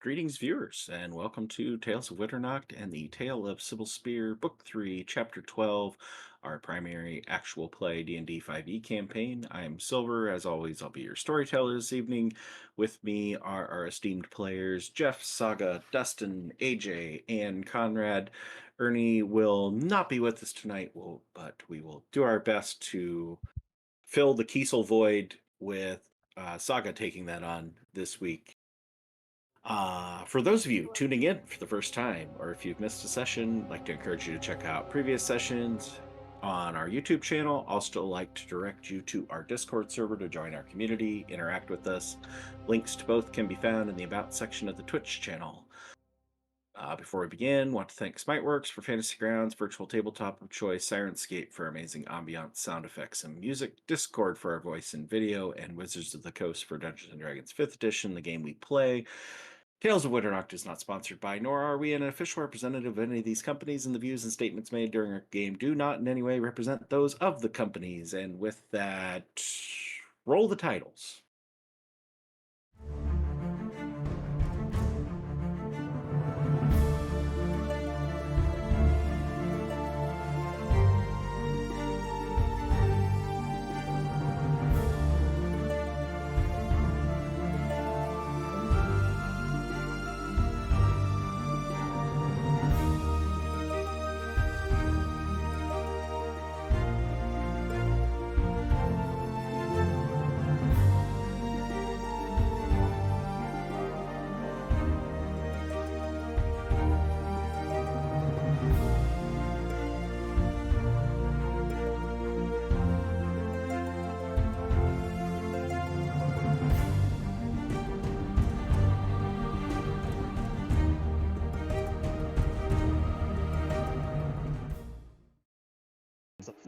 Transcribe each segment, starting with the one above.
Greetings, viewers, and welcome to Tales of Winternacht and the Tale of Cybil Spear, Book 3, Chapter 12, our primary actual play D&D 5e campaign. I'm Silver. As always, I'll be your storyteller this evening. With me are our esteemed players, Jeff, Saga, Dustin, AJ, and Conrad. Ernie will not be with us tonight, but we will do our best to fill the Kiesel void with Saga taking that on this week. For those of you tuning in for the first time, or if you've missed a session, I'd like to encourage you to check out previous sessions on our YouTube channel. Also like to direct you to our Discord server to join our community, interact with us. Links to both can be found in the About section of the Twitch channel. Before we begin, want to thank Smiteworks for Fantasy Grounds, Virtual Tabletop of Choice, Sirenscape for amazing ambiance, sound effects, and music, Discord for our voice and video, and Wizards of the Coast for Dungeons & Dragons 5th Edition, the game we play. Tales of Winternacht is not sponsored by, nor are we an official representative of any of these companies, and the views and statements made during our game do not in any way represent those of the companies. And with that, roll the titles.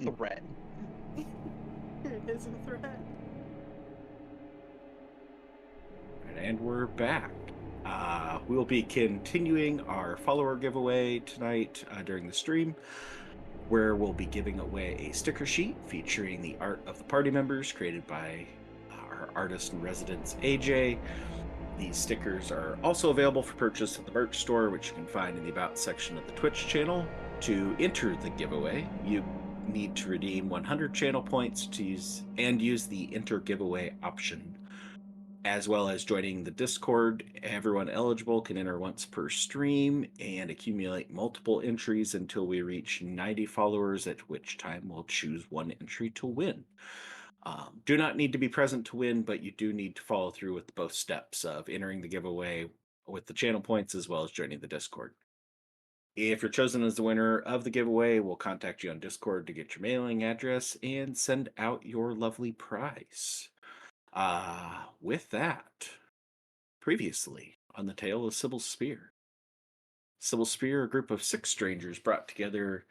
A threat. It is a threat. And we're back. We'll be continuing our follower giveaway tonight during the stream, where we'll be giving away a sticker sheet featuring the art of the party members created by our artist in residence, AJ. These stickers are also available for purchase at the merch store, which you can find in the About section of the Twitch channel. To enter the giveaway, you need to redeem 100 channel points to use the enter giveaway option, as well as joining the Discord. Everyone eligible can enter once per stream and accumulate multiple entries until we reach 90 followers, at which time we'll choose one entry to win. Do not need to be present to win, but you do need to follow through with both steps of entering the giveaway with the channel points as well as joining the Discord. If you're chosen as the winner of the giveaway, we'll contact you on Discord to get your mailing address and send out your lovely prize. With that, previously on the Tale of Cybil Spear. Cybil Spear, a group of 6 strangers brought together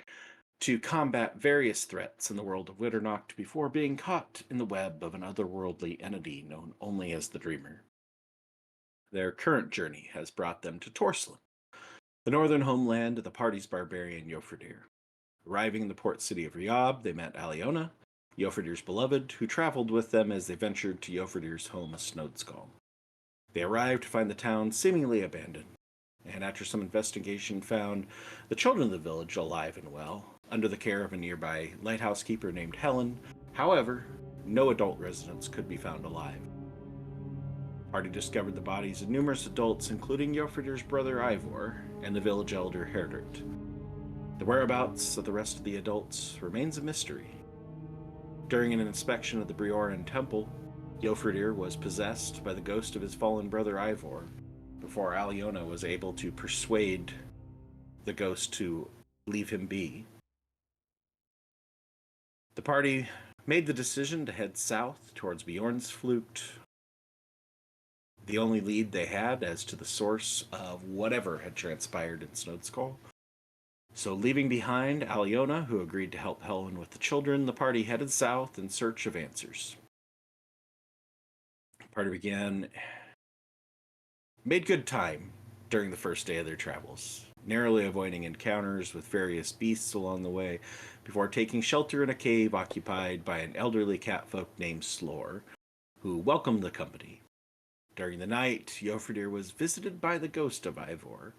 to combat various threats in the world of Winternacht before being caught in the web of an otherworldly entity known only as the Dreamer. Their current journey has brought them to Torslin, the northern homeland of the party's barbarian Jofridir. Arriving in the port city of Riyab, they met Aliona, Jofridir's beloved, who traveled with them as they ventured to Jofridir's home of Snowdskull. They arrived to find the town seemingly abandoned, and after some investigation found the children of the village alive and well, under the care of a nearby lighthouse keeper named Helen. However, no adult residents could be found alive. The party discovered the bodies of numerous adults, including Jofridir's brother Ivor and the village elder Herdert. The whereabouts of the rest of the adults remains a mystery. During an inspection of the Brioran temple, Jofridir was possessed by the ghost of his fallen brother Ivor, before Aliona was able to persuade the ghost to leave him be. The party made the decision to head south towards Bjornsflucht, the only lead they had as to the source of whatever had transpired in Snowdskull. So leaving behind Aliona, who agreed to help Helen with the children, the party headed south in search of answers. The party made good time during the first day of their travels, narrowly avoiding encounters with various beasts along the way, before taking shelter in a cave occupied by an elderly catfolk named Slor, who welcomed the company. During the night, Jofridir was visited by the ghost of Ivor,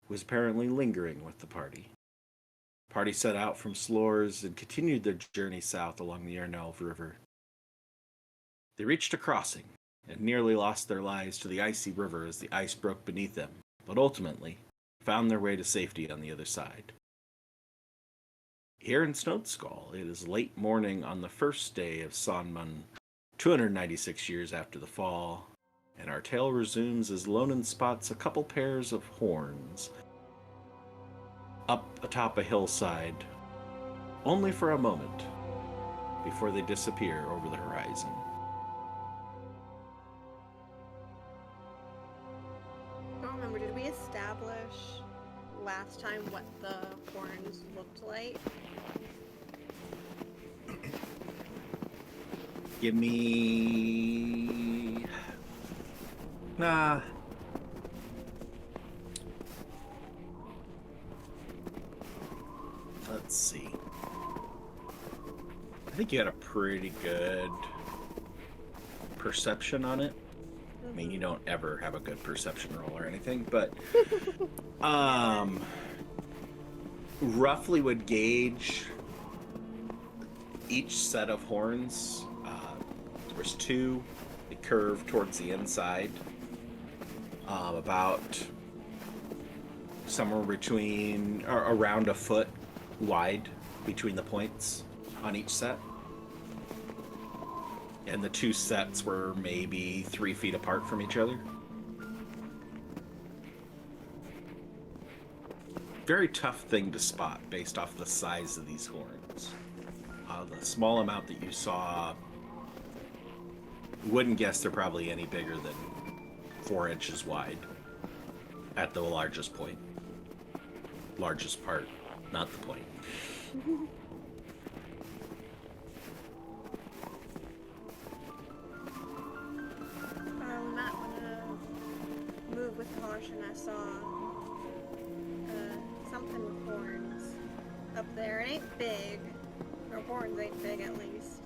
who was apparently lingering with the party. The party set out from Slores and continued their journey south along the Ernelv River. They reached a crossing and nearly lost their lives to the icy river as the ice broke beneath them, but ultimately found their way to safety on the other side. Here in Snodeskull, it is late morning on the first day of Sonmun, 296 years after the fall, and our tale resumes as Lonan spots a couple pairs of horns up atop a hillside, only for a moment, before they disappear over the horizon. I don't remember, did we establish last time what the horns looked like? Give me... Nah. Let's see. I think you had a pretty good perception on it. I mean, you don't ever have a good perception roll or anything, but roughly would gauge each set of horns. There's two. They curve towards the inside, about somewhere between or around a foot wide between the points on each set. And the two sets were maybe 3 feet apart from each other. Very tough thing to spot based off the size of these horns. The small amount that you saw, wouldn't guess they're probably any bigger than 4 inches wide at the largest point. Largest part, not the point. We might want to move with caution. I saw something with horns up there. It ain't big. Or horns ain't big, at least.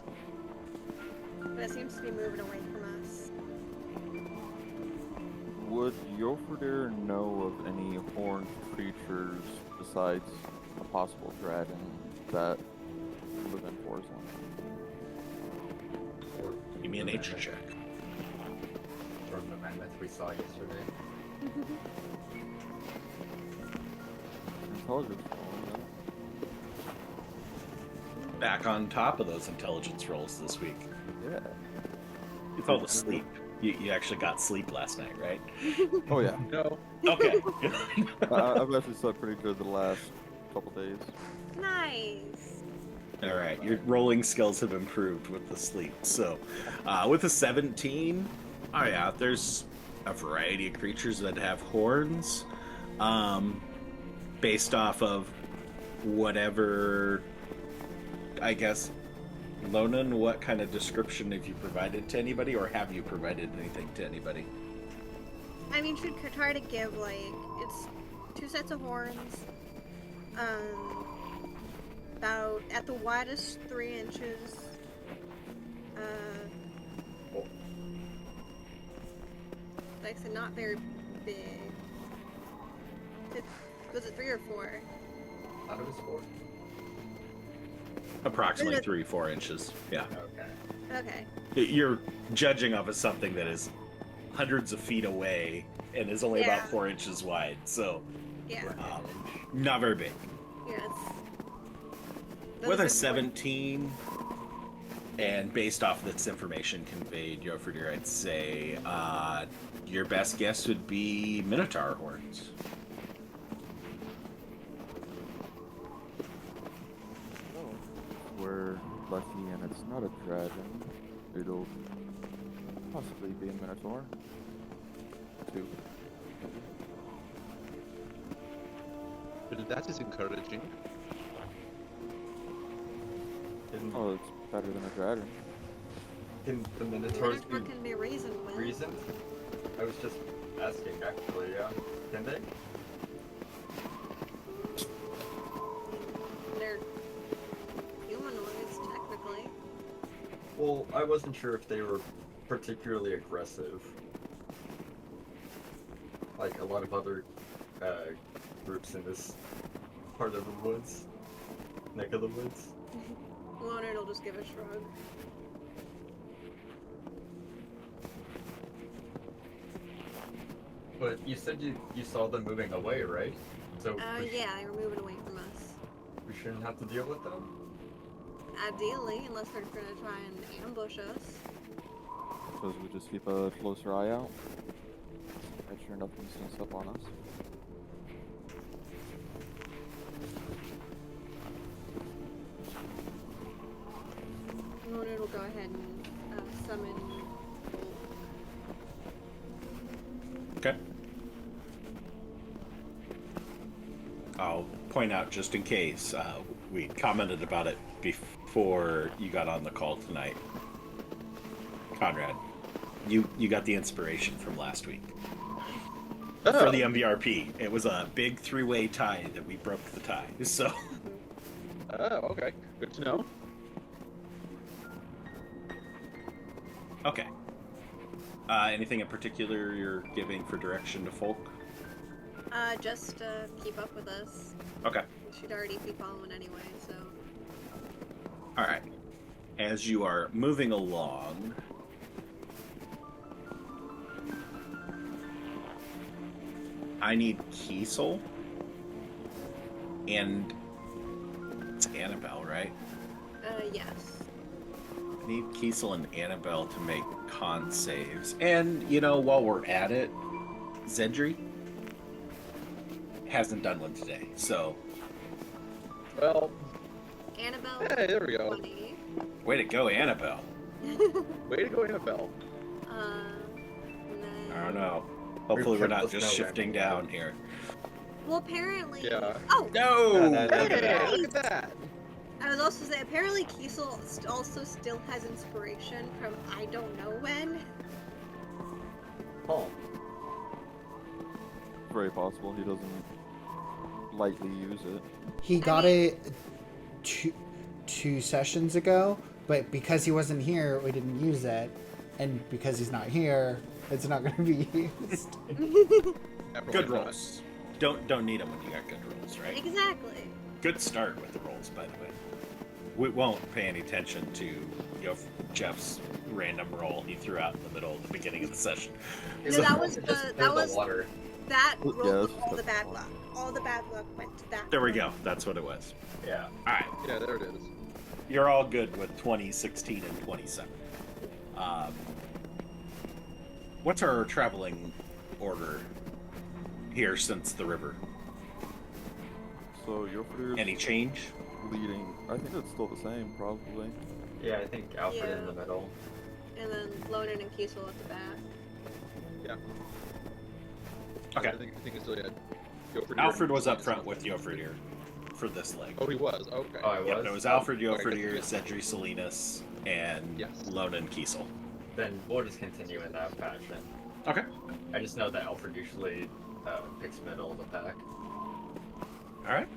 But it seems to be moving away from us. Would Jofridir know of any horned creatures besides a possible dragon that live in Forest? Give me a nature check. From the mammoth we saw yesterday. Intelligence roll, Back on top of those intelligence rolls this week. yeah. You fell asleep. You actually got sleep last night, right? Oh yeah. No. Okay. I've actually slept pretty good the last couple days. Nice. All right, your rolling skills have improved with the sleep. So, with a 17, oh yeah, there's a variety of creatures that have horns, based off of whatever, I guess, Lonan, what kind of description have you provided to anybody, or have you provided anything to anybody? I mean, should try to give, like, it's 2 sets of horns, about, at the widest, 3 inches, like I said, not very big. Was it 3 or 4? I thought it was 4. Approximately 3-4 inches. Yeah. Okay. Okay. You're judging off of something that is hundreds of feet away and is only about 4 inches wide. So, Yeah. not very big. Yeah, With a 17, and based off this information conveyed, Jofridir, I'd say your best guess would be Minotaur horns. We're lucky and it's not a dragon. It'll possibly be a minotaur. 2. But that is encouraging. Oh, it's better than a dragon. Can the minotaurs Minotaur can be reasoned with. reasoned? I was just asking, actually, can they? They're humanoids, technically. Well, I wasn't sure if they were particularly aggressive. like a lot of other groups in this part of the woods, neck of the woods. Leonard will just give a shrug. But you said you saw them moving away, right? So Yeah, they were moving away from us. we shouldn't have to deal with them? Ideally, unless they're gonna try and ambush us. Suppose we just keep a closer eye out. Make sure nothing sneaks up on us. Leonard will go ahead and summon. Okay. I'll point out just in case, we commented about it before you got on the call tonight. Conrad, you got the inspiration from last week. For the MBRP. It was a big three-way tie that we broke the tie. So Oh, okay. Good to know. okay. Anything in particular you're giving for direction to folk? Just keep up with us. Okay. We should already be following anyway, so. All right. As you are moving along, I need Kiesel and it's Annabelle, right? Yes. I need Kiesel and Annabelle to make con saves. And, you know, while we're at it, Zedri hasn't done one today, so Well, Annabelle. hey, there we go. 20. way to go, Annabelle. Way to go, Annabelle. And then... I don't know. Hopefully we're not kept just us shifting nowhere. down here. Well, apparently. Yeah. Oh! No! No, no, no. Hey, look at that. I was also saying, apparently Kiesel also still has inspiration from I don't know when. Oh, Very possible he doesn't lightly use it. He got it two sessions ago, but because he wasn't here, we didn't use it. And because he's not here, it's not going to be used. Good rolls. Don't need them when you got good rolls, right? Exactly. Good start with the rolls, by the way. We won't pay any attention to Jeff's random roll he threw out in the middle of the beginning of the session. No, that was just the- fill that was- water. That Yeah, rolled that's all the bad fine. luck. All the bad luck went to that. There we go. That's what it was. Yeah. All right. Yeah, there it is. You're all good with 20, 16, and 27. What's our traveling order here since the river? So your footer's Any change? leading. I think it's still the same, probably. Yeah, I think Alfred in the Yeah. middle. And then Lonan and Kiesel at the back. Yeah. Okay. I think it's still, yeah. Go Alfred was up front with Jofridir for this leg. Oh, he was. Okay. Oh, I Yep, was? it was Alfred, Oh, okay, Jofridir, good. Cedri Salinas, and Yes. Lonan Kiesel. Then we'll just continue in that fashion. Okay. I just know that Alfred usually picks middle of the pack. All right.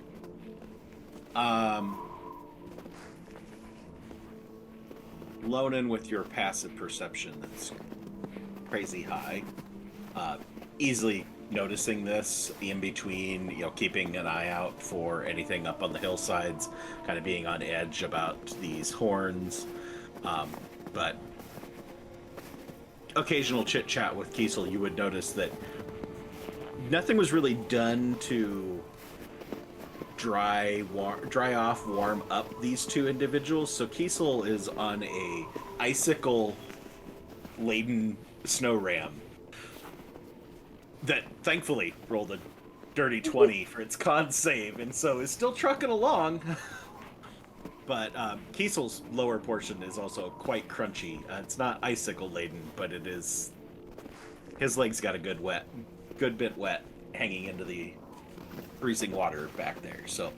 Lonan, with your passive perception that's crazy high, easily noticing this in between, keeping an eye out for anything up on the hillsides, kind of being on edge about these horns. But occasional chit chat with Kiesel, you would notice that nothing was really done to dry off, warm up these two individuals. So Kiesel is on a icicle laden snow ram that thankfully rolled a dirty 20 for its con save, and so is still trucking along. But Kiesel's lower portion is also quite crunchy. It's not icicle laden, but it is. His legs got a good bit wet, hanging into the freezing water back there. So,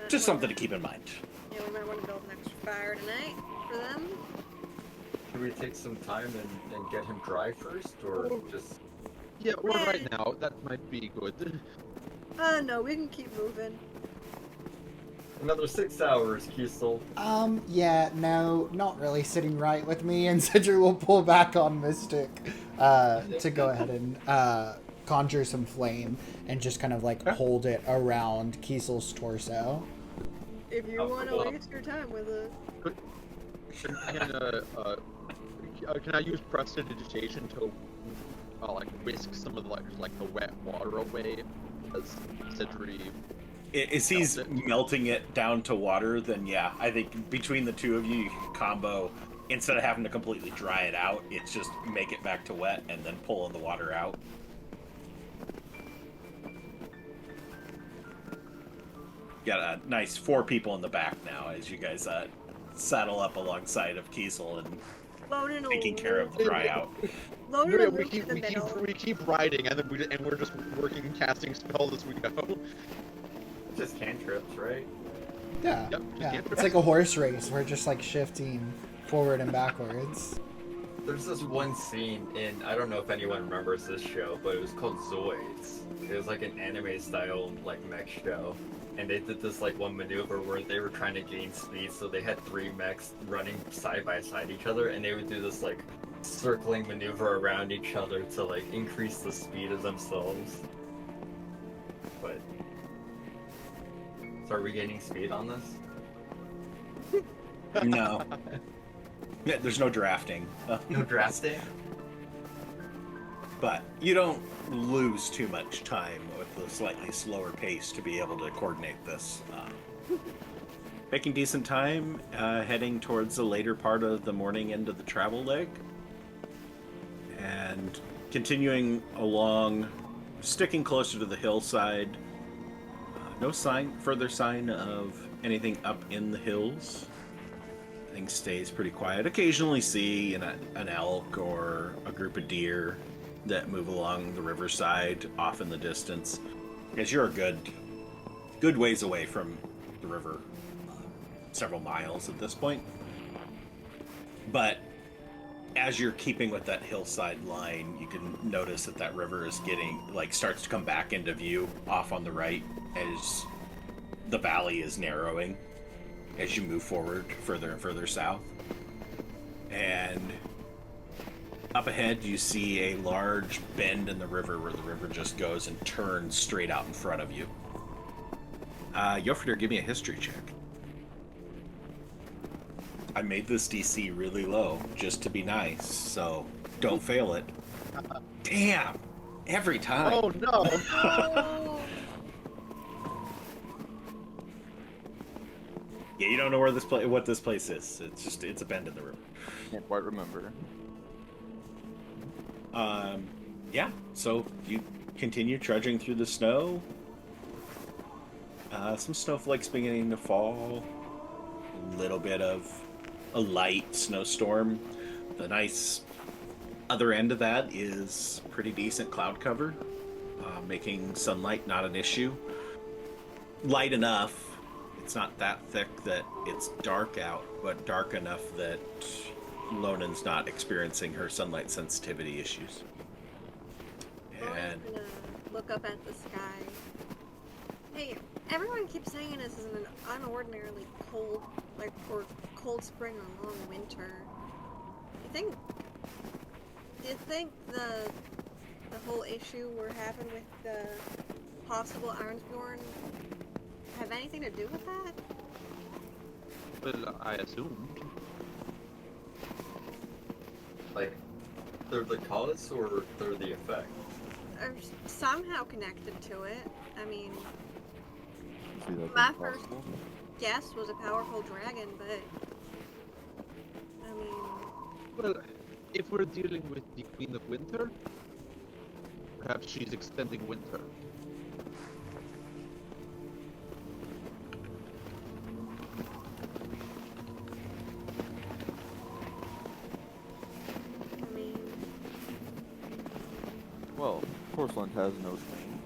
just something to keep in mind. Yeah, we might want to build an extra fire tonight for them. Should we take some time and get him dry first, or just... Yeah, or right now. That might be good. No, we can keep moving. Another 6 hours, Kiesel. Yeah, no, not really sitting right with me, and Cedric will pull back on Mystic to go ahead and conjure some flame and just kind of like hold it around Kiesel's torso. If you want to waste your time with it. Can I use prestidigitation to like whisk some of the wet water away as Cedri? If he's melting it down to water, then yeah, I think between the two of you, you can combo. Instead of having to completely dry it out, it's just make it back to wet and then pulling the water out. Got a nice 4 people in the back now as you guys saddle up alongside of Kiesel and Lonan taking care of the dry out. Lonan will we move to the middle. keep riding, and then we're just working and casting spells as we go. Just cantrips, right? Yeah, Yep, just yeah. cantrips. It's like a horse race. We're just like shifting forward and backwards. There's this one scene in, I don't know if anyone remembers this show, but it was called Zoids. It was like an anime style like mech show. And they did this like one maneuver where they were trying to gain speed, so they had 3 mechs running side by side each other, and they would do this like circling maneuver around each other to like increase the speed of themselves. But so are we gaining speed on this? No. Yeah, there's no drafting. No drafting? But you don't lose too much time with the slightly slower pace to be able to coordinate this. Making decent time, heading towards the later part of the morning end of the travel leg. And continuing along, sticking closer to the hillside. No further sign of anything up in the hills. Everything stays pretty quiet. Occasionally see an elk or a group of deer that move along the riverside off in the distance, because you're a good ways away from the river, several miles at this point. But as you're keeping with that hillside line, you can notice that river is starts to come back into view off on the right as the valley is narrowing as you move forward further and further south. And up ahead, you see a large bend in the river where the river just goes and turns straight out in front of you. Yofrider, give me a history check. I made this DC really low just to be nice, so don't fail it. Damn! Every time. Oh no! Oh, Yeah, you don't know where what this place is. It's a bend in the river. Can't quite remember. Yeah, so you continue trudging through the snow. Some snowflakes beginning to fall. A little bit of a light snowstorm. The nice other end of that is pretty decent cloud cover, making sunlight not an issue. Light enough. It's not that thick that it's dark out, but dark enough that Lonan's not experiencing her sunlight sensitivity issues. And I'm gonna look up at the sky. Hey, everyone keeps saying this is an unordinarily cold, cold spring or long winter. Do you think the whole issue we're having with the possible Ironsborn have anything to do with that? Well, I assumed. Like, they're the cause or they're the effect? Or somehow connected to it. I mean, See that My being first- possible? guess was a powerful dragon, but I mean, Well, if we're dealing with the Queen of Winter, perhaps she's extending winter. I mean, Well, Porcelain has no chain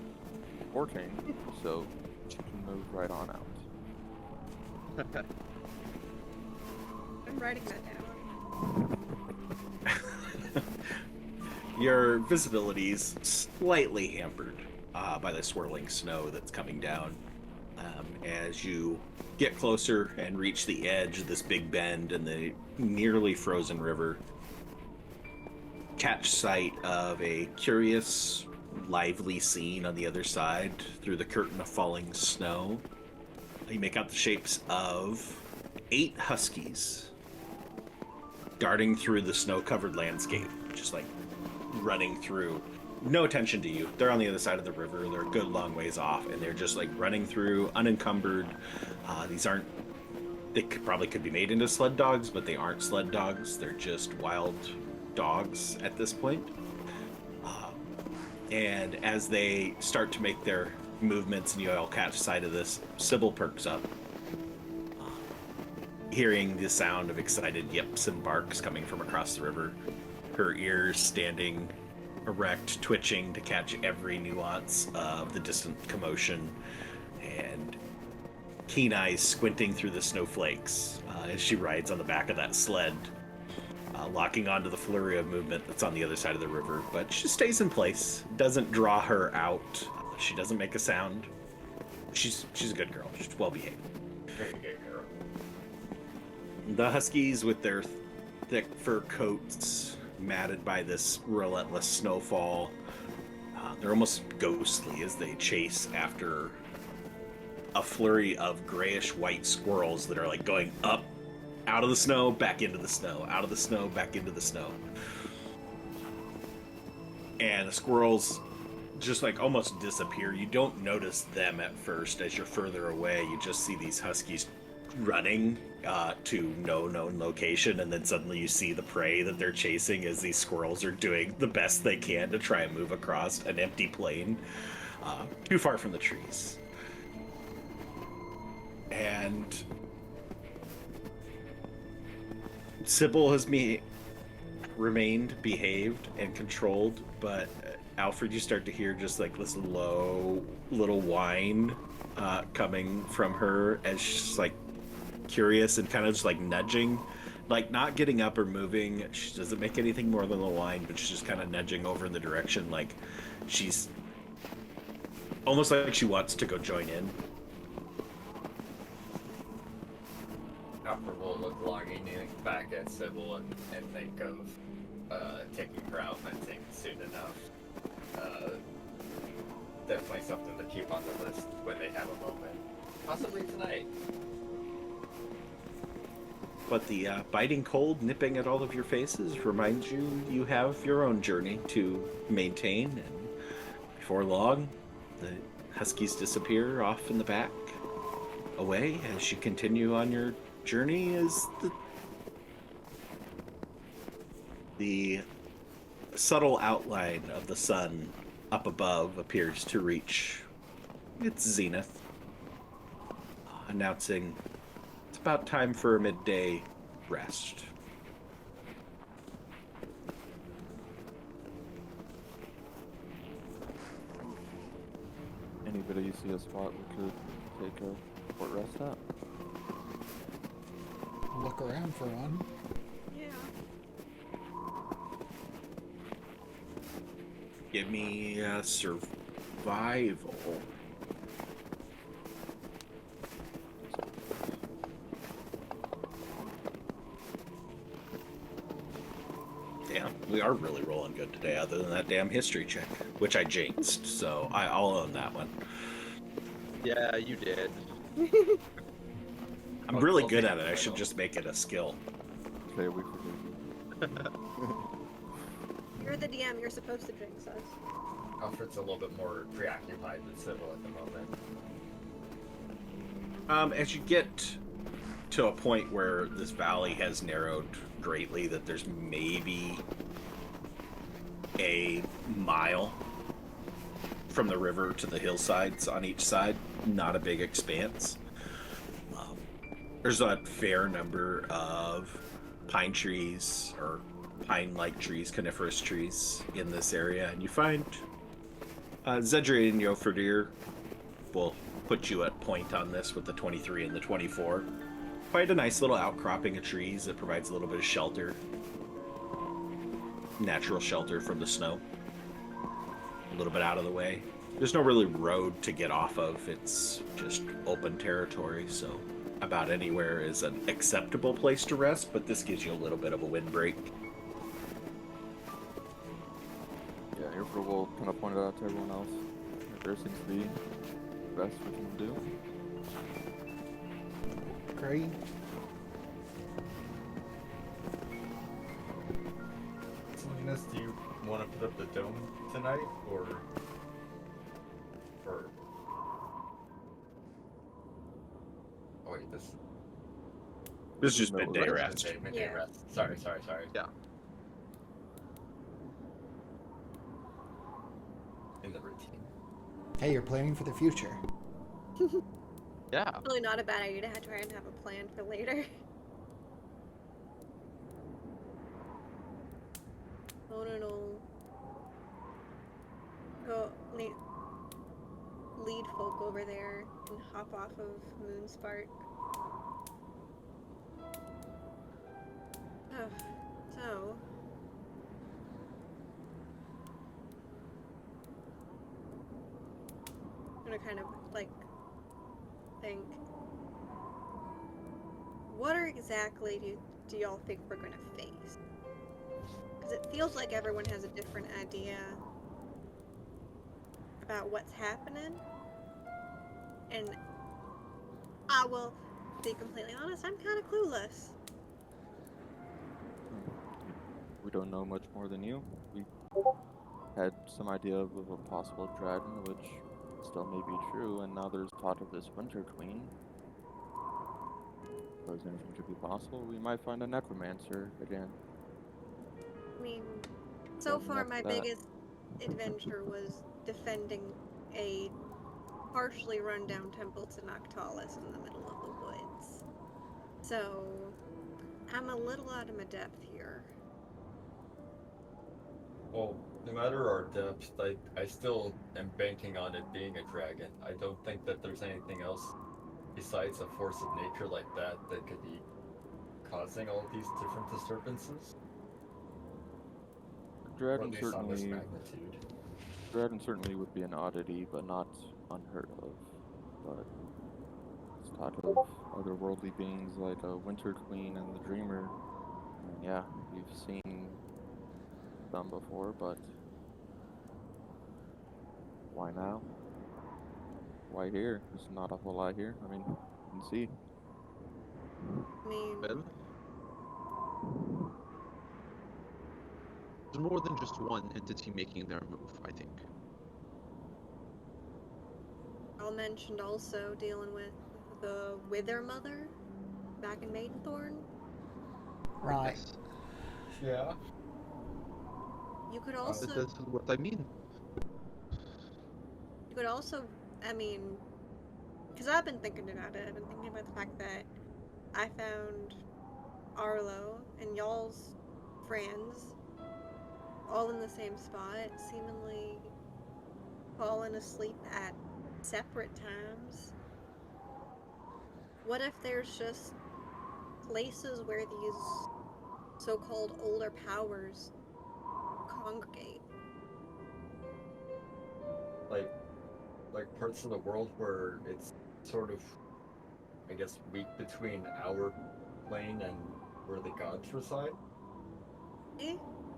or chain, so she can move right on out. I'm writing that down. your visibility is slightly hampered by the swirling snow that's coming down. As you get closer and reach the edge of this big bend in the nearly frozen river, catch sight of a curious lively scene on the other side through the curtain of falling snow. You make out the shapes of 8 huskies darting through the snow-covered landscape, just like running through. No attention to you. They're on the other side of the river. They're a good long ways off, and they're just like running through, unencumbered. These aren't. They probably could be made into sled dogs, but they aren't sled dogs. They're just wild dogs at this point. And as they start to make their movements and you all catch sight of this, Cybil perks up, hearing the sound of excited yips and barks coming from across the river, her ears standing erect, twitching to catch every nuance of the distant commotion, and keen eyes squinting through the snowflakes as she rides on the back of that sled, locking onto the flurry of movement that's on the other side of the river. But she stays in place, doesn't draw her out. She doesn't make a sound. She's a good girl. She's well behaved. Very good girl. The huskies, with their thick fur coats matted by this relentless snowfall, they're almost ghostly as they chase after a flurry of grayish-white squirrels that are like going up, out of the snow, back into the snow, out of the snow, back into the snow. And the squirrels just like almost disappear. You don't notice them at first as you're further away. You just see these huskies running to no known location, and then suddenly you see the prey that they're chasing as these squirrels are doing the best they can to try and move across an empty plain too far from the trees. And Cybil has remained behaved and controlled, but Alfred, you start to hear just like this low little whine coming from her as she's like curious and kind of just like nudging, like not getting up or moving. She doesn't make anything more than a whine, but she's just kind of nudging over in the direction, like she's almost like she wants to go join in. Alfred will look longingly back at Cybil and think of taking her out fencing soon enough. Definitely something to keep on the list when they have a moment. Possibly tonight. But the biting cold nipping at all of your faces reminds you have your own journey to maintain, and before long, the huskies disappear off in the back, away as you continue on your journey as the subtle outline of the sun up above appears to reach its zenith, announcing it's about time for a midday rest. Anybody see a spot we could take a short rest at? Look around for one. Yeah. Give me survival. Damn, we are really rolling good today, other than that damn history check, which I jinxed, so I'll own that one. Yeah, you did. I'm really good at it. I should just make it a skill. Okay, we forgive you. You're the DM, you're supposed to jinx us. Alfred's a little bit more preoccupied than Cybil at the moment. As you get to a point where this valley has narrowed greatly, that there's maybe a mile from the river to the hillsides on each side, not a big expanse. There's a fair number of pine trees or pine-like trees, coniferous trees in this area, and you find Zedri and Yoferdir will put you at point on this with the 23 and the 24. Quite a nice little outcropping of trees that provides a little bit of shelter, natural shelter from the snow, a little bit out of the way. There's no really road to get off of, it's just open territory, so about anywhere is an acceptable place to rest, but this gives you a little bit of a windbreak. Yeah, you're Or we'll kind of point it out to everyone else. There seems to be the best we can do. Great. Salinas, do you want to put up the dome tonight, or oh wait, this This is just No, midday right. rest. midday Yeah. rest. Sorry. Yeah. In the routine. Hey, you're planning for the future. Yeah. Really not a bad idea to try and have a plan for later. Oh no. Go lead folk over there and hop off of Moonspark. Oh, so I'm gonna kind of like think, what are exactly do y'all think we're gonna face? Because it feels like everyone has a different idea about what's happening, and I will be completely honest, I'm kind of clueless. We don't know much more than you. We had some idea of a possible dragon, which still may be true, and now there's talk of this Winter Queen. Suppose anything could be possible. We might find a necromancer again. I mean, so Then far after my that- biggest adventure was defending a partially run-down temple to Noctalis in the middle of the woods. So, I'm a little out of my depth here. Well, no matter our depth, I still am banking on it being a dragon. I don't think that there's anything else besides a force of nature like that that could be causing all these different disturbances. Or at least on this magnitude. Dragon certainly would be an oddity, but not unheard of. But it's talk of otherworldly beings like a Winter Queen and the Dreamer. And yeah, we've seen them before, but why now? Why here? There's not a whole lot here. I mean, you can see. I mean, Well, there's more than just one entity making their move, I think. I'll mentioned also dealing with the Wither Mother back in Maidenthorn. Right. Yes. Yeah. You could This also, is what I mean. I mean, because I've been thinking about it. I've been thinking about the fact that I found Arlo and y'all's friends all in the same spot, seemingly falling asleep at separate times. What if there's just places where these so-called older powers congregate? Like parts of the world where it's sort of, I guess, weak between our plane and where the gods reside. Eh?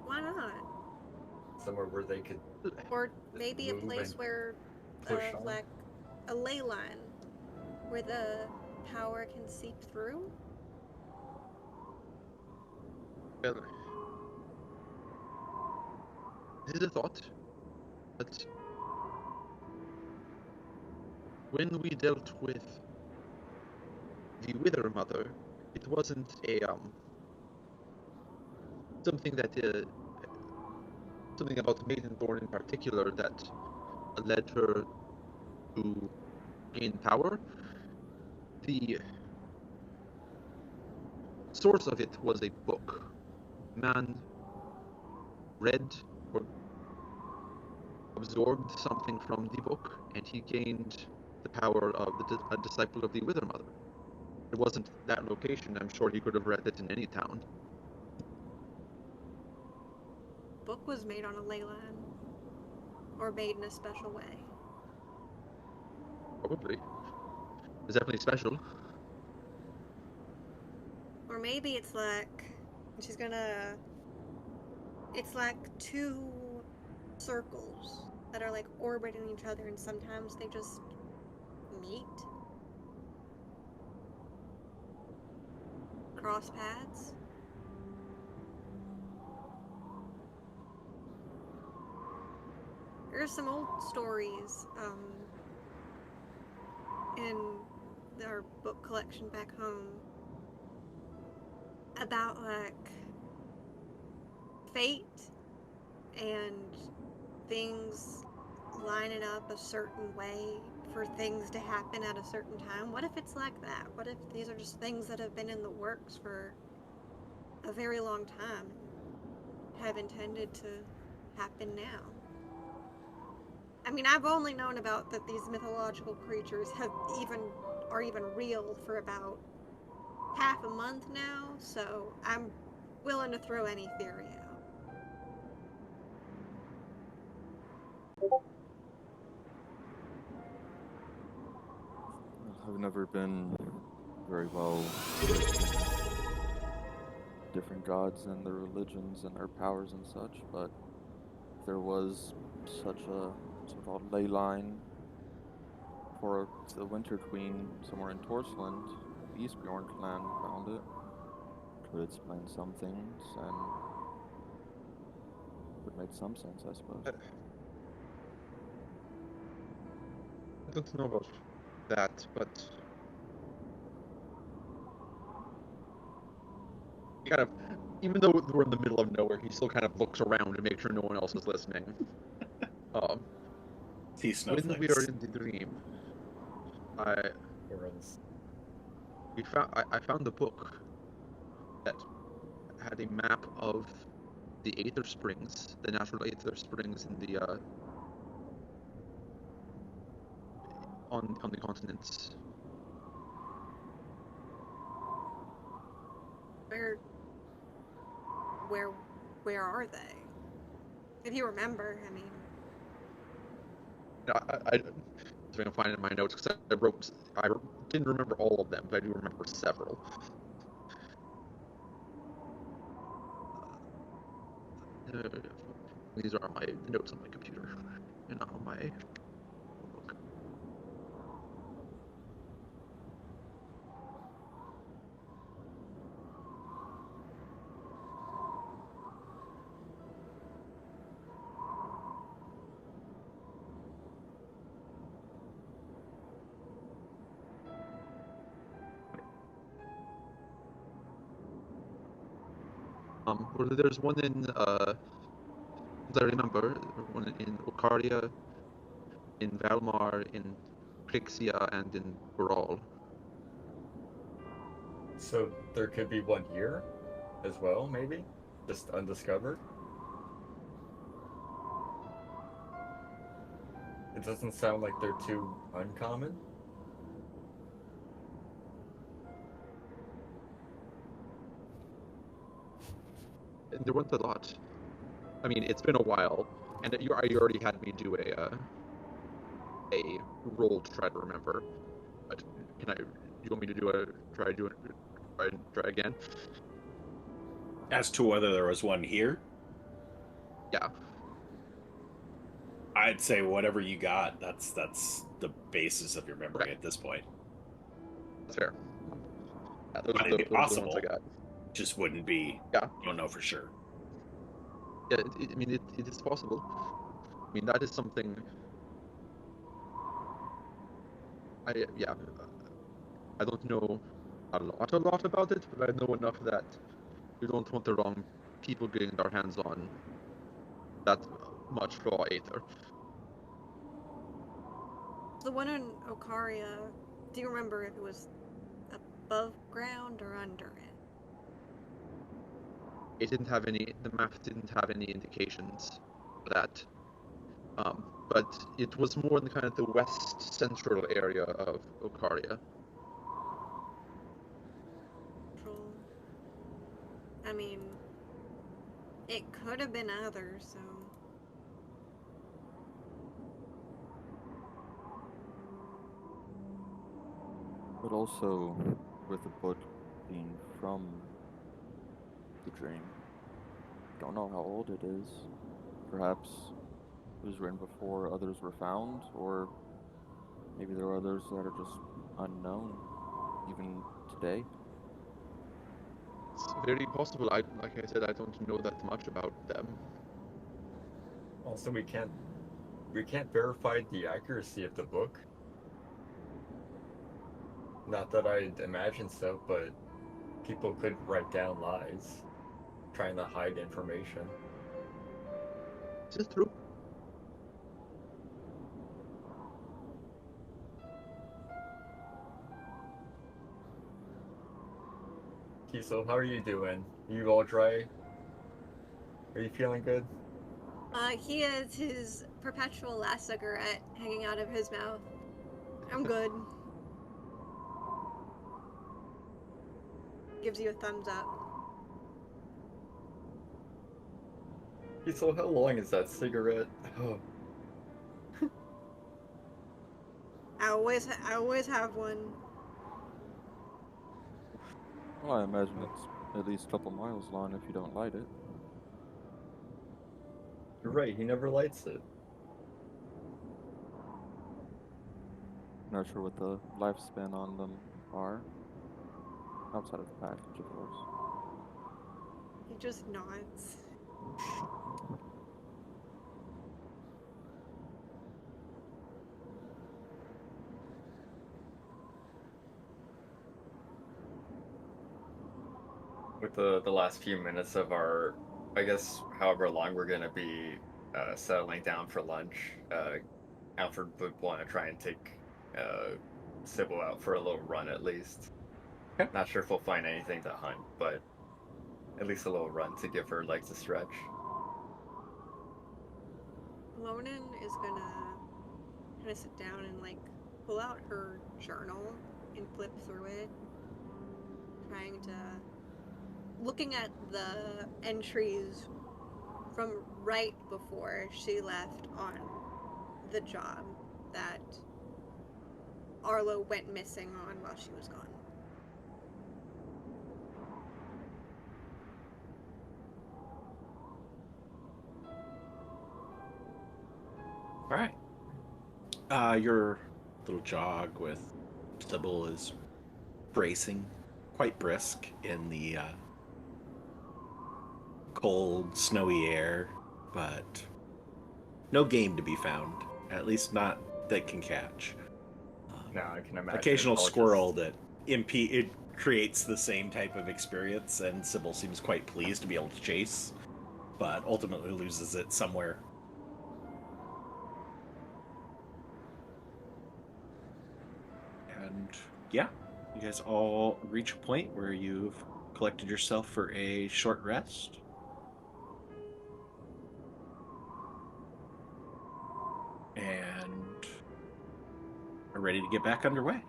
Why not? Somewhere where they could Or maybe a move place and where, push on. like, a ley line where the power can seep through? Well, this is a thought, but when we dealt with the Wither Mother, it wasn't a something that something about Maidenthorn in particular that led her to gain power. The source of it was a book. Man read or absorbed something from the book, and he gained the power of a disciple of the Wither Mother. It wasn't that location. I'm sure he could have read it in any town. Book was made on a ley line. Or made in a special way. Probably. It's definitely special. Or maybe it's like, it's like two circles that are like orbiting each other, and sometimes they just meet, cross paths. There's some old stories in our book collection back home about like fate and things lining up a certain way for things to happen at a certain time. What if it's like that? What if these are just things that have been in the works for a very long time, have intended to happen now? I mean, I've only known about that these mythological creatures are even real for about half a month now, so I'm willing to throw any theory out. I've never been very well versed in different gods and their religions and their powers and such, but there was such a so-called ley line for the Winter Queen somewhere in Torsland. The Eastbjorn clan found it. Could explain some things and would make some sense, I suppose. I don't know about that, but he kind of, even though we're in the middle of nowhere, he still kind of looks around to make sure no one else is listening. See When we snowflakes. are in the dream, I Worlds. found a book that had a map of the Aether Springs, the natural Aether Springs in the on the continents. Where are they? If you remember, I mean, I can find it in my notes because I didn't remember all of them, but I do remember several. These are my notes on my computer, and not on my book. Well, there's one in as I remember, one in Ocaria, in Valmar, in Crixia, and in Baral. So there could be one here as well, maybe? Just undiscovered? It doesn't sound like they're too uncommon. And there weren't a lot. I mean, it's been a while, and you already had me do a roll to try to remember. But can I? You want me to try again? As to whether there was one here, Yeah. I'd say whatever you got, that's the basis of your memory Okay. at this point. That's fair. Yeah, those But are it'd be the ones possible. I got. Just wouldn't be. Yeah. You don't know for sure. Yeah. I mean, it is possible. I mean, that is something. I don't know a lot about it, but I know enough that we don't want the wrong people getting their hands on that much raw aether. the one in Ocaria, do you remember if it was above ground or under it? It didn't have any. The map didn't have any indications for that. But it was more in kind of the west central area of Ocaria. I mean, it could have been either, so. But also, with the book being from the dream, don't know how old it is. Perhaps It was written before others were found, or maybe there are others that are just unknown, even today. It's very possible. Like I said, I don't know that much about them. Also, we can't verify the accuracy of the book. Not that I'd imagine so, but people could write down lies, trying to hide information. Is this true? Kiesel, how are you doing? You all dry? Are you feeling good? He has his perpetual last cigarette hanging out of his mouth. I'm good. Gives you a thumbs up. Kiesel, how long is that cigarette? Oh, I always have one. Well, I imagine it's at least a couple miles long if you don't light it. you're right, he never lights it. Not sure what the lifespan on them are. Outside of the package, of course. He just nods. With the last few minutes of our, I guess, however long we're gonna be settling down for lunch, Alfred would want to try and take Cybil out for a little run at least. Okay. Not sure if we'll find anything to hunt, but at least a little run to give her legs a stretch. Lonan is gonna kind of sit down and like pull out her journal and flip through it, trying to looking at the entries from right before she left on the job that Arlo went missing on while she was gone. All right. Your little jog with Stable is bracing, quite brisk in the cold, snowy air, but no game to be found. At least not that can catch. No, I can imagine. Occasional I'll squirrel just- that it creates the same type of experience, and Sybil seems quite pleased to be able to chase, but ultimately loses it somewhere. And yeah, you guys all reach a point where you've collected yourself for a short rest. And are ready to get back underway.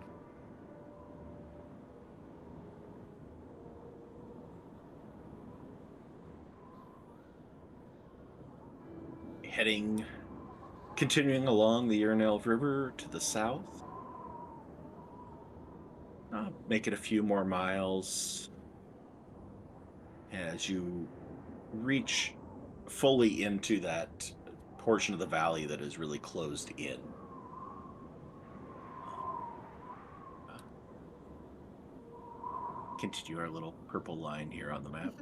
Continuing along the Urnell River to the south. Make it a few more miles as you reach fully into that portion of the valley that is really closed in. Continue our little purple line here on the map.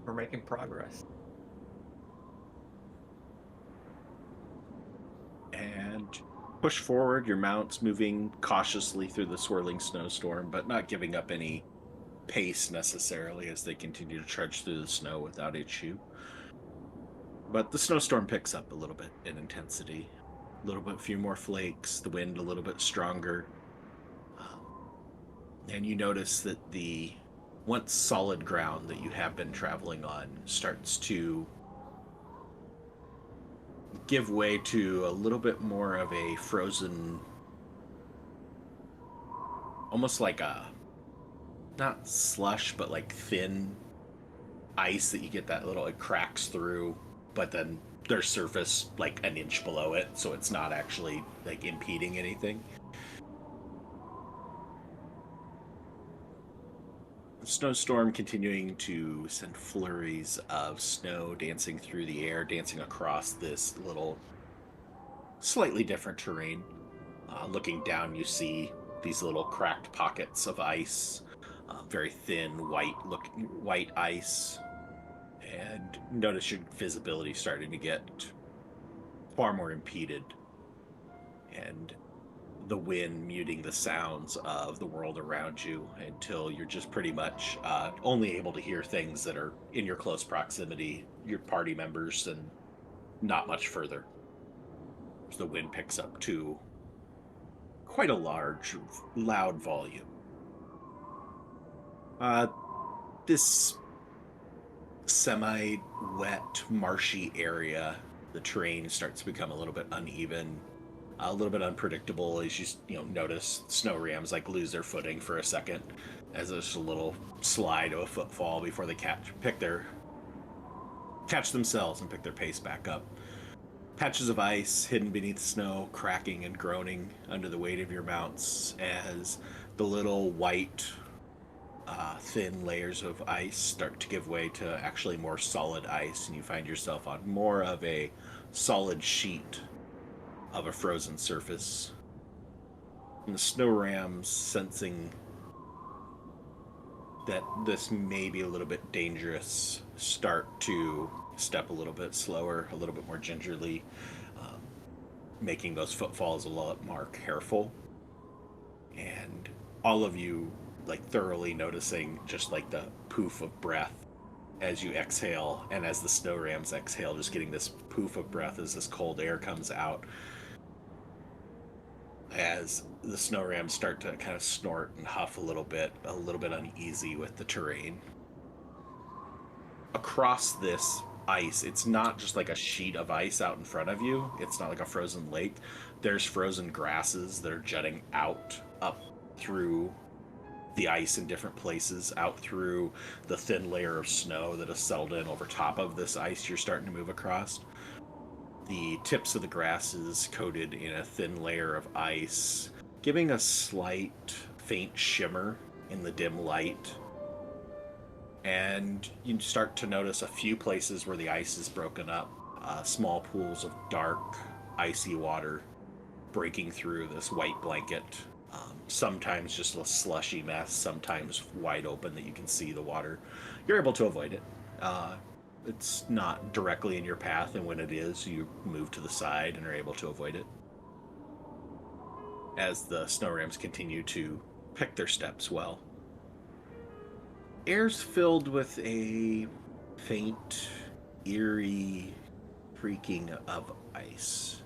We're making progress. And push forward, your mount's moving cautiously through the swirling snowstorm, but not giving up any pace necessarily as they continue to trudge through the snow without issue. But the snowstorm picks up a little bit in intensity. A little bit, few more flakes, the wind a little bit stronger. And you notice that the once solid ground that you have been traveling on starts to give way to a little bit more of a frozen, almost like a, not slush, but like thin ice that you get that little, it cracks through, but then there's surface like an inch below it, so it's not actually like impeding anything. snowstorm continuing to send flurries of snow dancing through the air, dancing across this little slightly different terrain. Looking down, you see these little cracked pockets of ice, very thin white ice, and notice your visibility starting to get far more impeded, and the wind muting the sounds of the world around you until you're just pretty much only able to hear things that are in your close proximity, your party members, and not much further. The wind picks up to quite a large, loud volume. This semi-wet, marshy area, the terrain starts to become a little bit uneven, a little bit unpredictable as you notice snow rams like lose their footing for a second as there's a little slide of a footfall before they catch themselves and pick their pace back up. Patches of ice hidden beneath snow, cracking and groaning under the weight of your mounts as the little white, thin layers of ice start to give way to actually more solid ice, and you find yourself on more of a solid sheet of a frozen surface. And the snow rams, sensing that this may be a little bit dangerous, start to step a little bit slower, a little bit more gingerly, making those footfalls a lot more careful. And all of you, like, thoroughly noticing just like the poof of breath as you exhale, and as the snow rams exhale, just getting this poof of breath as this cold air comes out, as the snow rams start to kind of snort and huff a little bit uneasy with the terrain. Across this ice, it's not just like a sheet of ice out in front of you. It's not like a frozen lake. There's frozen grasses that are jutting out up through the ice in different places, out through the thin layer of snow that has settled in over top of this ice you're starting to move across. The tips of the grasses coated in a thin layer of ice, giving a slight faint shimmer in the dim light. And you start to notice a few places where the ice is broken up, small pools of dark, icy water breaking through this white blanket. Sometimes just a slushy mess, sometimes wide open that you can see the water. You're able to avoid it. It's not directly in your path, and when it is, you move to the side and are able to avoid it. As the snow rams continue to pick their steps well. Air's filled with a faint, eerie creaking of ice.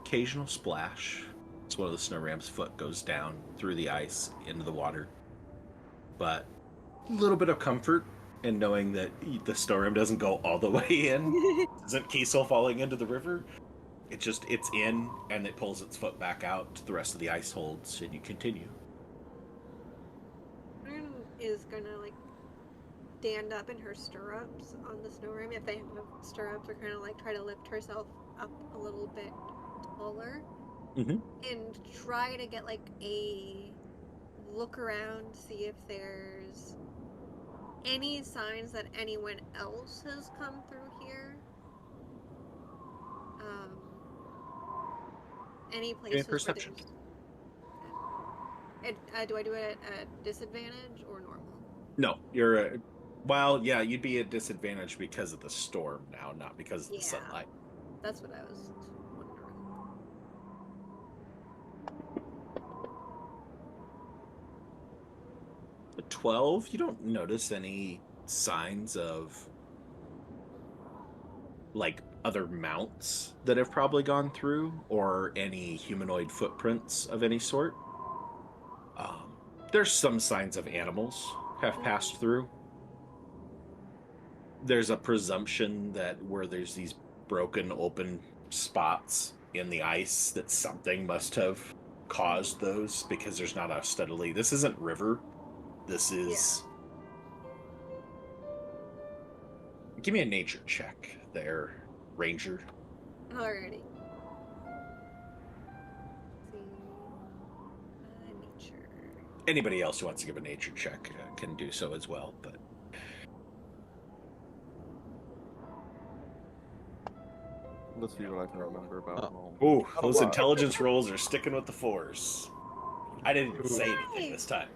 Occasional splash as one of the snow ram's foot goes down through the ice into the water. But a little bit of comfort in knowing that the snow ram doesn't go all the way in. Isn't Kiesel falling into the river? It's in, and it pulls its foot back out. The rest of the ice holds, and you continue. Is gonna like stand up in her stirrups on the snow ram if they have stirrups, or kind of like try to lift herself up a little bit taller, and try to get like a look around, see if there's any signs that anyone else has come through here. Any places perception. where there's... do I do it at disadvantage or normal? No, you're... well, yeah, you'd be at disadvantage because of the storm now, not because of the sunlight. That's what I was wondering. The 12, you don't notice any signs of, like, other mounts that have probably gone through, or any humanoid footprints of any sort. There's some signs of animals have passed through. There's a presumption that where there's these broken open spots in the ice, that something must have caused those, because there's not a steadily... This isn't river. This is... Give me a nature check there, Ranger. Alrighty. Let's see. Nature. Anybody else who wants to give a nature check can do so as well. But Let's see what I can remember about home. ooh, Oh, those wow. intelligence rolls are sticking with the force. I didn't even Ooh. say anything this time.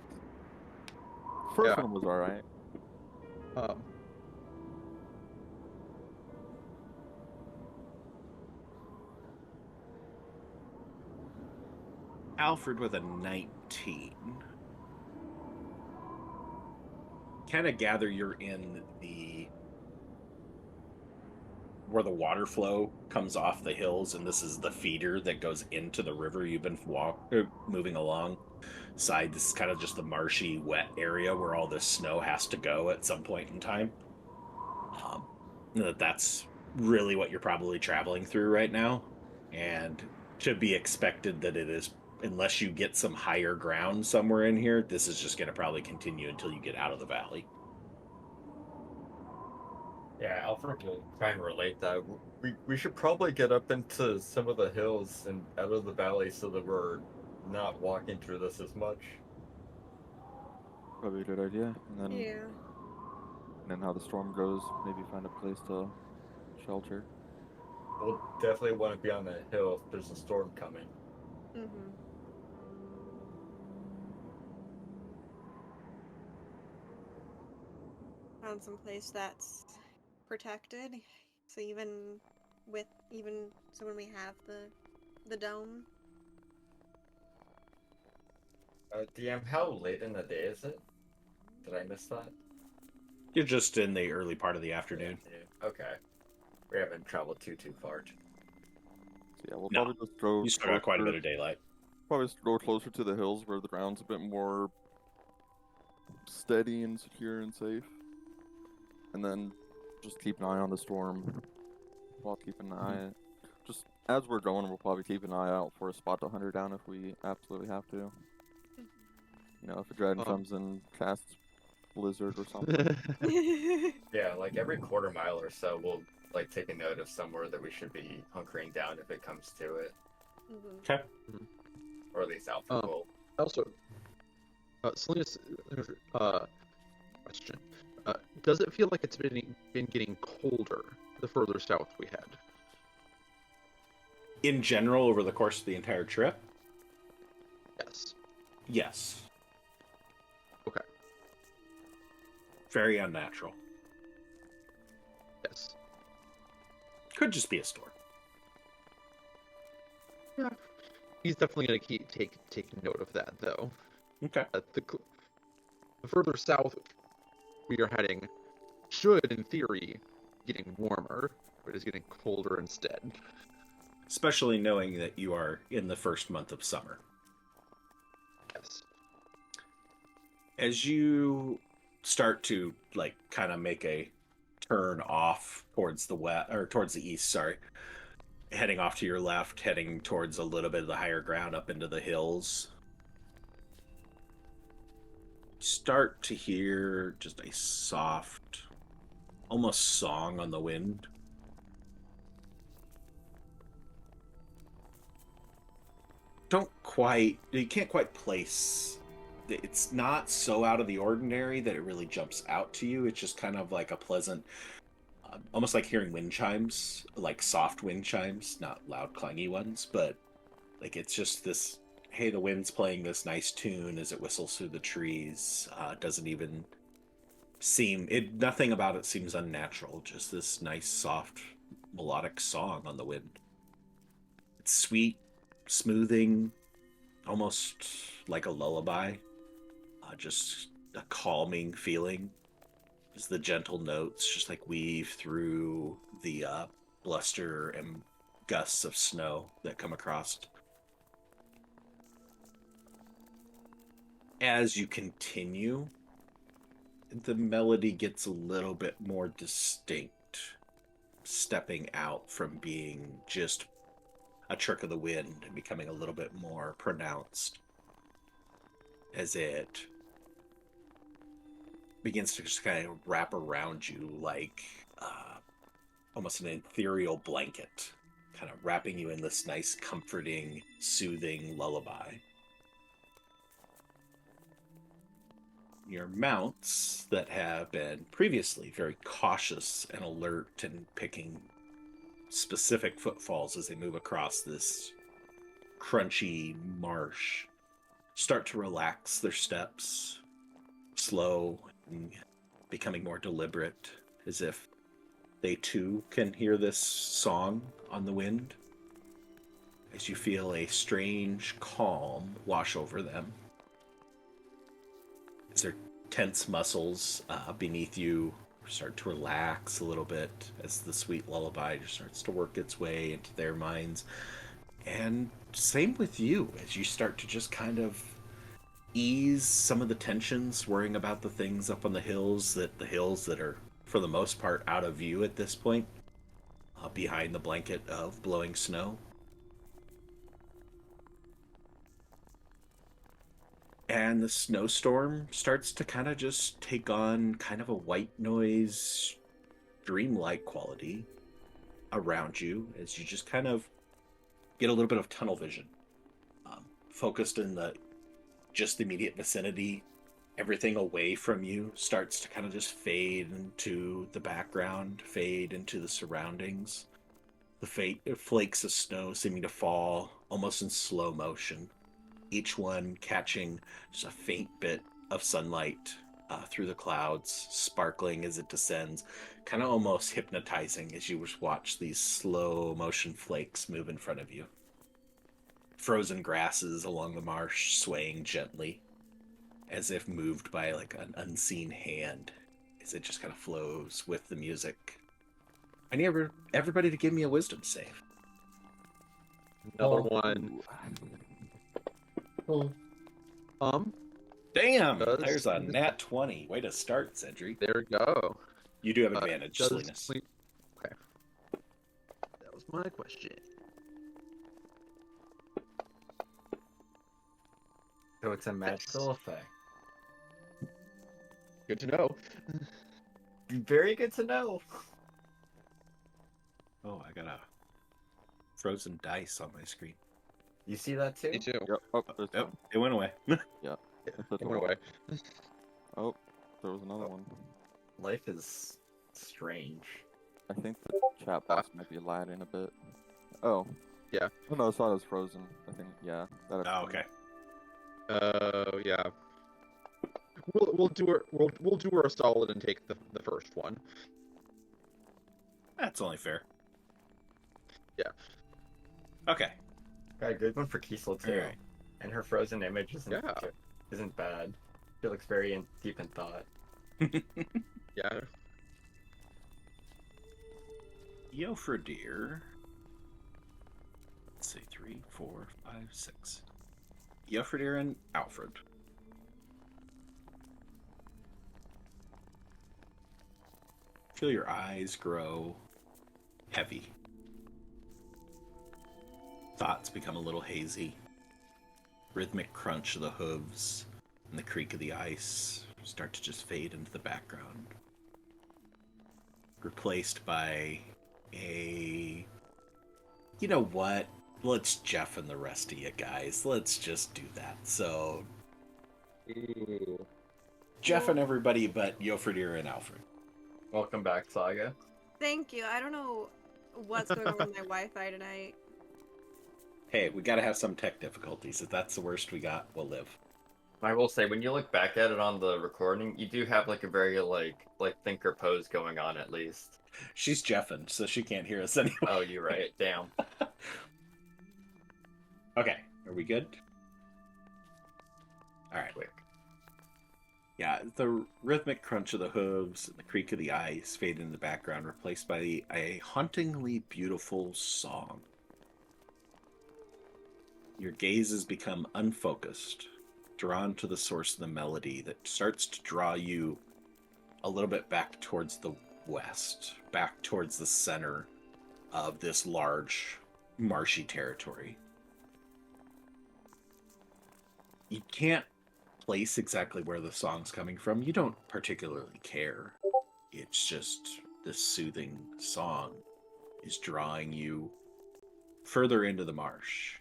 First Yeah. one was alright. Um, Alfred with a 19. Kind of gather you're in where the water flow comes off the hills, and this is the feeder that goes into the river you've been moving along side. This is kind of just the marshy, wet area where all this snow has to go at some point in time. That's really what you're probably traveling through right now, and to be expected that it is, unless you get some higher ground somewhere in here, this is just going to probably continue until you get out of the valley. Yeah, Alfred will try and relate that. We should probably get up into some of the hills and out of the valley so that we're not walking through this as much. Probably a good idea. And Yeah. then how the storm goes, maybe find a place to shelter. We'll definitely want to be on that hill if there's a storm coming. Mm-hmm. Found some place that's protected. So even when we have the dome. DM, how late in the day is it? Did I miss that? You're just in the early part of the afternoon. Yeah. Okay. We haven't traveled too far. So yeah, we'll No, probably just go You still got quite a closer- bit of daylight. Probably just go closer to the hills where the ground's a bit more steady and secure and safe. And then just keep an eye on the storm while keeping an eye. Just as we're going, we'll probably keep an eye out for a spot to hunt her down if we absolutely have to. You know, if a dragon comes and casts blizzard or something. Yeah, like every quarter mile or so, we'll like take a note of somewhere that we should be hunkering down if it comes to it, Mm-hmm. Okay. or at least Alfred will. also, Selena's question. Does it feel like it's been getting colder the further south we head? In general, over the course of the entire trip, Yes. yes. Okay. Very unnatural. Yes. Could just be a storm. Yeah. He's definitely going to take note of that, though. Okay. The further south we are heading should, in theory, be getting warmer, but is getting colder instead. Especially knowing that you are in the first month of summer. Yes. As you start to kind of make a turn off towards the east, sorry, heading off to your left, heading towards a little bit of the higher ground up into the hills, start to hear just a soft, almost song on the wind. You can't quite place. It's not so out of the ordinary that it really jumps out to you. It's just kind of like a pleasant, almost like hearing wind chimes, like soft wind chimes, not loud clangy ones, but like it's just this, hey, the wind's playing this nice tune as it whistles through the trees. Doesn't even nothing about it seems unnatural, just this nice soft melodic song on the wind. It's sweet, smoothing, almost like a lullaby, just a calming feeling as the gentle notes just like weave through the bluster and gusts of snow that come across. As you continue, the melody gets a little bit more distinct, stepping out from being just a trick of the wind and becoming a little bit more pronounced as it begins to just kind of wrap around you like almost an ethereal blanket, kind of wrapping you in this nice, comforting, soothing lullaby. your mounts that have been previously very cautious and alert and picking specific footfalls as they move across this crunchy marsh start to relax their steps, slow and becoming more deliberate, as if they too can hear this song on the wind. As you feel a strange calm wash over them, as their tense muscles beneath you start to relax a little bit, as the sweet lullaby just starts to work its way into their minds. And same with you, as you start to just kind of ease some of the tensions, worrying about the things up on the hills that are, for the most part, out of view at this point, behind the blanket of blowing snow. And the snowstorm starts to kind of just take on kind of a white noise, dreamlike quality around you, as you just kind of get a little bit of tunnel vision, focused in the just immediate vicinity. Everything away from you starts to kind of just fade into the background, fade into the surroundings. The flakes of snow seeming to fall almost in slow motion, each one catching just a faint bit of sunlight through the clouds, sparkling as it descends, kind of almost hypnotizing as you just watch these slow motion flakes move in front of you. Frozen grasses along the marsh swaying gently, as if moved by like an unseen hand, as it just kind of flows with the music. I need everybody to give me a wisdom save. Another one. Cool. Damn! Does- There's a nat 20. Way to start, Cedric. There we go. You do have advantage, Does Salinas. sleep- Okay. That was my question. So it's a magical effect. Good to know. Very good to know. Oh, I got a frozen dice on my screen. You see that too? Me too. Yep. Oh, there's Yep, one. it went away. It went away. Oh, there was another one. Life is strange. I think the chat box might be lagging a bit. Oh. Yeah. Oh no, I thought it was frozen. I think, yeah. That Oh, okay. Oh yeah. We'll do her a solid and take the first one. That's only fair. Yeah. Okay. Got a good one for Kiesel too. Alright. And her frozen image Yeah. isn't bad. She looks very deep in thought. Yeah. Yofradir. Let's see, 3, 4, 5, 6. Yofradir and Alfred. Feel your eyes grow heavy. Thoughts become a little hazy. Rhythmic crunch of the hooves and the creak of the ice start to just fade into the background. Replaced by a... You know what? Let's Jeff and the rest of you guys. Let's just do that. So, Ooh. Jeff and everybody but Yofradir and Alfred. Welcome back, Saga. Thank you. I don't know what's going on with my Wi-Fi tonight. Hey, we gotta have some tech difficulties. If that's the worst we got, we'll live. I will say, when you look back at it on the recording, you do have like a very like thinker pose going on at least. She's Jeffing, so she can't hear us anyway. Oh, you're right. Damn. Okay, are we good? Alright. Quick. Yeah, the rhythmic crunch of the hooves and the creak of the ice fade in the background, replaced by a hauntingly beautiful song. Your gazes become unfocused, drawn to the source of the melody that starts to draw you a little bit back towards the west, back towards the center of this large, marshy territory. You can't place exactly where the song's coming from. You don't particularly care. It's just this soothing song is drawing you further into the marsh.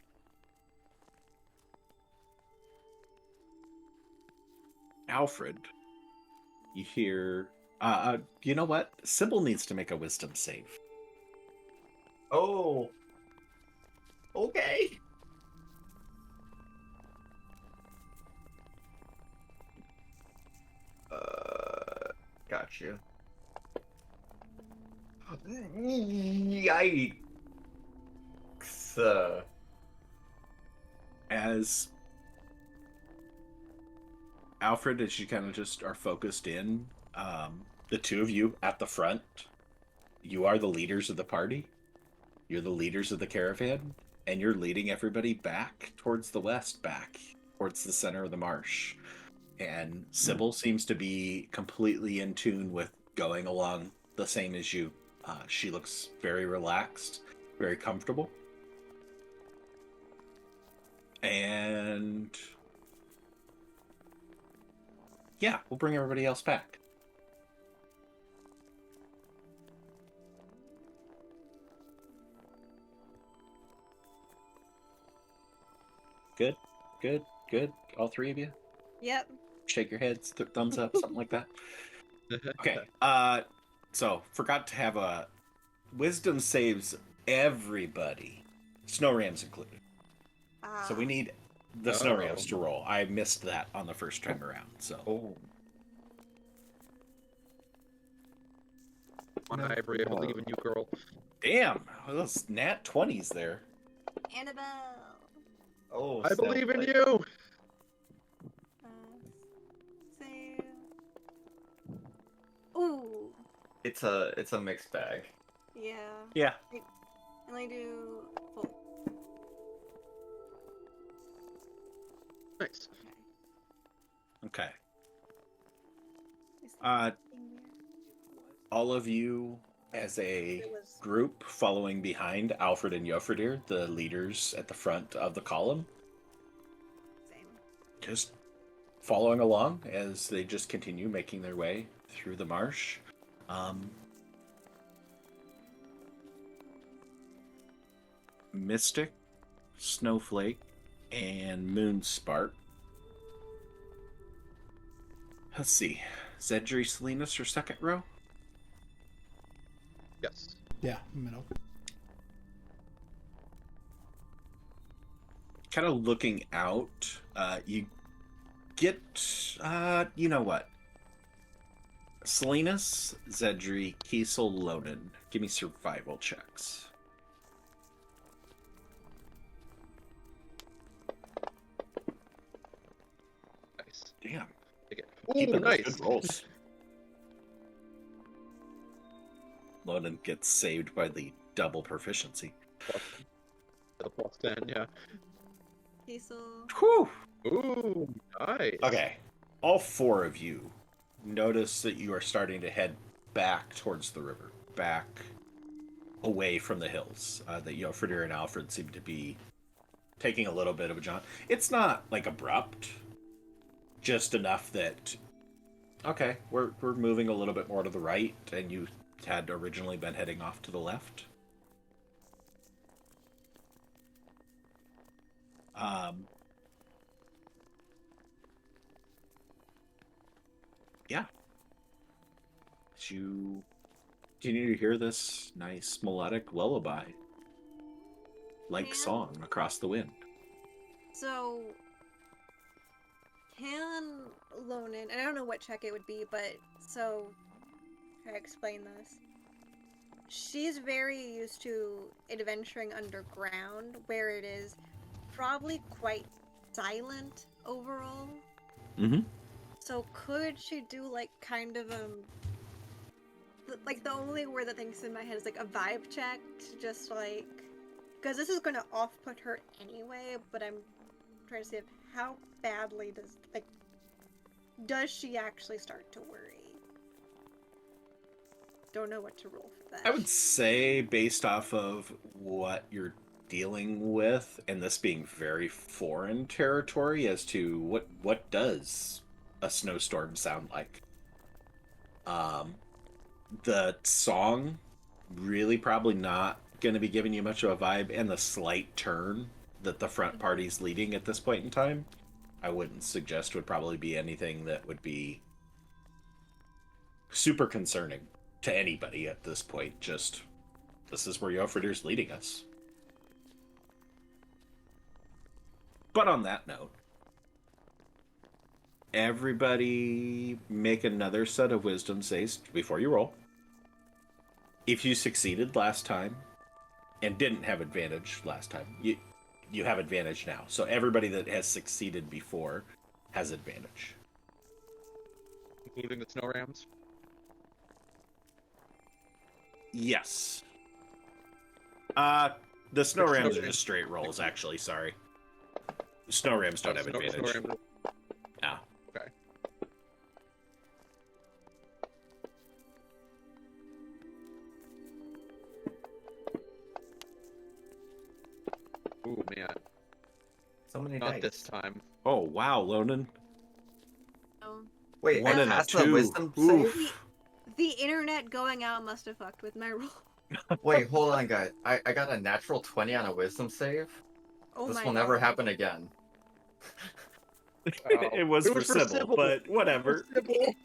Alfred, you hear. You know what? Cybil needs to make a wisdom save. Oh. Okay. Got you. Yikes. As Alfred, as you kind of just are focused in, the two of you at the front, you are the leaders of the party. You're the leaders of the caravan, and you're leading everybody back towards the west, back towards the center of the marsh. And Cybil seems to be completely in tune with going along the same as you. She looks very relaxed, very comfortable. And yeah, we'll bring everybody else back. Good, good, good. All three of you? Yep. Shake your heads, thumbs up, something like that. Okay. So forgot to have a wisdom saves everybody, snow rams included. So we need the snow rams to roll. I missed that on the first time around. So Oh. Come on, Ivory, I believe in you, girl. damn, those nat 20s there. Annabelle. Oh. I believe in snowflake. you! Save. Ooh. It's a mixed bag. Yeah. Yeah. And I do full. Nice. Okay. Okay. Is Uh, there anything there? All of you as a It was group following behind Alfred and Jofredir, the leaders at the front of the column, same. just following along as they just continue making their way through the marsh. Mystic, Snowflake, and Moonspark. Let's see. Zedri, Salinas, or second row? Yes. Yeah, middle. Kind of looking out, you get, you know what? Salinas, Zedri, Kiesel, Loden. Give me survival checks. Nice. Damn. Take it. Keeping Ooh, those nice. good rolls. Loden gets saved by the double proficiency. The plus 10, yeah. Diesel. Whew! Ooh, nice. Okay. All four of you notice that you are starting to head back towards the river, back away from the hills. That Jofredir and Alfred seem to be taking a little bit of a jaunt. It's not like abrupt, just enough that okay, we're moving a little bit more to the right, and you had originally been heading off to the left. Yeah. You continue to hear this nice melodic lullaby like Man. song across the wind. So, can Lonan, and I don't know what check it would be, but so, how do I explain this? She's very used to adventuring underground, where it is probably quite silent overall. Mm-hmm. So could she do like kind of like the only word that thinks in my head is like a vibe check to just like, because this is going to off-put her anyway, but I'm trying to see if how badly does she actually start to worry? Don't know what to roll for that. I would say, based off of what you're dealing with, and this being very foreign territory, as to what does a snowstorm sound like. The song really probably not going to be giving you much of a vibe, and the slight turn that the front party's leading at this point in time I wouldn't suggest would probably be anything that would be super concerning to anybody at this point. Just, this is where Yofridir's leading us. But on that note, everybody make another set of wisdom saves before you roll. If you succeeded last time and didn't have advantage last time, you have advantage now. So everybody that has succeeded before has advantage. Including the snow rams. Yes. The snow rams are just straight rolls, actually, sorry. Snow rams don't have advantage. Snow rams. Yeah. Okay. Ooh, man. So many Not dice. this time. Oh, wow, Lonan. Oh. Wait, One I and a passed the 2. wisdom Oof. save? The internet going out must have fucked with my roll. Wait, hold on, guys. I got a natural 20 on a wisdom save? Oh This my will never God. happen again. It was for Cybil, but whatever. Cybil.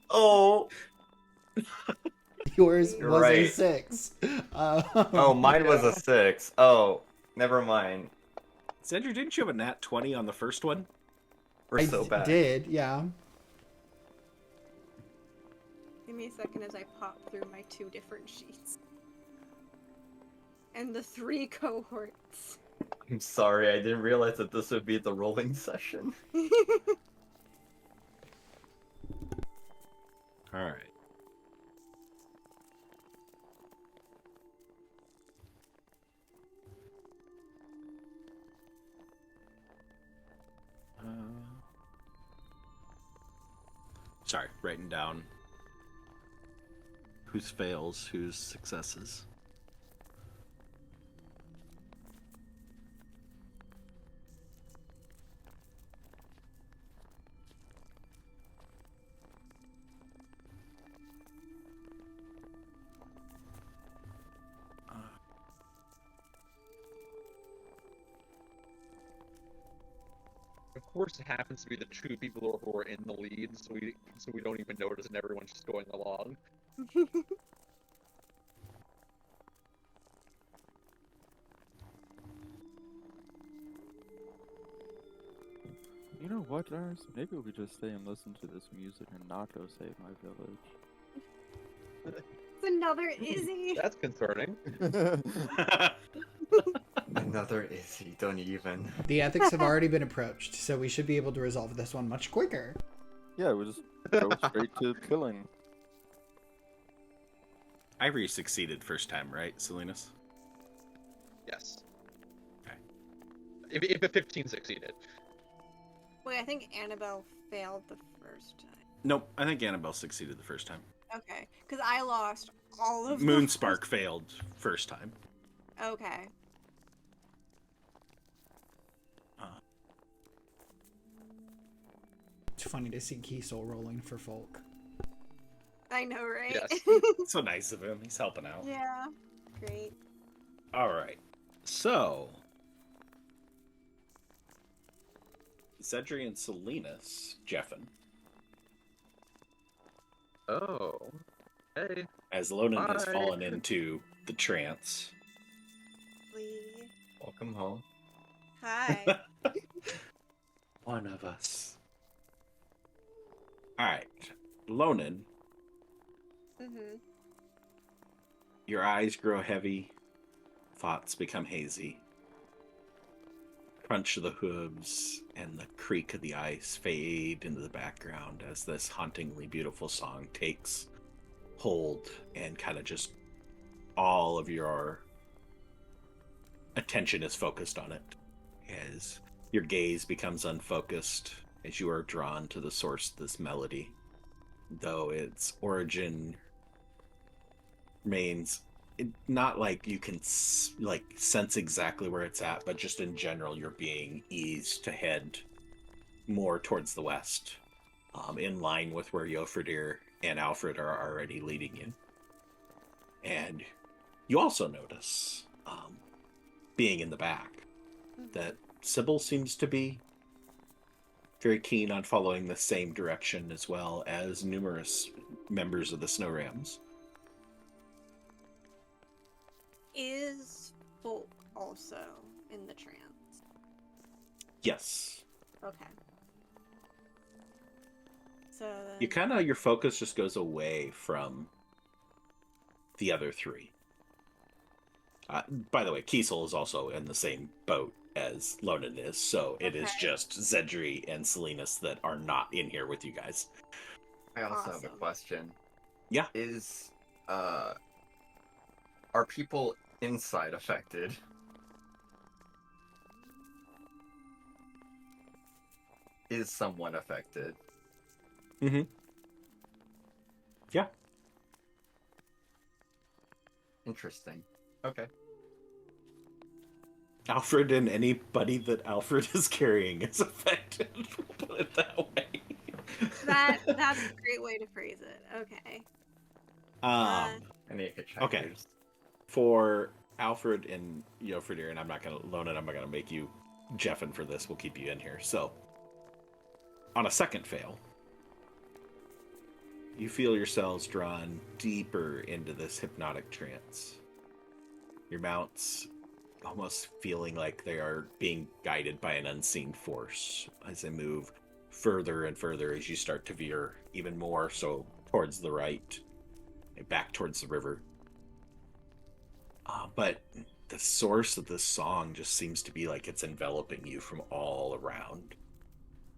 Oh! Yours You're was a right. 6. Oh, mine was a 6. Oh, never mind. Sandra, didn't you have a nat 20 on the first one? We're I so bad. did, yeah. Give me a second as I pop through my 2 different sheets. And the 3 cohorts. I'm sorry, I didn't realize that this would be the rolling session. All right. Sorry, writing down whose fails, whose successes. Of course, it happens to be the 2 people who are in the lead, so we don't even notice, and everyone's just going along. You know what, Lars? Maybe we just stay and listen to this music and not go save my village. It's another Izzy. That's concerning. Another Izzy, don't even. The ethics have already been approached, so we should be able to resolve this one much quicker. Yeah, we just go straight to killing. Ivory succeeded first time, right, Salinas? Yes. Okay. If a 15 succeeded. Wait, I think Annabelle failed the first time. Nope, I think Annabelle succeeded the first time. Okay, because I lost all of Moonspark failed first time. Okay. It's funny to see Kiesel rolling for folk. I know, right? Yes. So nice of him. He's helping out. Yeah. Great. All right. So, Cedri and Salinas, Jeffin. Oh. Hey. As Lonan has Hi. fallen into the trance. Lee. Welcome home. Hi. One of us. All right. Lonan, Mm-hmm. your eyes grow heavy. Thoughts become hazy. Crunch of the hooves and the creak of the ice fade into the background as this hauntingly beautiful song takes hold and kind of just all of your attention is focused on it as your gaze becomes unfocused as you are drawn to the source of this melody, though its origin remains not like you can sense exactly where it's at, but just in general you're being eased to head more towards the west, in line with where Yofridir and Alfred are already leading you. And you also notice, being in the back, that Cybil seems to be very keen on following the same direction as well as numerous members of the Snow Rams. Is Folk also in the trance? Yes. Okay. So You kind of, your focus just goes away from the other three. By the way, Kiesel is also in the same boat as Lonan is, so it is just Zedri and Salinas that are not in here with you guys. I also have a Awesome. question. Yeah. Are people inside affected? Is someone affected? Mm-hmm. Yeah. Interesting. Okay. Alfred and anybody that Alfred is carrying is affected. We'll put it that way. that's a great way to phrase it. Okay. Any hitchhikers? Okay. For Alfred and Yofridir, and I'm not gonna make you Jeffin for this. We'll keep you in here. So, on a second fail, you feel yourselves drawn deeper into this hypnotic trance. Your mounts almost feeling like they are being guided by an unseen force as they move further and further as you start to veer even more so towards the right, back towards the river. But the source of this song just seems to be like it's enveloping you from all around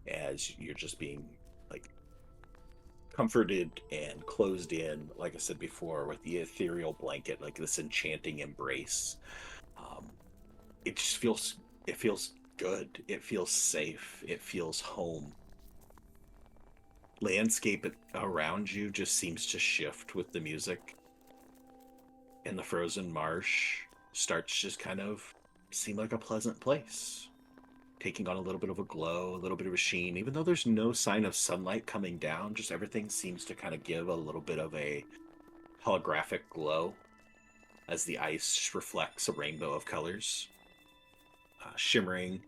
as you're just being like comforted and closed in, like I said before, with the ethereal blanket, like this enchanting embrace. It just feels good. It feels safe. It feels home. Landscape around you just seems to shift with the music, and the frozen marsh starts just kind of seem like a pleasant place, taking on a little bit of a glow, a little bit of a sheen, even though there's no sign of sunlight coming down. Just everything seems to kind of give a little bit of a holographic glow as the ice reflects a rainbow of colors. Shimmering,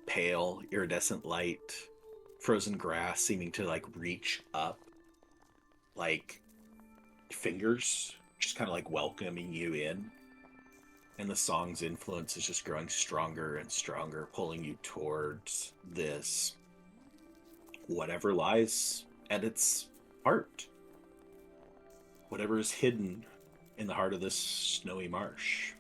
pale, iridescent light, frozen grass seeming to like reach up like fingers, just kind of like welcoming you in. And the song's influence is just growing stronger and stronger, pulling you towards this whatever lies at its heart. Whatever is hidden in the heart of this snowy marsh.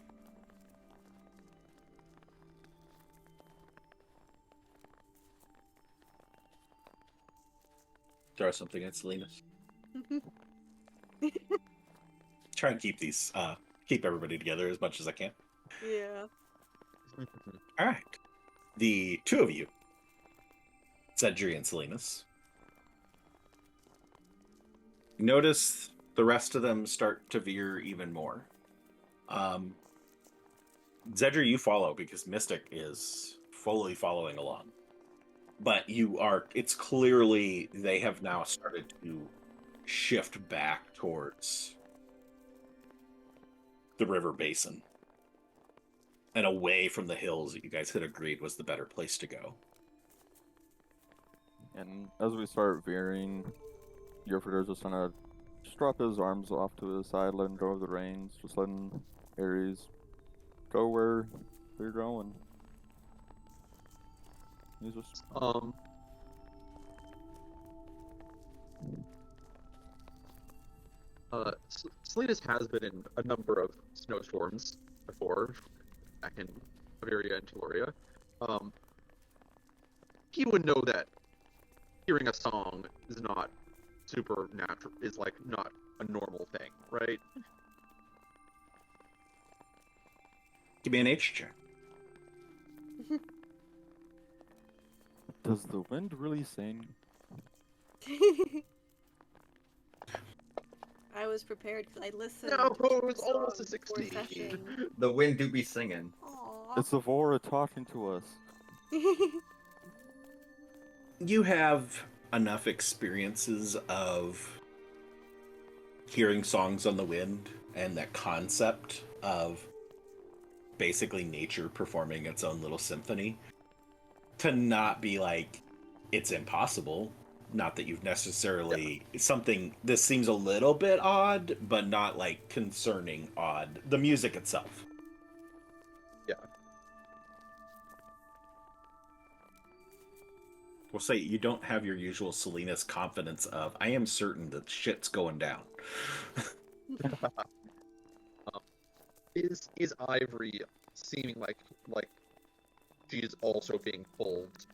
Throw something at Salinas. Try and keep everybody together as much as I can. Yeah. All right. The two of you, Cedri and Salinas, notice the rest of them start to veer even more. Zedri, you follow because Mystic is fully following along. But it's clearly they have now started to shift back towards the river basin and away from the hills that you guys had agreed was the better place to go. And as we start veering, Yerfrider's just gonna drop his arms off to the side, letting go of the reins, just letting Ares go where they're going. He's just Salinas has been in a number of snowstorms before, back in Bavaria and Teloria. He would know that hearing a song is not supernatural, is like not a normal thing, right? Give me an H check. Does the wind really sing? I was prepared because I listened. No, to it was the almost song a before 16. session. The wind do be singing. Aw. It's Avora talking to us. You have enough experiences of hearing songs on the wind and that concept of basically nature performing its own little symphony to not be like it's impossible. Not that you've necessarily something. This seems a little bit odd, but not like concerning odd. The music itself. Yeah. We'll say you don't have your usual Selena's confidence of, I am certain that shit's going down. Is Ivory seeming like she's also being pulled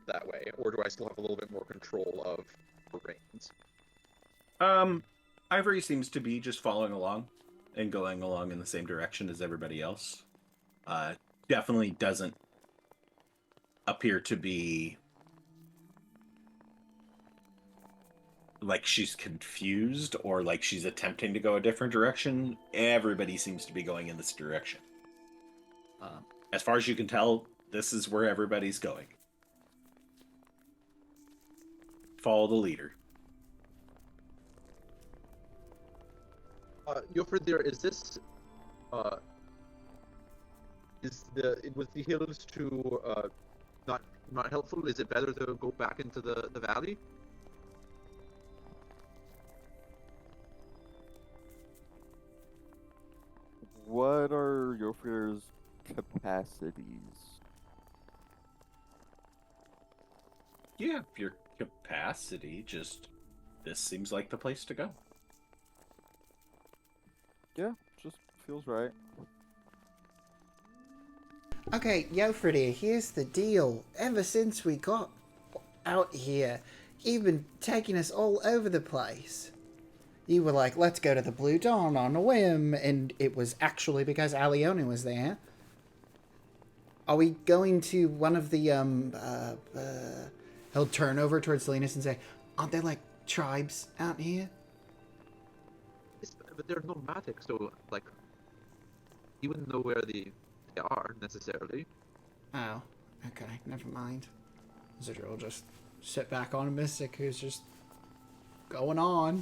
that way, or do I still have a little bit more control of the reins? Ivory seems to be just following along and going along in the same direction as everybody else. Definitely doesn't appear to be like she's confused or like she's attempting to go a different direction. Everybody seems to be going in this direction. As far as you can tell, this is where everybody's going. Follow the leader. Yofridir, is this was the hills too not helpful? Is it better to go back into the valley? What are Yofir's capacities? Yeah, your capacity, just this seems like the place to go. Yeah, just feels right. Okay, Yofridir, here's the deal. Ever since we got out here, you've been taking us all over the place. You were like, let's go to the Blue Dawn on a whim, and it was actually because Aliona was there. Are we going to one of the, he'll turn over towards Salinas and say, aren't there, like, tribes out here? Yes, but they're nomadic, so, like, you wouldn't know where they are, necessarily. Oh, okay, never mind. Zidra will just sit back on a Mystic who's just going on.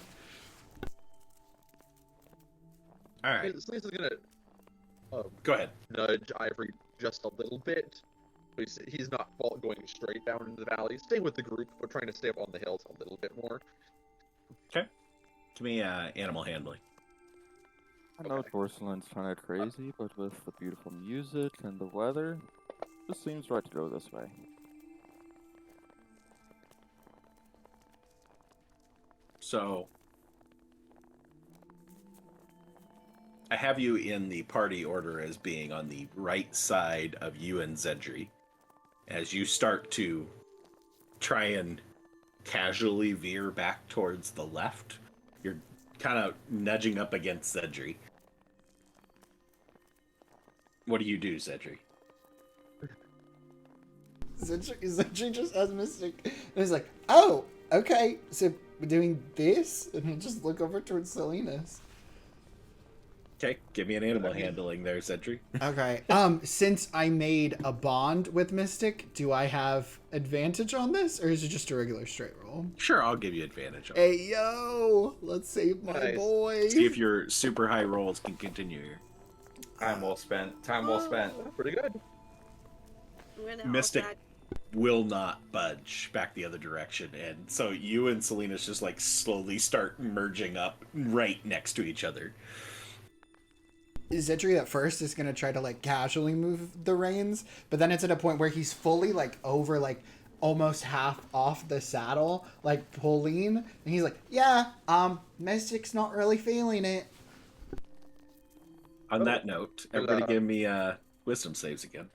Alright. Salinas is gonna Go ahead. nudge Ivory just a little bit. He's not going straight down into the valley, staying with the group, but trying to stay up on the hills a little bit more. Okay. Give me animal handling. I know Okay. Porcelain's kind of crazy, but with the beautiful music and the weather, it seems right to go this way. So, I have you in the party order as being on the right side of you and Zedri. As you start to try and casually veer back towards the left, you're kind of nudging up against Zedri. What do you do, Zedri? Zedri just has Mystic. And he's like, oh, okay, so we're doing this? And he'll just look over towards Salinas. Okay, give me an animal handling there, Zedri. Okay. Since I made a bond with Mystic, do I have advantage on this, or is it just a regular straight roll? Sure, I'll give you advantage on it. Hey yo, let's save my Nice. boy. See if your super high rolls can continue here. Time well spent. Time well spent. Pretty good. I'm gonna Mystic also will not budge back the other direction, and so you and Salinas just like slowly start merging up right next to each other. Zedri at first is gonna try to like casually move the reins, but then it's at a point where he's fully like over like almost half off the saddle, like pulling, and he's like, yeah, Mystic's not really feeling it. On that note, everybody give me wisdom saves again.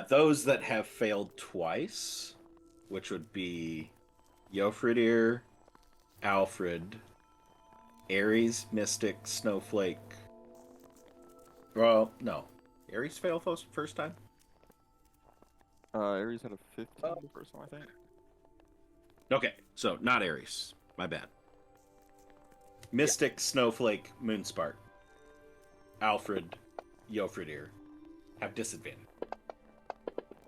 Those that have failed twice, which would be Yofridir, Alfred, Ares, Mystic, Snowflake. Well, no. Ares failed first time? Ares had a 15 the first one, I think. Okay, so not Ares. My bad. Mystic, Snowflake, Moonspark, Alfred, Yofridir have disadvantage.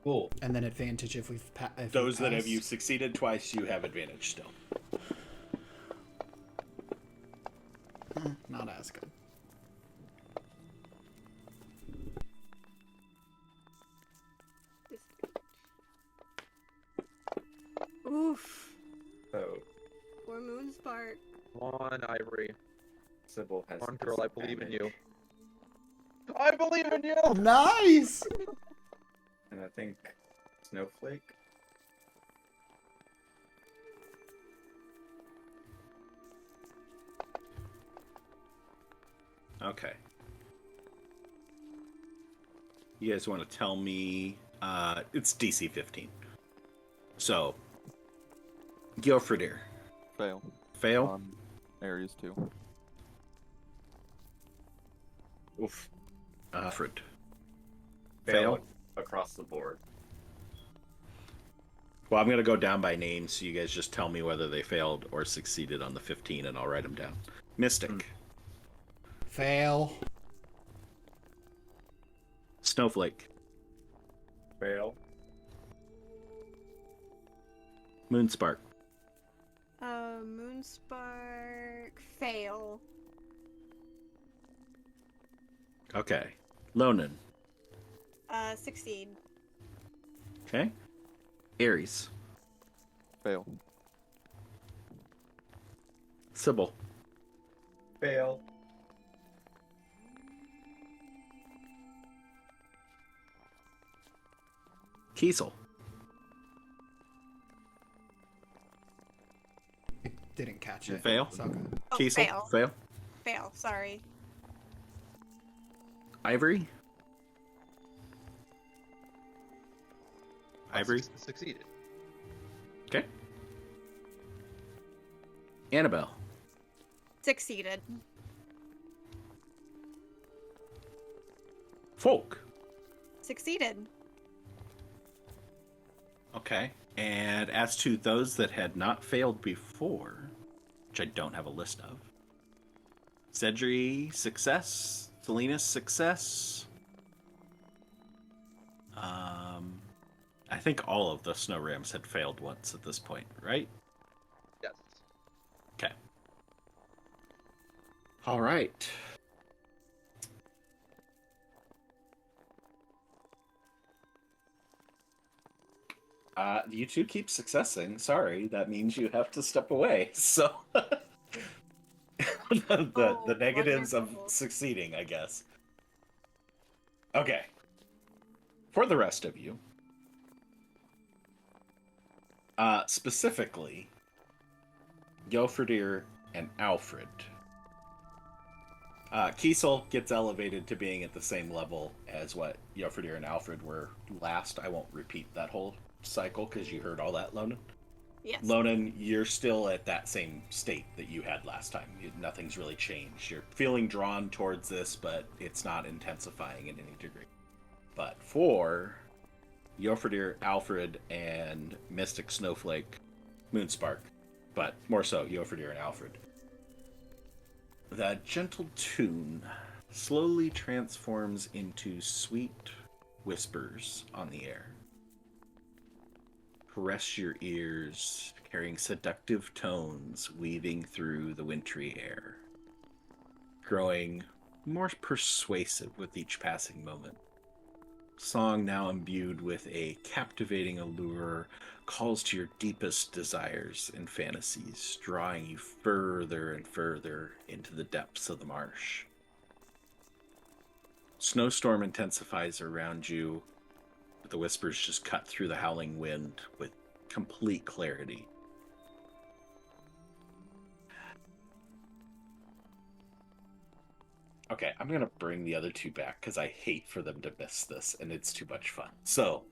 Cool. And then advantage if we've Those that have you succeeded twice, you have advantage still. Not as good. Oof. Oh, Poor Moonspark. Come on, Ivory. Cybil has Come on, girl, I believe in you. disadvantage. I believe in you! Nice! And I think Snowflake. Okay. You guys want to tell me? It's DC 15. So, Gilfredir. Fail. Fail. On areas 2. Oof. Fred. Fail Fail. across the board. Well, I'm going to go down by name, so you guys just tell me whether they failed or succeeded on the 15, and I'll write them down. Mystic. Fail. Snowflake. Fail. Moonspark. Moonspark. Fail. Okay. Lonan. Succeed. Okay. Aries. Fail. Cybil. Fail. Kiesel. Didn't catch it. Fail. It's all good. Oh, Kiesel. fail. Fail. Fail. Sorry. Ivory. Ivory. Succeeded. Okay. Annabelle. Succeeded. Folk. Succeeded. Okay. And as to those that had not failed before, which I don't have a list of, Cedri, success. Salinas, success. I think all of the snow rams had failed once at this point, right? Yes. Okay. All right. You two keep successing. Sorry, that means you have to step away. So the negatives wonderful. of succeeding, I guess. Okay. For the rest of you, specifically, Gilfredir and Alfred. Kiesel gets elevated to being at the same level as what Gilfredir and Alfred were last. I won't repeat that whole cycle because you heard all that, Lonan. Yes. Lonan, you're still at that same state that you had last time. Nothing's really changed. You're feeling drawn towards this, but it's not intensifying in any degree. But for Gilfredir, Alfred, and Mystic Snowflake, Moonspark, but more so Gilfredir and Alfred, the gentle tune slowly transforms into sweet whispers on the air. Caress your ears, carrying seductive tones weaving through the wintry air, growing more persuasive with each passing moment. Song now imbued with a captivating allure calls to your deepest desires and fantasies, drawing you further and further into the depths of the marsh. Snowstorm intensifies around you, but the whispers just cut through the howling wind with complete clarity. Okay, I'm going to bring the other two back because I hate for them to miss this, and it's too much fun. So,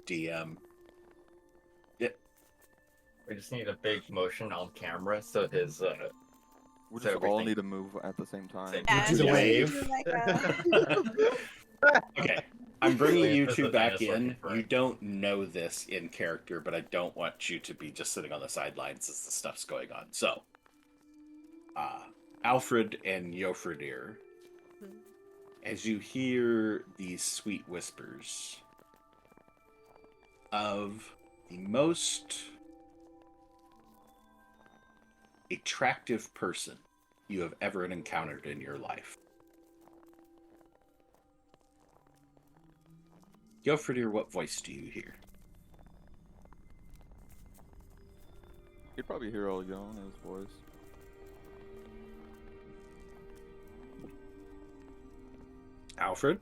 DM. Yeah, We just need a big motion on camera so his We So just all everything- need to move at the same time. Same Yeah, Do the you wave. do like a- Okay, I'm bringing Really, you this two is back dinosaur in. different. You don't know this in character, but I don't want you to be just sitting on the sidelines as the stuff's going on. So, Alfred and Jofredir, as you hear these sweet whispers of the most attractive person you have ever encountered in your life, Yofridir, what voice do you hear? You'd probably hear Alyona's voice. Alfred?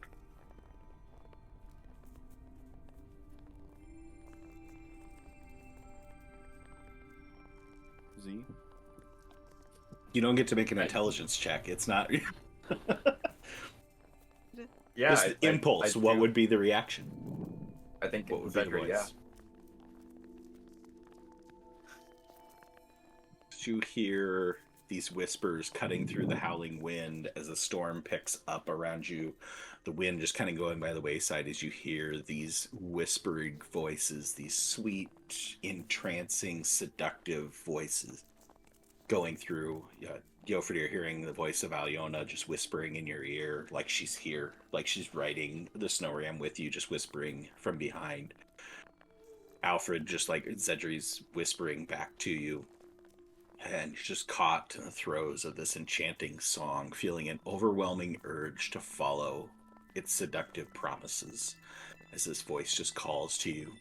Z. You don't get to make an I- intelligence check. It's not. Yeah, It's the impulse. What do. would be the reaction? I think What would be the Zedry, yeah. voice? You hear these whispers cutting through the howling wind as the storm picks up around you. The wind just kind of going by the wayside as you hear these whispering voices, these sweet, entrancing, seductive voices going through. Yofridir hearing the voice of Alyona just whispering in your ear like she's here, like she's riding the snow ram with you, just whispering from behind. Alfred just like Zedry's whispering back to you. And you're just caught in the throes of this enchanting song, feeling an overwhelming urge to follow its seductive promises as this voice just calls to you.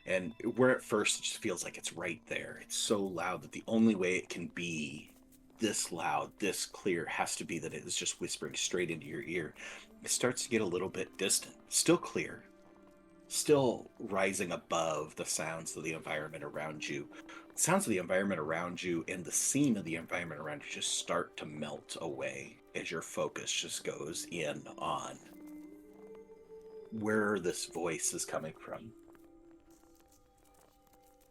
And where at first it just feels like it's right there, it's so loud that the only way it can be this loud, this clear, has to be that it is just whispering straight into your ear. It starts to get a little bit distant, still clear, still rising above the sounds of the environment around you. The sounds of the environment around you and the scene of the environment around you just start to melt away as your focus just goes in on where this voice is coming from.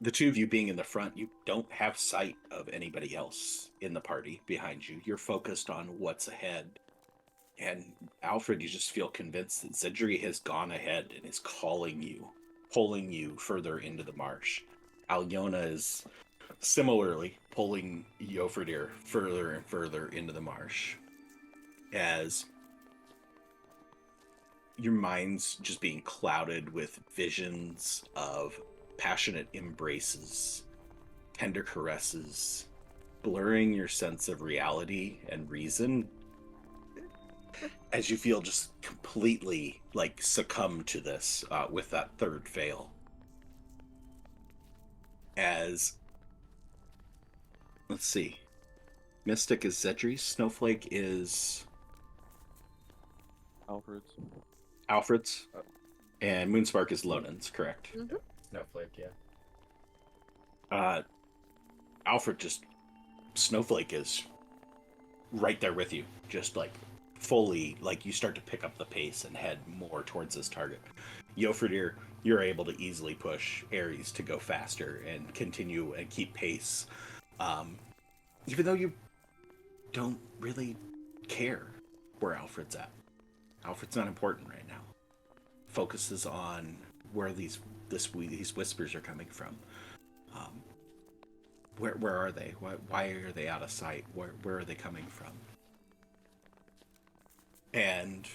The two of you being in the front, you don't have sight of anybody else in the party behind you. You're focused on what's ahead. And Alfred, you just feel convinced that Zedry has gone ahead and is calling you, pulling you further into the marsh. Alyona is similarly pulling Yofridir further and further into the marsh. As your mind's just being clouded with visions of passionate embraces, tender caresses, blurring your sense of reality and reason as you feel just completely like succumb to this with that third fail. As, let's see, Mystic is Zedry, Snowflake is Alfred's. and Moonspark is Lonan's, correct? Mm-hmm. Snowflake, yeah. Alfred just, Snowflake is right there with you, just like fully, like you start to pick up the pace and head more towards this target. Yofridir, you're able to easily push Ares to go faster and continue and keep pace, even though you don't really care where Alfred's at. Alfred's not important right now. Focuses on where these whispers are coming from. Where are they? Why are they out of sight? Where are they coming from? And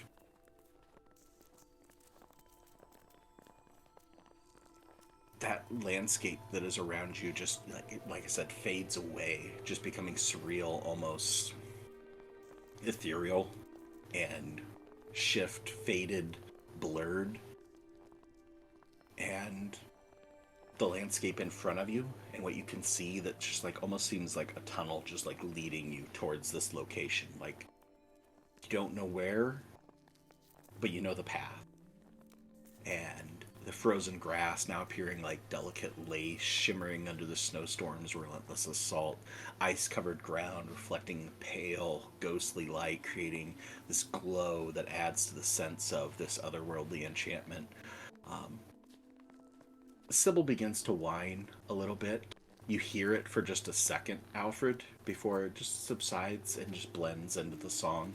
that landscape that is around you just, like I said, fades away, just becoming surreal, almost ethereal, and faded, blurred. And the landscape in front of you and what you can see that just like almost seems like a tunnel just like leading you towards this location. Like you don't know where, but you know the path. And the frozen grass now appearing like delicate lace shimmering under the snowstorm's relentless assault. Ice-covered ground reflecting pale, ghostly light, creating this glow that adds to the sense of this otherworldly enchantment. Cybil begins to whine a little bit. You hear it for just a second, Alfred, before it just subsides and just blends into the song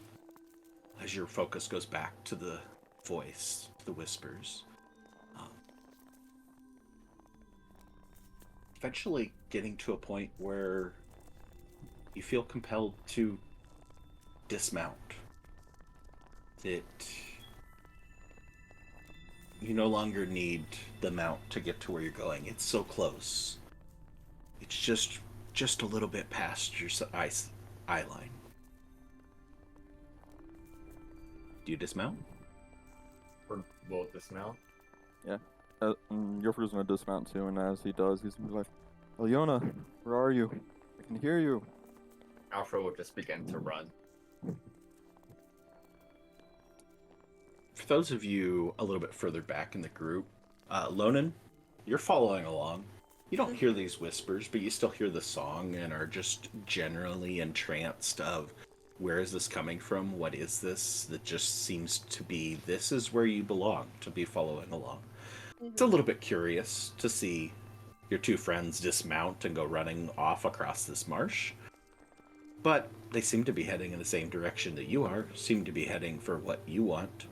as your focus goes back to the voice, to the whispers. Eventually getting to a point where you feel compelled to dismount. You no longer need the mount to get to where you're going. It's so close. It's just a little bit past your eye line. Do you dismount? Or will it dismount? Yeah. Yofru's gonna dismount too, and as he does, he's gonna be like, Alyona, where are you? I can hear you. Alfred will just begin to run. For those of you a little bit further back in the group, Lonan, you're following along. You don't hear these whispers, but you still hear the song and are just generally entranced of where is this coming from? What is this? That just seems to be this is where you belong to be following along. It's a little bit curious to see your two friends dismount and go running off across this marsh. But they seem to be heading in the same direction that you are, seem to be heading for what you want.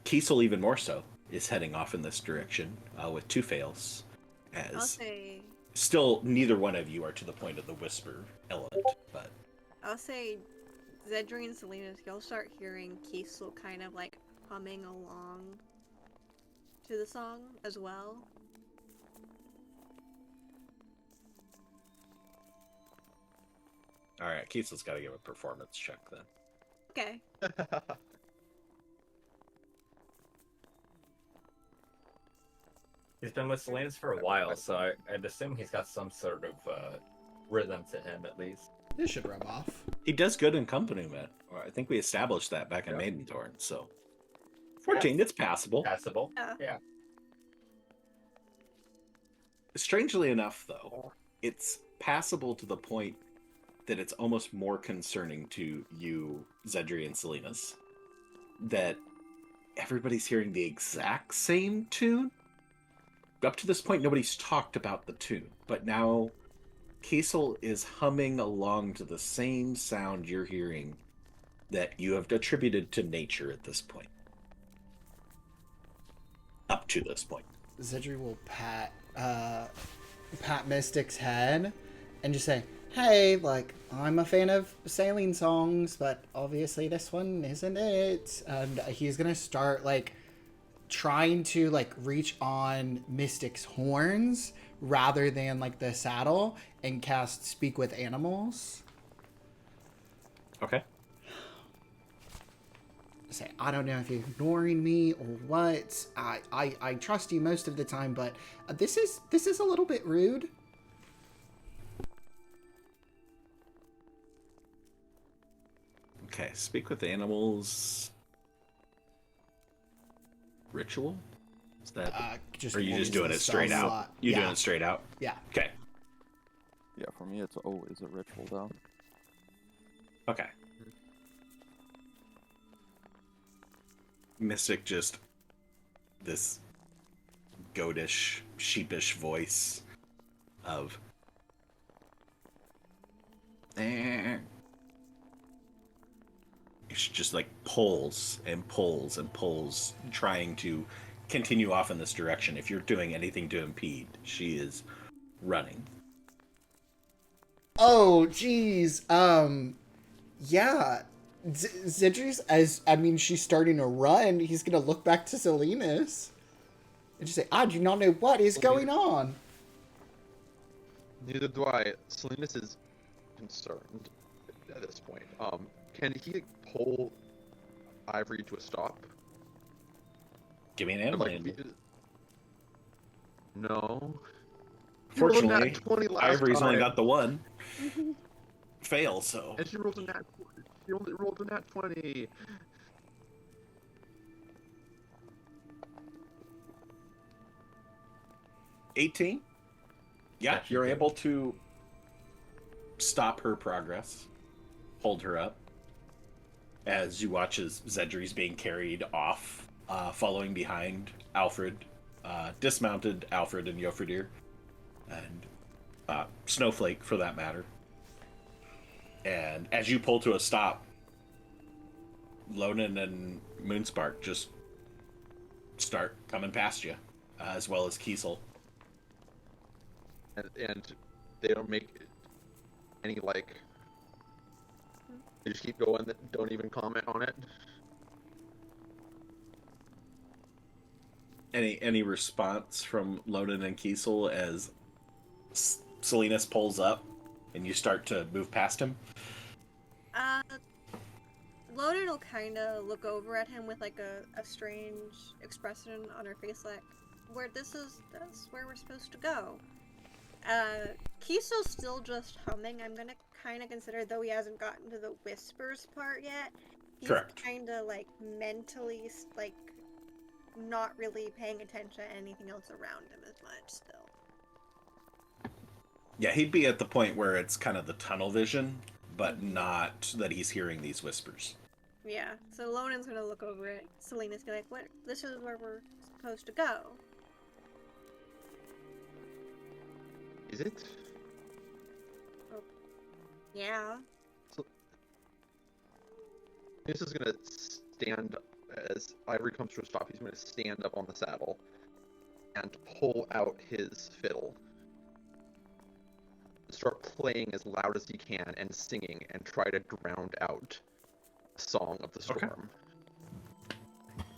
Kiesel, even more so, is heading off in this direction with two fails. I'll As say still, neither one of you are to the point of the whisper element, but Zedri and Salinas, you'll start hearing Kiesel kind of like humming along to the song as well. all right, Kiesel's got to give a performance check then. Okay. He's been with Salinas for a while, so I'd assume he's got some sort of rhythm to him at least. This should rub off. He does good in company, man. I think we established that back in Maidenthorn, so 14, it's passable. Passable. Yeah. Strangely enough, though, it's passable to the point that it's almost more concerning to you, Zedri and Salinas, that everybody's hearing the exact same tune. Up to this point, nobody's talked about the tune, but now Kiesel is humming along to the same sound you're hearing that you have attributed to nature at this point. Up to this point. Zedri will pat Mystic's head and just say, hey, like, I'm a fan of sailing songs, but obviously this one isn't it. And he's gonna start, like, trying to, like, reach on Mystic's horns rather than, like, the saddle and cast Speak with Animals. Okay. Say, I don't know if you're ignoring me or what. I trust you most of the time, but this is a little bit rude. Okay, speak with animals. Ritual? Is that? Just or are you just doing it straight out? Slot. You doing it straight out? Yeah. Okay. Yeah, for me, it's always a ritual, though. Okay. Mystic just this goatish, sheepish voice of she just like pulls and pulls and pulls, trying to continue off in this direction. If you're doing anything to impede, she is running. Oh, geez. Yeah. Zedri's, she's starting to run. He's gonna look back to Salinas and just say, I do not know what is going on. Neither do I. Salinas is concerned at this point. Can he pull Ivory to a stop? Give me an animal handle. No. Fortunately, Ivory's only time. got the one. Fail, so. And she rolled a nat. She only rolled a nat 20. $18? Yeah, you're able to stop her progress, hold her up, as you watch as Zedri's being carried off, following behind Alfred, dismounted Alfred and Jofridir, and Snowflake for that matter. And as you pull to a stop, Lonan and Moonspark just start coming past you, as well as Kiesel. And they don't make any, like... They just keep going, don't even comment on it. Any response from Lonan and Kiesel as Salinas pulls up and you start to move past him? Loden will kind of look over at him with like a strange expression on her face, like, that's where we're supposed to go. Kiso's still just humming. I'm gonna kind of consider, though he hasn't gotten to the whispers part yet, he's Correct. kind of like mentally, like, not really paying attention to anything else around him as much still. Yeah, he'd be at the point where it's kind of the tunnel vision, but not that he's hearing these whispers. Yeah, so Lonen's gonna look over at Selena's, be like, "What? This is where we're supposed to go." Is it? Yeah. So, this is gonna stand as Ivory comes to a stop. He's gonna stand up on the saddle and pull out his fiddle. Start playing as loud as he can and singing and try to drown out the song of the storm. Okay.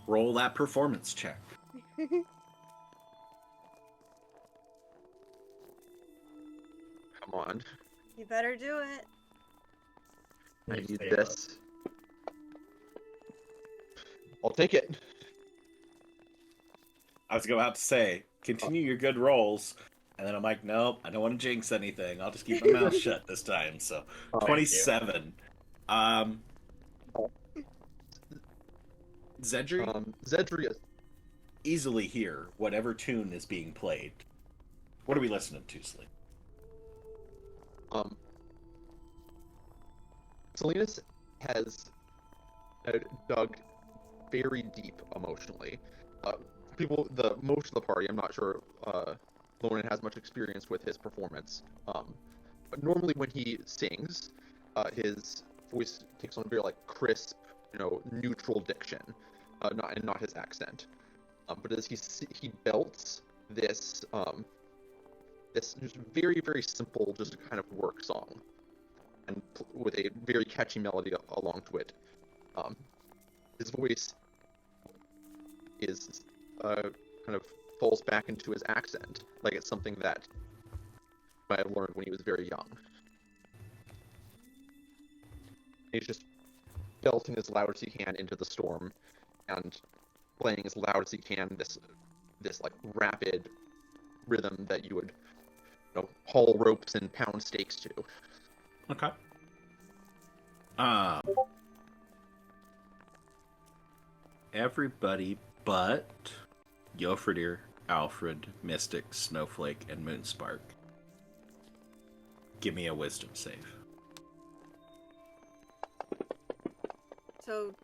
Roll that performance check. Come on. You better do it. I You need stay this. I'll take it. I was about to say, continue your good rolls. And then I'm like, nope, I don't want to jinx anything. I'll just keep my mouth shut this time. So, Oh, 27. Zedri, Zedri is easily hear whatever tune is being played. What are we listening to, Slee? Salinas has dug very deep emotionally. Most of the party, I'm not sure Lonan has much experience with his performance. But normally when he sings, his voice takes on a very like crisp, neutral diction, not his accent. But as he belts this this just very, very simple, just kind of work song, and with a very catchy melody along to it. His voice is kind of falls back into his accent, like it's something that I had learned when he was very young. He's just belting as loud as he can into the storm, and playing as loud as he can this like rapid rhythm that you would haul ropes and pound stakes to. Okay. Everybody but Yofridir, Alfred, Mystic, Snowflake, and Moonspark. Give me a wisdom save. So,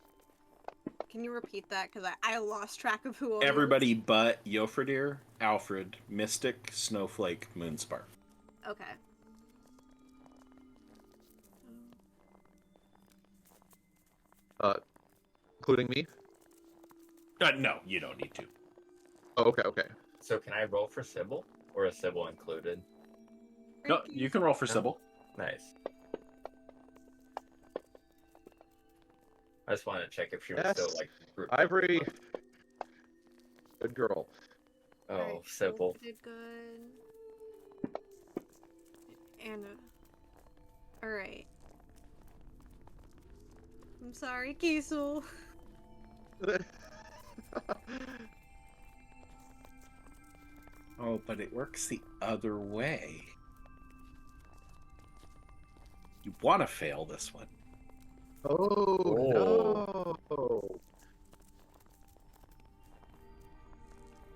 can you repeat that? Because I lost track of who. Everybody but Yofridir, Alfred, Mystic, Snowflake, Moonspark. Okay. Including me? No, you don't need to. Oh, okay. So can I roll for Cybil? Or is Cybil included? No, you can roll for Cybil. Nice. I just wanted to check if she was Yes. still like Ivory. Good girl. Oh, Alright, Cybil. Did good. Anna. Alright. I'm sorry, Kiesel. Oh, but it works the other way. You want to fail this one. Oh, no.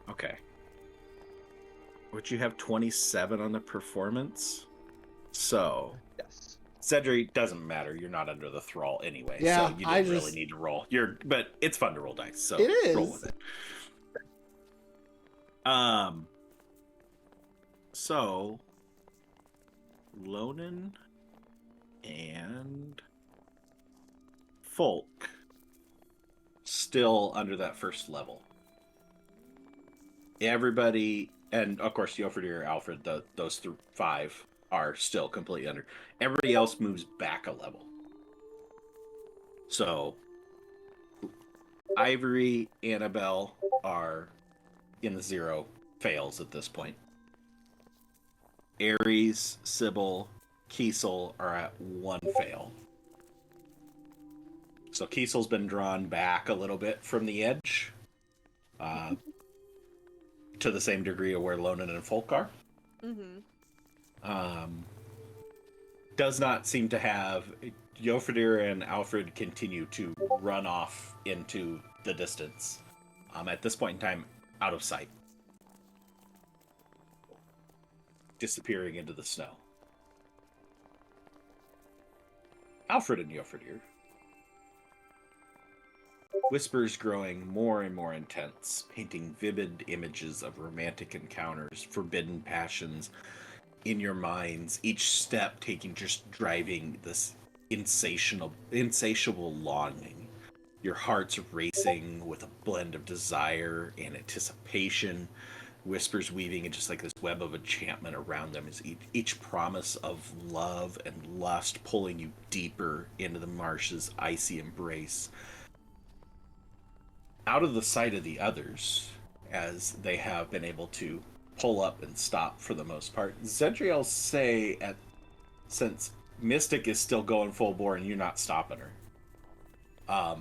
Okay. Would you have 27 on the performance? So, Yes. Cedric, doesn't matter. You're not under the thrall anyway. Yeah, so you I didn't really just- need to roll. But it's fun to roll dice, so It is. roll with it. So Lonan and Folk still under that first level. Everybody, and of course Yofridir, Alfred, those 5 are still completely under. Everybody else moves back a level. So Ivory, Annabelle are in the 0 fails at this point. Ares, Cybil, Kiesel are at 1 fail. So Kiesel's been drawn back a little bit from the edge, to the same degree of where Lonan and Folk are. Does not seem to have... Jofredir and Alfred continue to run off into the distance. At this point in time, out of sight. Disappearing into the snow. Alfred and Jofredir. Whispers growing more and more intense, painting vivid images of romantic encounters, forbidden passions in your minds, each step just driving this insatiable longing. Your heart's racing with a blend of desire and anticipation, whispers weaving in just like this web of enchantment around them, as each promise of love and lust pulling you deeper into the marsh's icy embrace. Out of the sight of the others, as they have been able to pull up and stop for the most part, Zedriel'll say, since Mystic is still going full bore and you're not stopping her,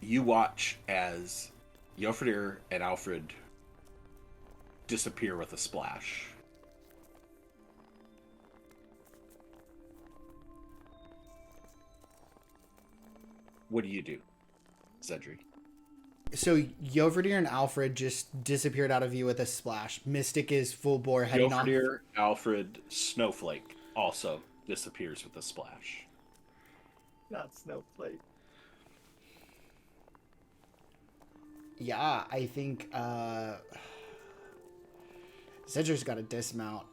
you watch as Jofredir and Alfred disappear with a splash. What do you do, Zedri? So Jofredir and Alfred just disappeared out of view with a splash. Mystic is full bore heading off. Jofredir, Alfred, Snowflake also disappears with a splash. Not Snowflake. Yeah, I think Zedri's got to dismount.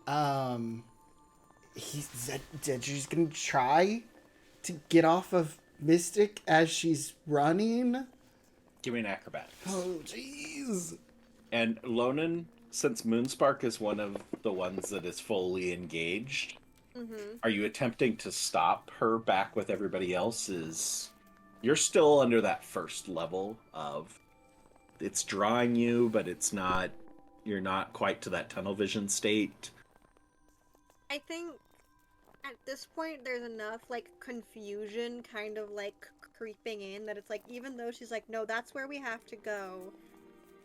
Zedri's gonna try to get off of Mystic as she's running. Give me an acrobatics. Oh, jeez. And Lonan, since Moonspark is one of the ones that is fully engaged, are you attempting to stop her back with everybody else? You're still under that first level of it's drawing you, but you're not quite to that tunnel vision state. I think at this point there's enough like confusion kind of like creeping in that it's like, even though she's like, no, that's where we have to go,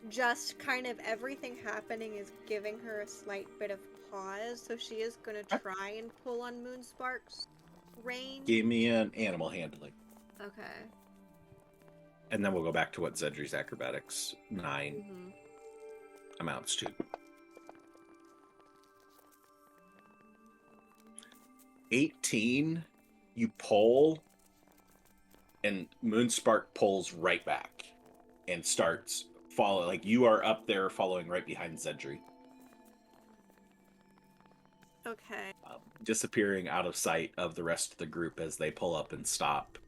just kind of everything happening is giving her a slight bit of pause, so she is gonna try and pull on Moonspark's rein. Give me an animal handling. Okay. And then we'll go back to what Zedri's acrobatics 9 amounts to. 18, you pull, and Moonspark pulls right back and starts following. Like, you are up there following right behind Zedri. Okay. Disappearing out of sight of the rest of the group as they pull up and stop.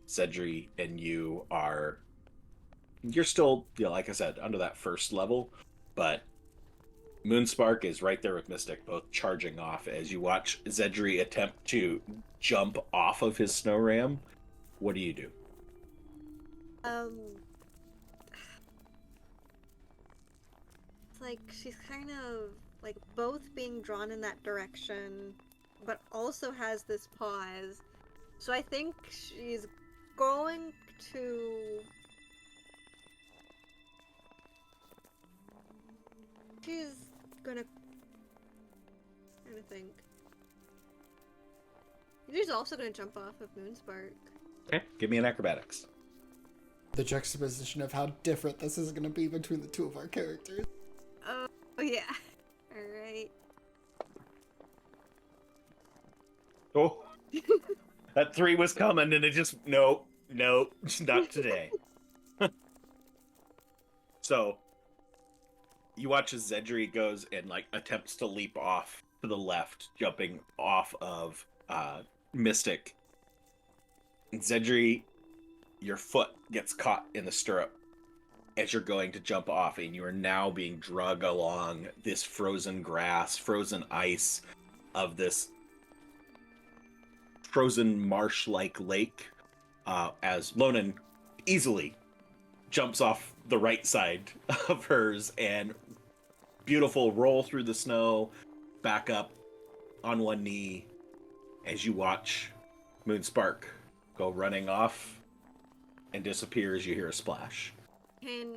Zedri and you're still, like I said, under that first level, but Moonspark is right there with Mystic, both charging off as you watch Zedri attempt to jump off of his snow ram. What do you do? It's like she's kind of like both being drawn in that direction, but also has this pause. So I think she's going to... She's gonna... I think. She's also gonna jump off of Moonspark. Okay, give me an acrobatics. The juxtaposition of how different this is going to be between the two of our characters. Oh, yeah. Alright. Oh, that 3 was coming, and it just, nope, not today. So, you watch as Zedri goes and, like, attempts to leap off to the left, jumping off of Mystic. And Zedri, your foot gets caught in the stirrup as you're going to jump off, and you are now being dragged along this frozen grass, frozen ice of this frozen marsh-like lake, as Lonan easily jumps off the right side of hers and beautiful roll through the snow, back up on one knee as you watch Moonspark go running off and disappear as you hear a splash. Can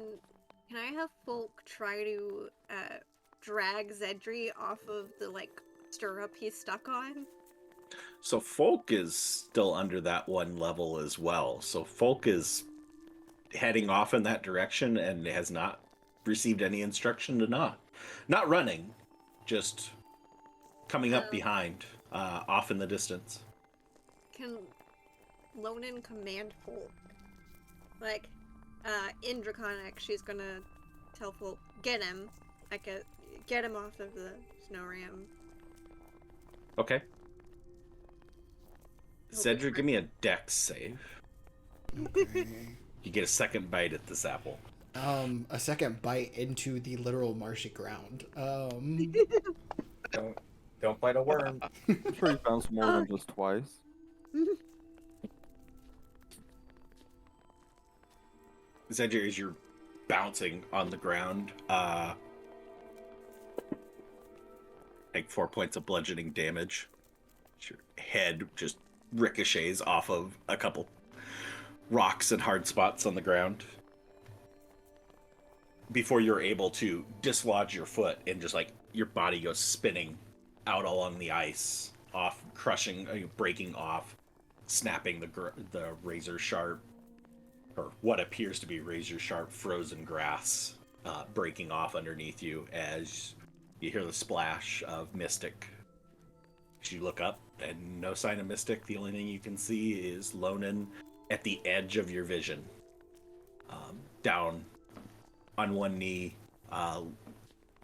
I have Folk try to drag Zedri off of the like stirrup he's stuck on? So Folk is still under that one level as well. So Folk is heading off in that direction and has not received any instruction to not running, just coming up behind, off in the distance. Can Lonan command Folk? Like, in Draconic, she's gonna tell Folk, get him. Like, get him off of the snow ram. Okay. He'll be Cedric, give me a dex save. Okay. You get a second bite at this apple. A second bite into the literal marshy ground. Don't bite a worm. I'm sure he bounced more than just twice. Cedric, as you're bouncing on the ground, take 4 points of bludgeoning damage. Your head just ricochets off of a couple rocks and hard spots on the ground before you're able to dislodge your foot, and just like your body goes spinning out along the ice, off, crushing, breaking off, snapping the razor sharp, or what appears to be razor sharp frozen grass, breaking off underneath you as you hear the splash of Mystic. As you look up, and no sign of Mystic, the only thing you can see is Lonan at the edge of your vision, down on one knee,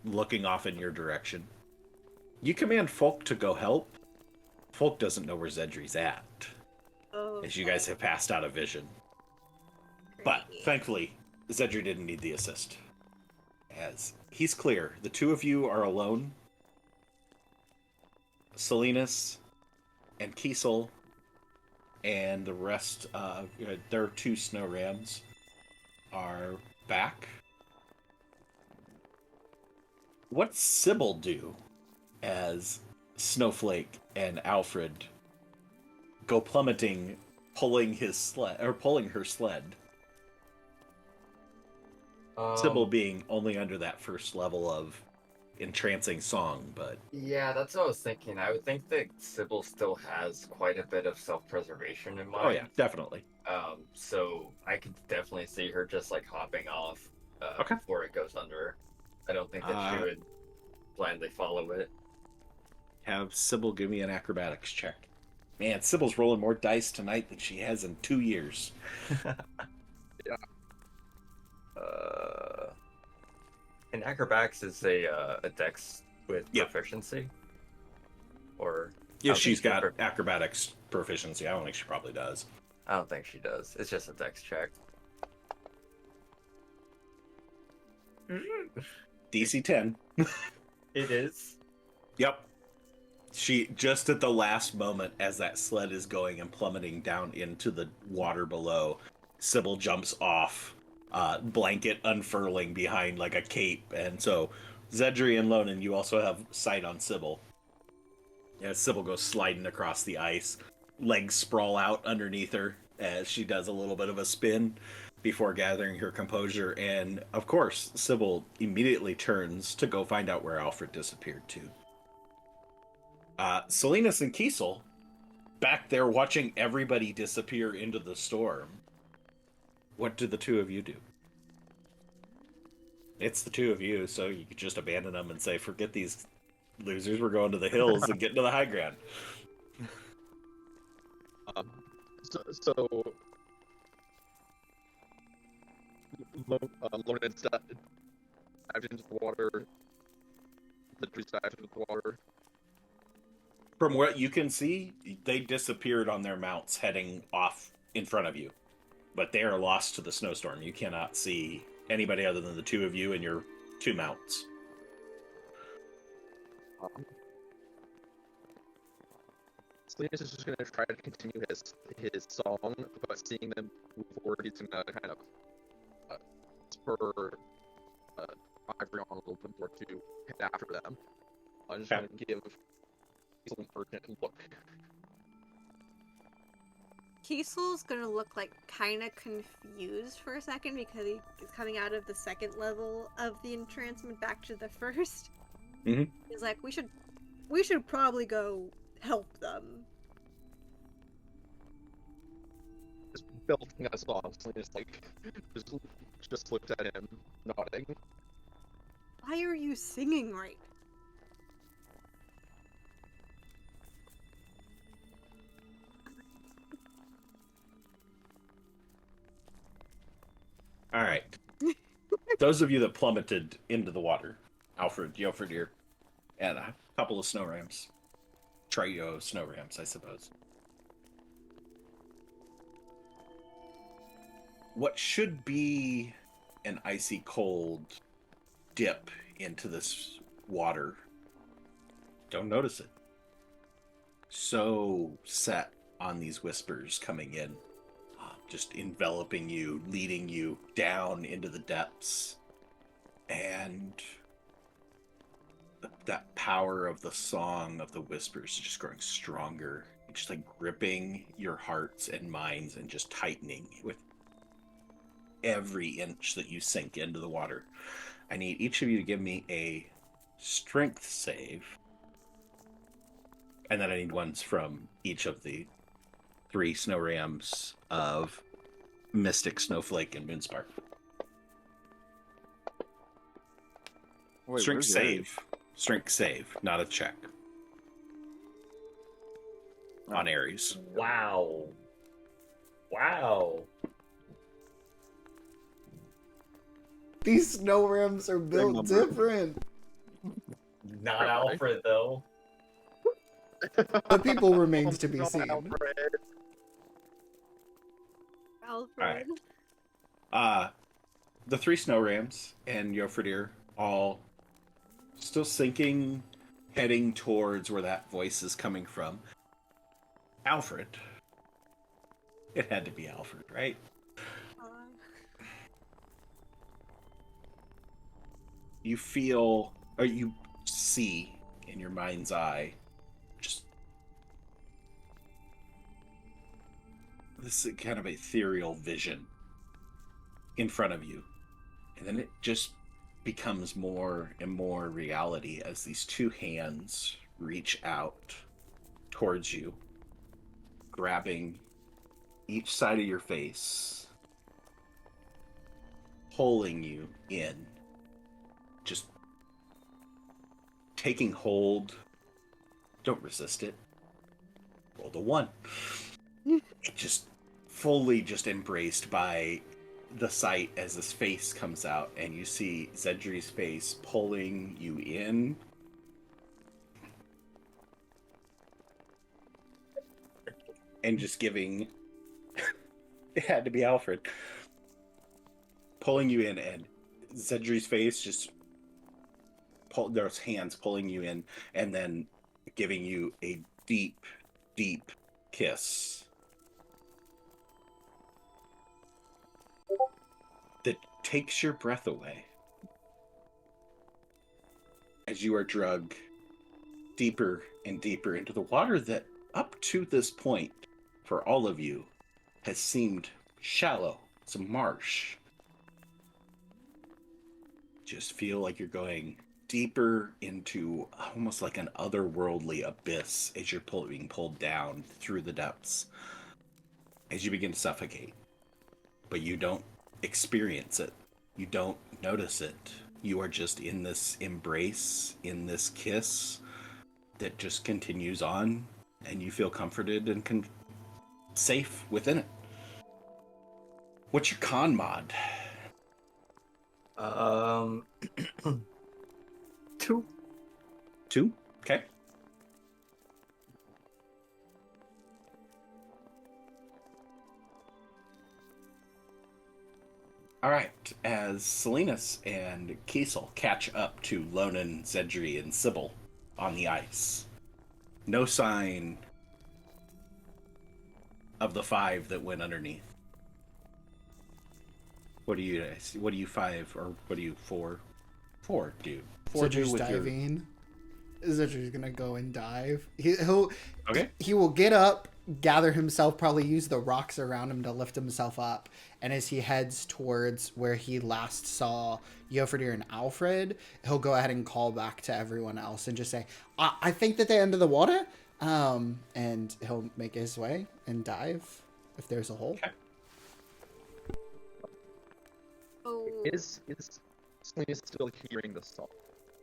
looking off in your direction. You command Folk to go help. Folk doesn't know where Zedri's at, as you guys have passed out of vision. But thankfully, Zedri didn't need the assist, as he's clear. The two of you are alone. Salinas and Kiesel and the rest of their two snow rams are back. What's Cybil do as Snowflake and Alfred go plummeting, pulling her sled? Cybil being only under that first level of entrancing song, but Yeah, that's what I was thinking. I would think that Sybil still has quite a bit of self-preservation in mind. oh yeah, definitely. So I could definitely see her just like hopping off Okay. before it goes under. I don't think that she would blindly follow it. Have Cybil give me an acrobatics check. Man, Sybil's rolling more dice tonight than she has in 2 years. Yeah. And acrobatics is a dex with Yep. proficiency, or Yeah, I she's think got acrobatics proficiency. I don't think she probably does. I don't think she does. It's just a dex check. DC 10. It is. Yep. She, just at the last moment, as that sled is going and plummeting down into the water below, Cybil jumps off, blanket unfurling behind like a cape. And so, Zedri and Lonan, you also have sight on Cybil. As Cybil goes sliding across the ice, legs sprawl out underneath her as she does a little bit of a spin before gathering her composure. And of course, Cybil immediately turns to go find out where Alfred disappeared to. Salinas and Kiesel, back there watching everybody disappear into the storm. What do the two of you do? It's the two of you, so you could just abandon them and say, forget these losers, we're going to the hills and getting to the high ground. So Lonan dived into the water. The trees dived into the water. From what you can see, they disappeared on their mounts heading off in front of you. But they are lost to the snowstorm. You cannot see anybody other than the two of you and your two mounts. Salinas is just going to try to continue his song, but seeing them move forward, he's going to kind of spur Ivory on a little bit more to head after them. I'm just going to give Kiesel an urgent look. Kiesel's gonna look like kind of confused for a second because he is coming out of the second level of the entrancement back to the first. Mhm. He's like, we should probably go help them. Just belting us off, so just like, just looked at him, nodding. Why are you singing right? All right. Those of you that plummeted into the water, Alfred, Yoferdir, and a couple of snow rams. Trio snow rams, I suppose. What should be an icy cold dip into this water, don't notice it. So set on these whispers coming in, just enveloping you, leading you down into the depths. And that power of the song of the whispers is just growing stronger, just like gripping your hearts and minds and just tightening with every inch that you sink into the water. I need each of you to give me a strength save, and then I need ones from each of the 3 snow rams of Mystic, Snowflake, and Moonspark. Wait, Strength where's save. Strength save, not a check. Oh. On Aries. Wow. Wow. These snow rams are built number. different. Not Right. Alfred, though. The people remains to be No, seen. Alfred. Alfred. The 3 snow rams and Yoferdir all still sinking, heading towards where that voice is coming from. Alfred. It had to be Alfred, right? You feel, or you see in your mind's eye, just this kind of ethereal vision in front of you. And then it just becomes more and more reality as these 2 hands reach out towards you, grabbing each side of your face, pulling you in, just taking hold. Don't resist it. Roll the 1. Just fully just embraced by the sight as this face comes out, and you see Zedri's face pulling you in. And just giving... It had to be Alfred. Pulling you in, and Zedri's face just... Those hands pulling you in, and then giving you a deep, deep kiss. That takes your breath away as you are dragged deeper and deeper into the water that up to this point for all of you has seemed shallow. It's a marsh. Just feel like you're going deeper into almost like an otherworldly abyss as you're being pulled down through the depths as you begin to suffocate. But you don't experience it. You don't notice it. You are just in this embrace, in this kiss that just continues on, and you feel comforted and safe within it. What's your con mod? 2. 2? Okay. All right, as Salinas and Kiesel catch up to Lonan, Zedri, and Cybil on the ice, no sign of the 5 that went underneath. What do you 5 or what do you 4? 4 do? 4 do Zedri's with your... diving. Zedri's gonna go and dive. He'll Okay. he will get up, gather himself, probably use the rocks around him to lift himself up, and as he heads towards where he last saw Yofridir and Alfred, he'll go ahead and call back to everyone else and just say, I think that they're under the water. And he'll make his way and dive if there's a hole. Okay. Oh. Is Selena still hearing the song?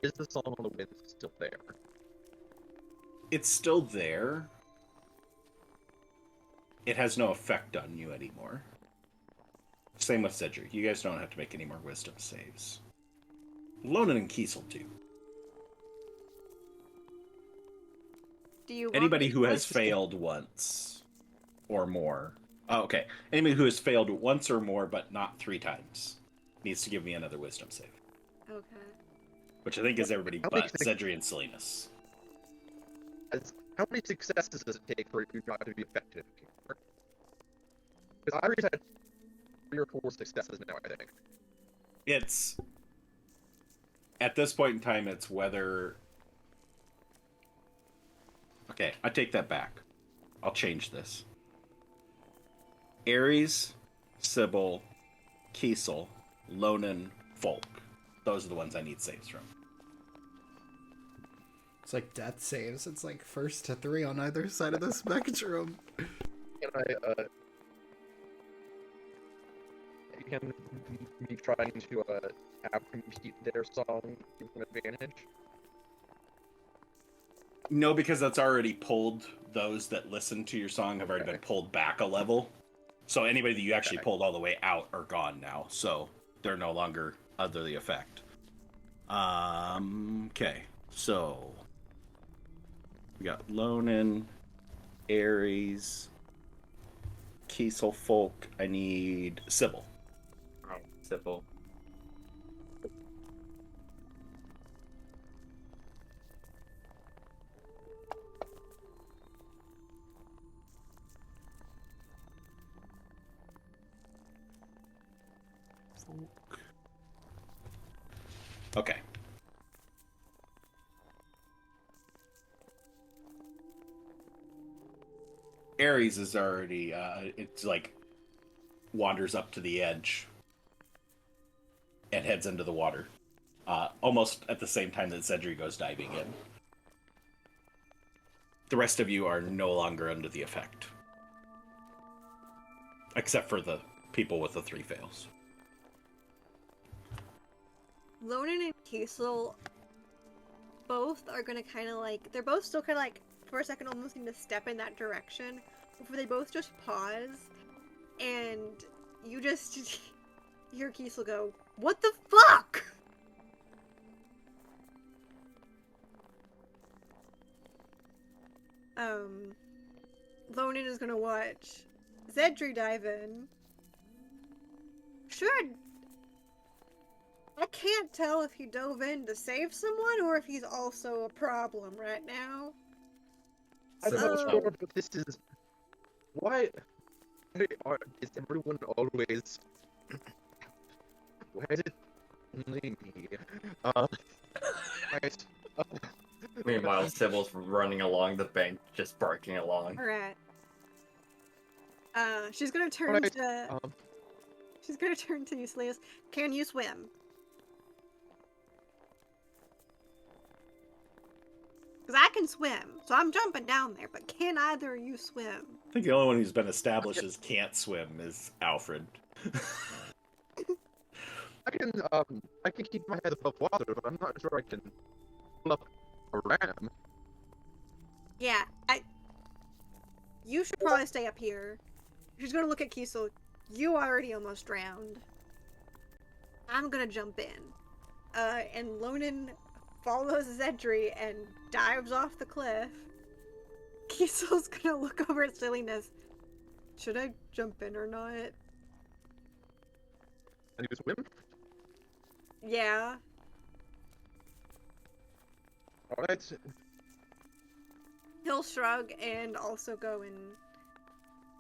Is the song on the wind still there? It's still there. It has no effect on you anymore. Same with Cedric. You guys don't have to make any more wisdom saves. Lonan and Kiesel do. Do you want Anybody me to who has push? failed once or more. Oh, okay. Anybody who has failed once or more, but not 3 times, needs to give me another wisdom save. Okay. Which I think is everybody How but many Cedric and Salinas. How many successes does it take for you not to be effective? Because Iris had 3 or 4 successes now, I think. It's... At this point in time, it's whether... Okay, I take that back. I'll change this. Ares, Cybil, Kiesel, Lonan, Folk. Those are the ones I need saves from. It's like death saves. It's like first to 3 on either side of the spectrum. Can can me trying to have compete their song give them advantage? No, because that's already pulled. Those that listen to your song have already been pulled back a level. So anybody that you actually pulled all the way out are gone now. So they're no longer under the effect. Okay. So we got Lonan, Ares, Kiesel, Folk. I need Cybil. Oh, Cybil. Okay. Ares is already, it's like, wanders up to the edge and heads into the water. Almost at the same time that Cedric goes diving in. The rest of you are no longer under the effect. Except for the people with the 3 fails. Lonan and Kiesel both are gonna kind of like, they're both still kind of like, for a second, almost need to step in that direction before they both just pause, and you just hear Kiesel go, "What the fuck?" Lonan is gonna watch Zedri dive in. I can't tell if he dove in to save someone or if he's also a problem right now. I'm not So- sure, but this is why is everyone always? Why is it only me? Right. Meanwhile, Sybil's running along the bank, just barking along. Alright. She's gonna turn Alright, to... She's gonna turn to you, Slayus. Can you swim? Because I can swim, so I'm jumping down there, but can either of you swim? I think the only one who's been established as can't swim is Alfred. I can keep my head above water, but I'm not sure I can pull up a ram. Yeah, you should probably stay up here. She's gonna look at Kiesel. You already almost drowned. I'm gonna jump in. And Lonan follows Zedri and dives off the cliff. Kiesel's gonna look over at Silliness. Should I jump in or not? And you swim? Yeah. Alright. He'll shrug and also go and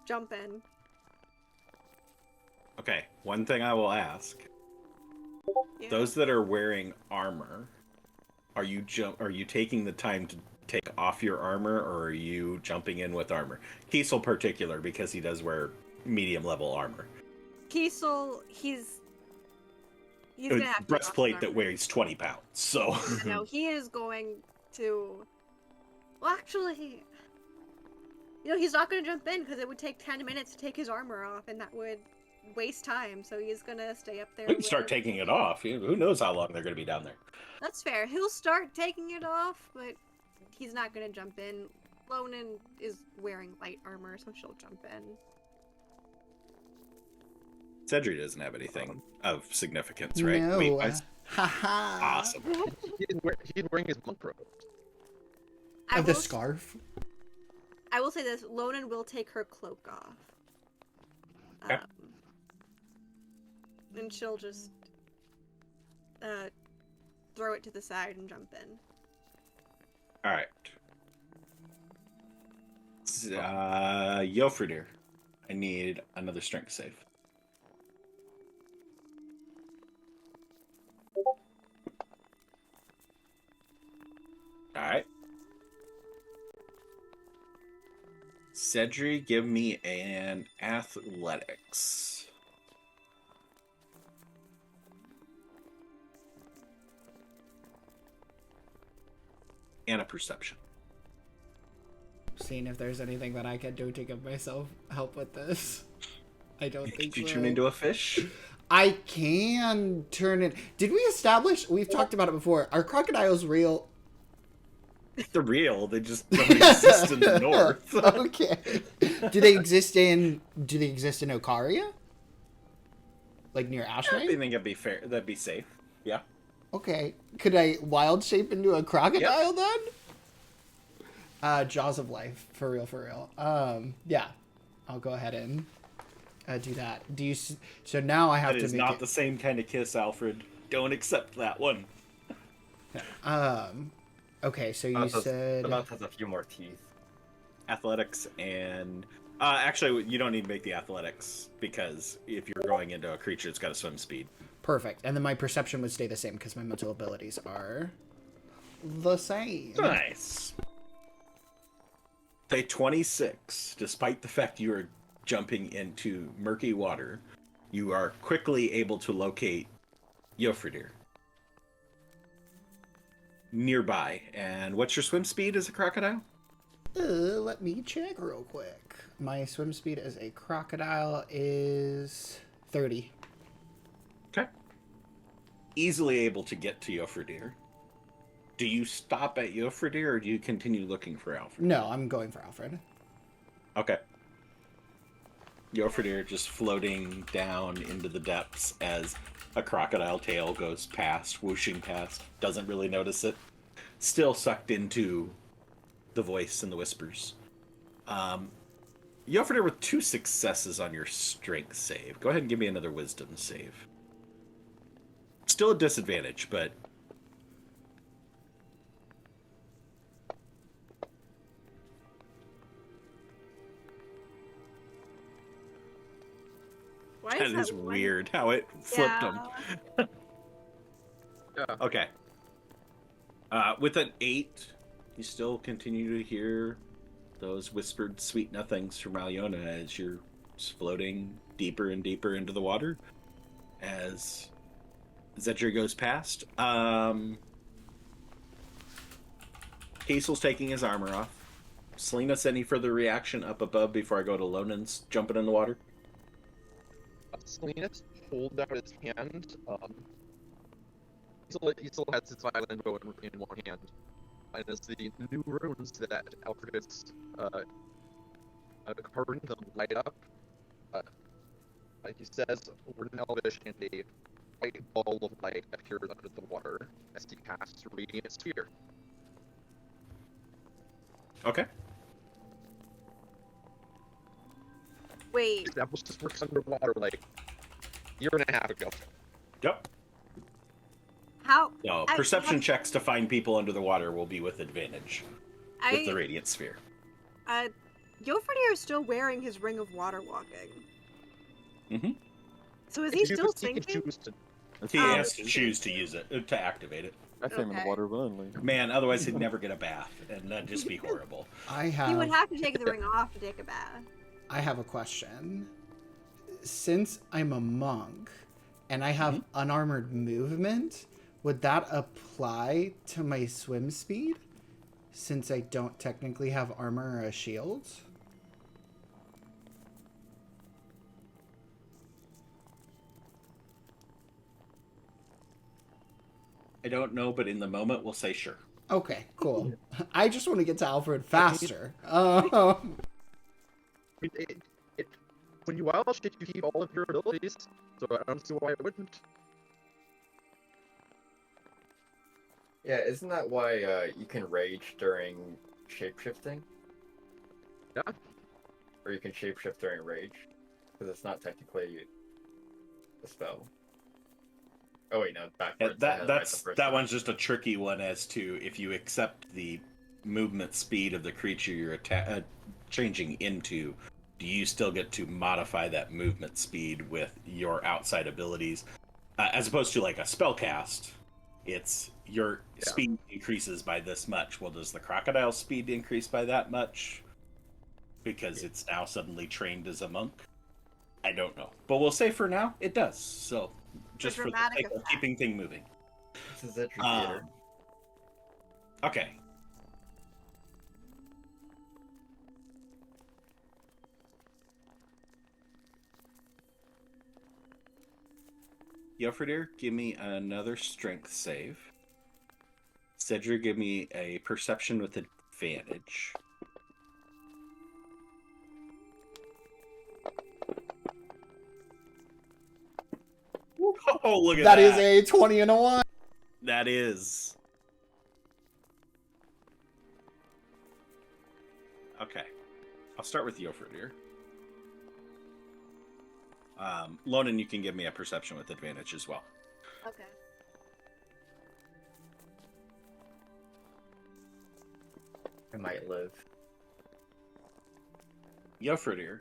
jump in. Okay, one thing I will ask. Yeah. Those that are wearing armor, Are you taking the time to take off your armor, or are you jumping in with armor? Kiesel particular, because he does wear medium level armor. Kiesel, he's gonna have to take off his Breastplate that armor. weighs 20 pounds. So No, he is going to. Well, actually, he's not going to jump in because it would take 10 minutes to take his armor off, and that would waste time. So he's going to stay up there. we can start taking it off. Who knows how long they're going to be down there? That's fair. He'll start taking it off, but he's not going to jump in. Lonan is wearing light armor, so she'll jump in. Cedric doesn't have anything of significance, right? No. Wait, Haha. awesome. He's wearing his monk robe. I The will- scarf. I will say this: Lonan will take her cloak off. Okay. And she'll just throw it to the side and jump in. All right. Jofridir, I need another strength save. All right. Cedric, give me an athletics. And a perception. Seeing if there's anything that I can do to give myself help with this. I don't think Could you so. turn into a fish? I can turn it. Did we establish? We've talked about it before. Are crocodiles real? They're real. They just don't exist in the north. Okay. Do they exist in Okaria? Like near I Ashray? think it'd be fair. That'd be safe. Yeah. Okay. Could I wild shape into a crocodile then? Jaws of Life, for real. Yeah. I'll go ahead and do that. So now I have That to is make not it. the same kind of kiss, Alfred. Don't accept that one. Okay, so The you mouth said. the mouth has a few more teeth. Athletics and actually, you don't need to make the athletics because if you're going into a creature, it's got a swim speed. Perfect. And then my perception would stay the same because my mental abilities are the same. Nice. Day 26. Despite the fact you are jumping into murky water, you are quickly able to locate Jofridir nearby. And what's your swim speed as a crocodile? Let me check real quick. My swim speed as a crocodile is 30. Okay. Easily able to get to Jofridir. Do you stop at Jofridir or do you continue looking for Alfred? No, I'm going for Alfred. Okay. Jofridir just floating down into the depths as a crocodile tail goes past, whooshing past, doesn't really notice it. Still sucked into the voice and the whispers. Jofridir with 2 successes on your strength save. Go ahead and give me another wisdom save. Still a disadvantage, but Why that is one? weird how it flipped Yeah. them. Yeah. Okay. With an 8, you still continue to hear those whispered sweet nothings from Alyona as you're just floating deeper and deeper into the water. As Zedger goes past. Hazel's taking his armor off. Selena's any further reaction up above before I go to Lonan's jumping in the water? Salinas holds out his hand. He still has his violin bow in one hand. And as the new runes that Alfred has carved them light up, he says, word in Elvish, and a white ball of light appears under the water as he casts Radiant Sphere. Okay. Wait, That was just works underwater like a year and a half ago. Yep. how? No, perception checks to find people under the water will be with advantage with the Radiant Sphere. Jofridir is still wearing his ring of water walking. Mm-hmm. So is he still He can sinking? choose to. He has to choose to use it, to activate it. I swim in the Okay. water willingly. Man, otherwise he'd never get a bath, and that'd just be horrible. He would have to take the ring off to take a bath. I have a question. Since I'm a monk and I have unarmored movement, would that apply to my swim speed? Since I don't technically have armor or a shield? I don't know, but in the moment we'll say sure. Okay, cool. I just want to get to Alfred faster. When you wild shit, you keep all of your abilities, so I don't see why it wouldn't. Yeah, isn't that why you can rage during shapeshifting? Yeah. Or you can shapeshift during rage? Because it's not technically a spell. Oh wait, no, backwards. I had it right the first That time. one's just a tricky one as to if you accept the movement speed of the creature you're changing into, do you still get to modify that movement speed with your outside abilities, as opposed to like a spell cast? It's your speed increases by this much. Well, does the crocodile's speed increase by that much because it's now suddenly trained as a monk? I don't know, but we'll say for now it does. So just for the dramatic sake of effect. keeping thing moving. This is entry theater. Okay. Yofredir, give me another strength save. Cedric, give me a perception with advantage. Oh, look at that. That is a 20 and a 1. That is. Okay. I'll start with Yofredir. Lonan, you can give me a perception with advantage as well. Okay. I might live. Yofredir,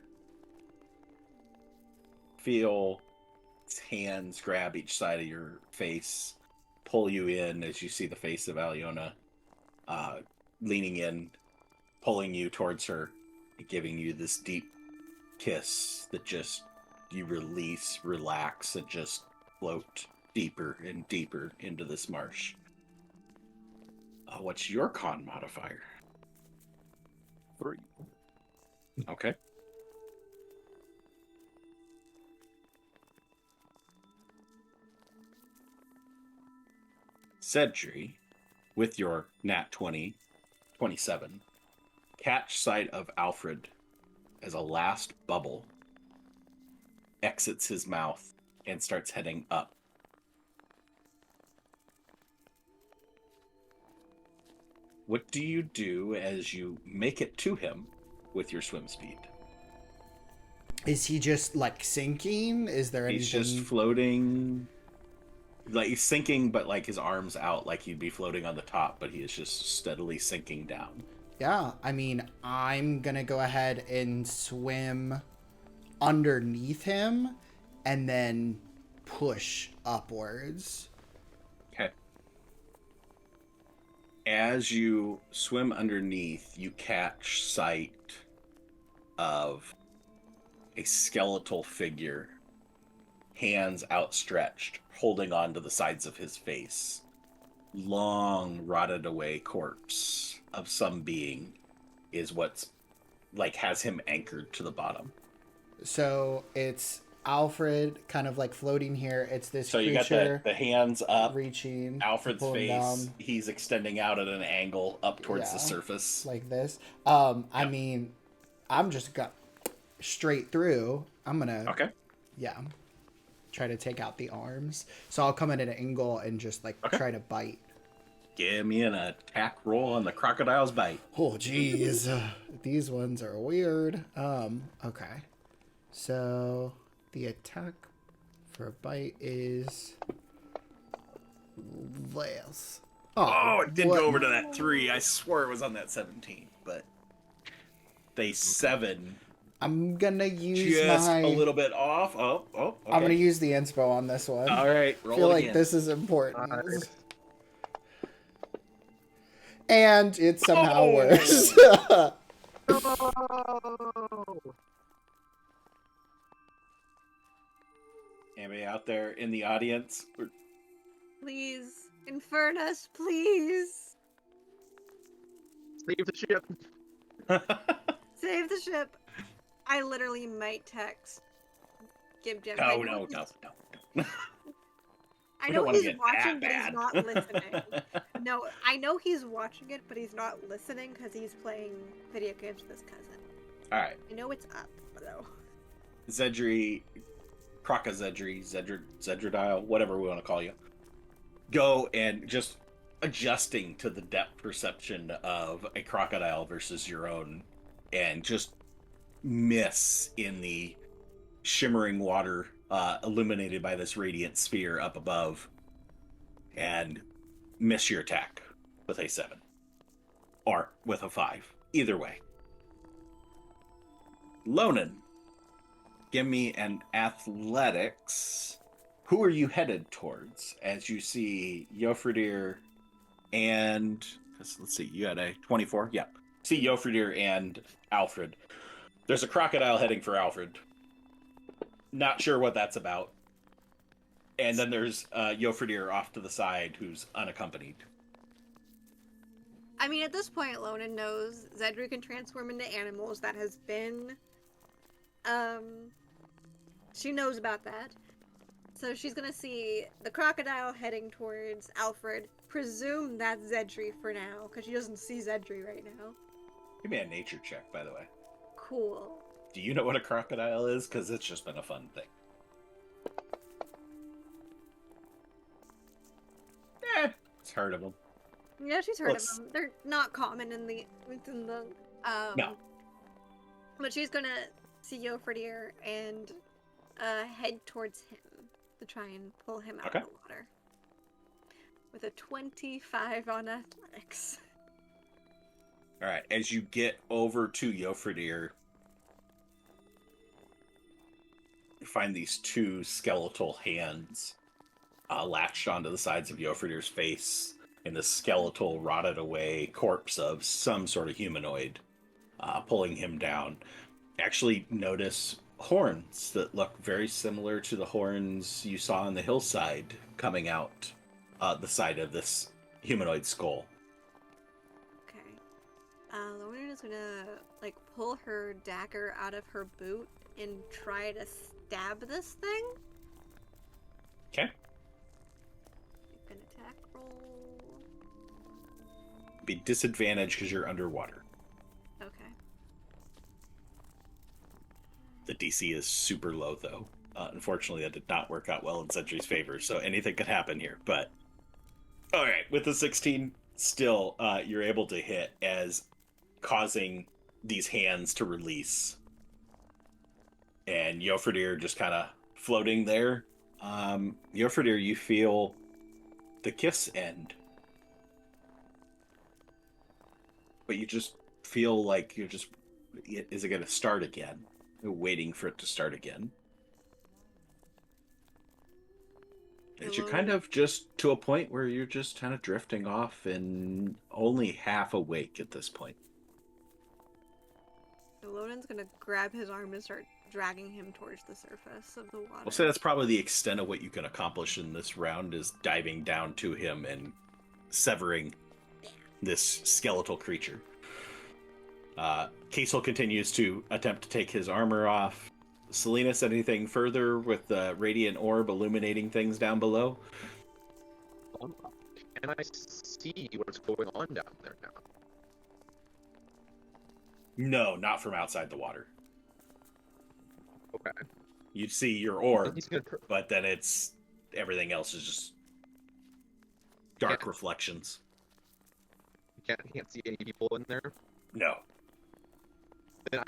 feel its hands grab each side of your face, pull you in as you see the face of Aliona leaning in, pulling you towards her, giving you this deep kiss that just you release, relax, and just float deeper and deeper into this marsh. What's your con modifier? 3. Okay. Cedri, with your nat 20, 27, catch sight of Alfred as a last bubble exits his mouth and starts heading up. What do you do as you make it to him with your swim speed? Is he just like sinking? Is there anything? He's just floating. Like he's sinking, but like his arms out, like he'd be floating on the top, but he is just steadily sinking down. Yeah, I mean, I'm gonna go ahead and swim underneath him and then push upwards. Okay. As you swim underneath, you catch sight of a skeletal figure, hands outstretched, holding on to the sides of his face. Long, rotted away corpse of some being is what's like has him anchored to the bottom. So it's Alfred kind of like floating here. It's this So you creature got the hands up, reaching, Alfred's pulling face. down He's extending out at an angle up towards the Yeah. surface. like this. I mean, I'm just got straight through. I'm gonna Okay. yeah, try to take out the arms. So I'll come in at an angle and just like Okay. try to bite. Give me an attack roll on the crocodile's bite. Oh jeez, these ones are weird. Okay, so the attack for a bite is this. Oh, it did what- go over to that 3. I swore it was on that 17, but they 7 I'm gonna use just my. a little bit off. Oh, okay. I'm gonna use the inspo on this one. All right, I roll feel it like again. this is important. Nice. And it's somehow worse. Anybody out there in the audience? Please, Infernus, please. Save the ship. Save the ship. I literally might text Gimp. No. I We know don't wanna he's get watching, that but he's bad. not listening. No, I know he's watching it, but he's not listening because he's playing video games with his cousin. All right, I know it's up, though. Zedri, Zedridile, whatever we want to call you, go and just adjusting to the depth perception of a crocodile versus your own, and just miss in the shimmering water illuminated by this radiant sphere up above, and miss your attack with a 7 or with a 5. Either way. Lonan, give me an athletics. Who are you headed towards as you see Jofridir and... Let's see, you had a 24? Yeah. See Jofridir and Alfred. There's a crocodile heading for Alfred. Not sure what that's about. And then there's Jofridir off to the side who's unaccompanied. I mean, at this point, Lonan knows Zedru can transform into animals. That has been... She knows about that. So she's gonna see the crocodile heading towards Alfred. Presume that's Zedri for now, because she doesn't see Zedri right now. Give me a nature check, by the way. Cool. Do you know what a crocodile is? Because it's just been a fun thing. It's heard of them. Yeah, she's heard of them. They're not common within the No. But she's gonna see Jofridir and head towards him to try and pull him out Okay. of the water. With a 25 on athletics. All right, as you get over to Jofridir, you find these two skeletal hands latched onto the sides of Jofridir's face in the skeletal, rotted away corpse of some sort of humanoid, pulling him down. Actually notice horns that look very similar to the horns you saw on the hillside coming out the side of this humanoid skull. Okay. Lauren is gonna pull her dagger out of her boot and try to stab this thing. Okay. Make an attack roll. Be disadvantaged because you're underwater. Okay. The DC is super low, though. Unfortunately, that did not work out well in Sentry's favor, so anything could happen here. But, all right, with the 16, still, you're able to hit as causing these hands to release. And Jofridir just kind of floating there. Jofridir, you feel the kiss end. But you just feel like you're just... Is it going to start again? You're waiting for it to start again. And you're kind of just to a point where you're just kind of drifting off and only half awake at this point. Elodin's gonna grab his arm and start dragging him towards the surface of the water. I'll say that's probably the extent of what you can accomplish in this round, is diving down to him and severing this skeletal creature. Casel continues to attempt to take his armor off. Salinas, anything further with the radiant orb illuminating things down below? Can I see what's going on down there now? No, not from outside the water. Okay. You'd see your orb, He's gonna but then it's... everything else is just dark reflections. he can't see any people in there. No. Then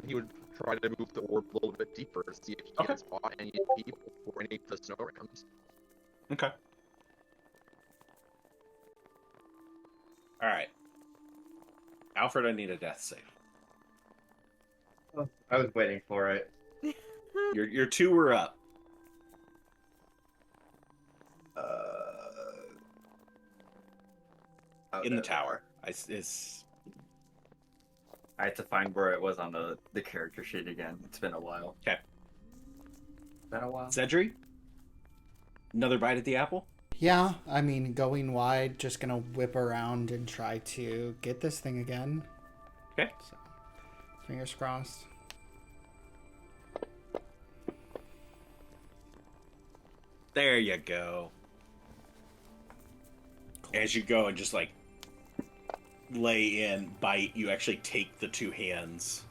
he would try to move the orb a little bit deeper to see if he can spot any people or any of the snow rounds. Okay. All right. Alfred, I need a death save. Oh, I was waiting for it. Your two were up. in the there. tower. It's I had to find where it was on the character sheet again. It's been a while. okay. Been a while. Cedric, another bite at the apple. Yeah, I mean, going wide, just gonna whip around and try to get this thing again. Okay. So, fingers crossed. There you go. As you go and just like lay in, bite, you actually take the two hands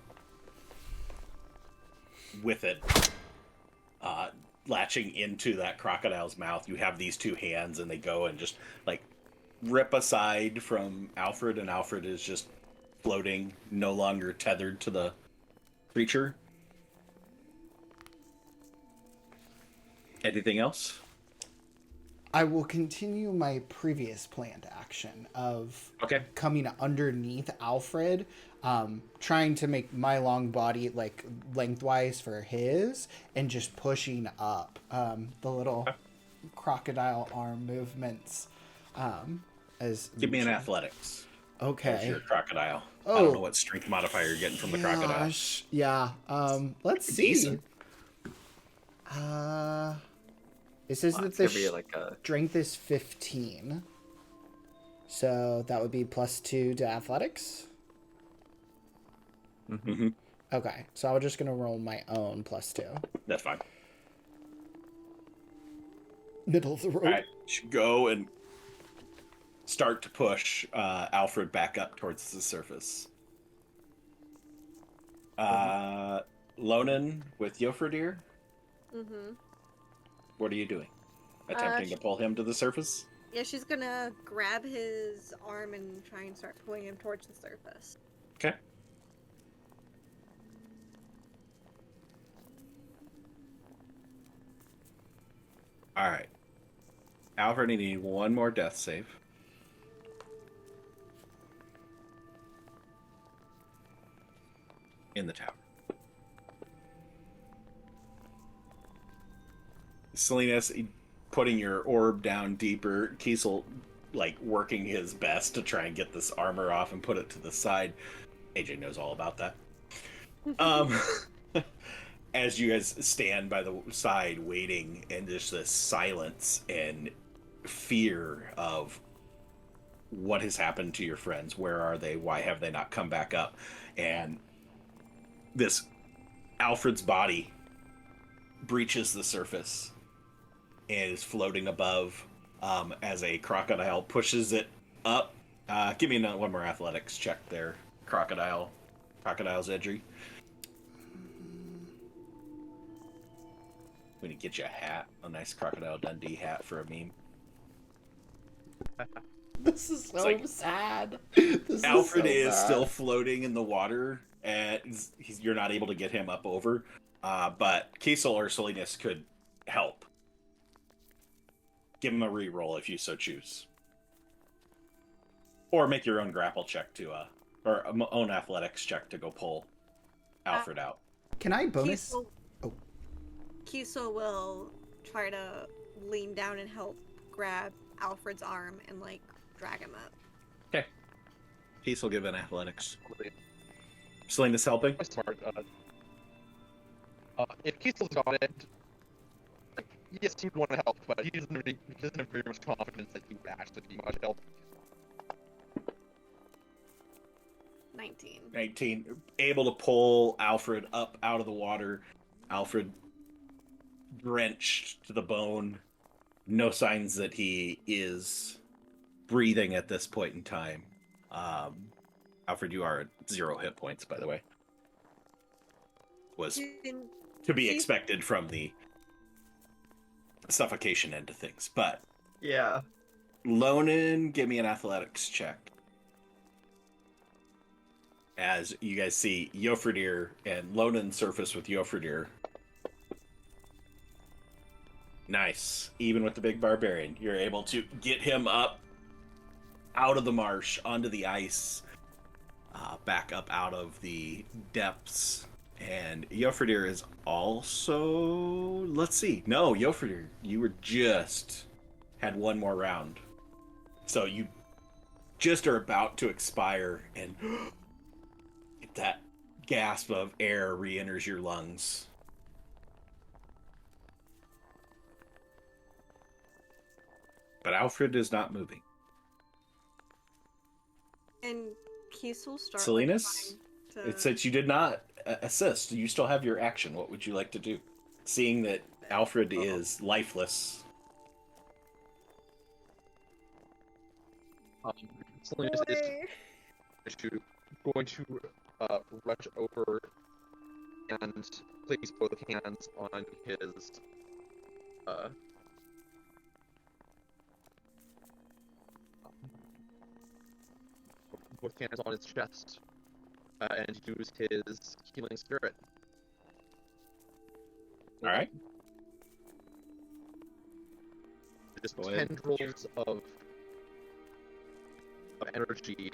with it, latching into that crocodile's mouth. You have these two hands and they go and just like rip aside from Alfred, and Alfred is just floating, no longer tethered to the creature. Anything else? I will continue my previous planned action of Okay. coming underneath Alfred, trying to make my long body like lengthwise for his, and just pushing up the little crocodile arm movements. As Give me an athletics. As Okay. your crocodile. I Oh. don't know what strength modifier you're getting from the crocodile. Gosh. Yeah. Let's see. Decent. It says that It's the gonna be like a strength is 15. So that would be +2 to athletics. Mm-hmm. Okay, so I'm just gonna roll my own +2. That's fine. Middle of the road. All right, you should go and start to push Alfred back up towards the surface. Lonan with Yofradir, Mm-hmm. what are you doing? Attempting to pull him to the surface? Yeah, she's gonna grab his arm and try and start pulling him towards the surface. Okay. All right. Alfred, you need one more death save. In the tower. Salinas putting your orb down deeper. Kiesel, like, working his best to try and get this armor off and put it to the side. AJ knows all about that. As you guys stand by the side waiting, and just this silence and fear of what has happened to your friends. Where are they? Why have they not come back up? And this Alfred's body breaches the surface and is floating above as a crocodile pushes it up. Give me one more athletics check there, crocodile's edgy. We need to get you a hat, a nice Crocodile Dundee hat for a meme. This is so like- sad. Alfred is still floating in the water, and you're not able to get him up over. But Kiesel or Salinas could help. Give him a reroll if you so choose. Or make your own grapple check or own athletics check to go pull Alfred out. Can I bonus? Kiesel, Oh. Kiesel will try to lean down and help grab Alfred's arm and like drag him up. Okay. Kiesel, give an athletics. Salinas helping. Quite smart. If Kiesel's got it, like, yes, he would want to help, but he doesn't have very much confidence that he would actually be much help. 19. 19. Able to pull Alfred up out of the water. Alfred drenched to the bone. No signs that he is breathing at this point in time. Alfred, you are at 0 hit points, by the way. Was to be expected from the suffocation end of things. But yeah. Lonan, give me an athletics check. As you guys see Yofradir and Lonan surface with Yofradir. Nice. Even with the big barbarian, you're able to get him up out of the marsh, onto the ice, back up out of the depths. And Yofradir is also... Let's see. No, Yofradir, you were just... had one more round. So you just are about to expire, and that gasp of air re-enters your lungs. But Alfred is not moving. And Keith will start Salinas, like, it says you did not assist. You still have your action. What would you like to do? Seeing that Alfred is lifeless. Salinas is going to rush over and place both hands on his both hands on his chest and use his healing spirit. All right. Just Go ahead. tendrils of energy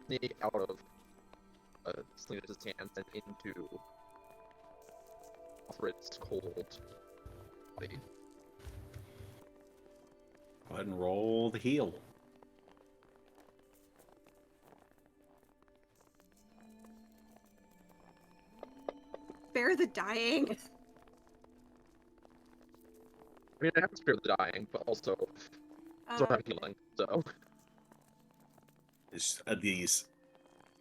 sneak out of Salinas' hands and into Alfred's cold body. Go ahead and roll the heal. spare the dying. I mean, I have to spare the dying, but also still have healing, so. These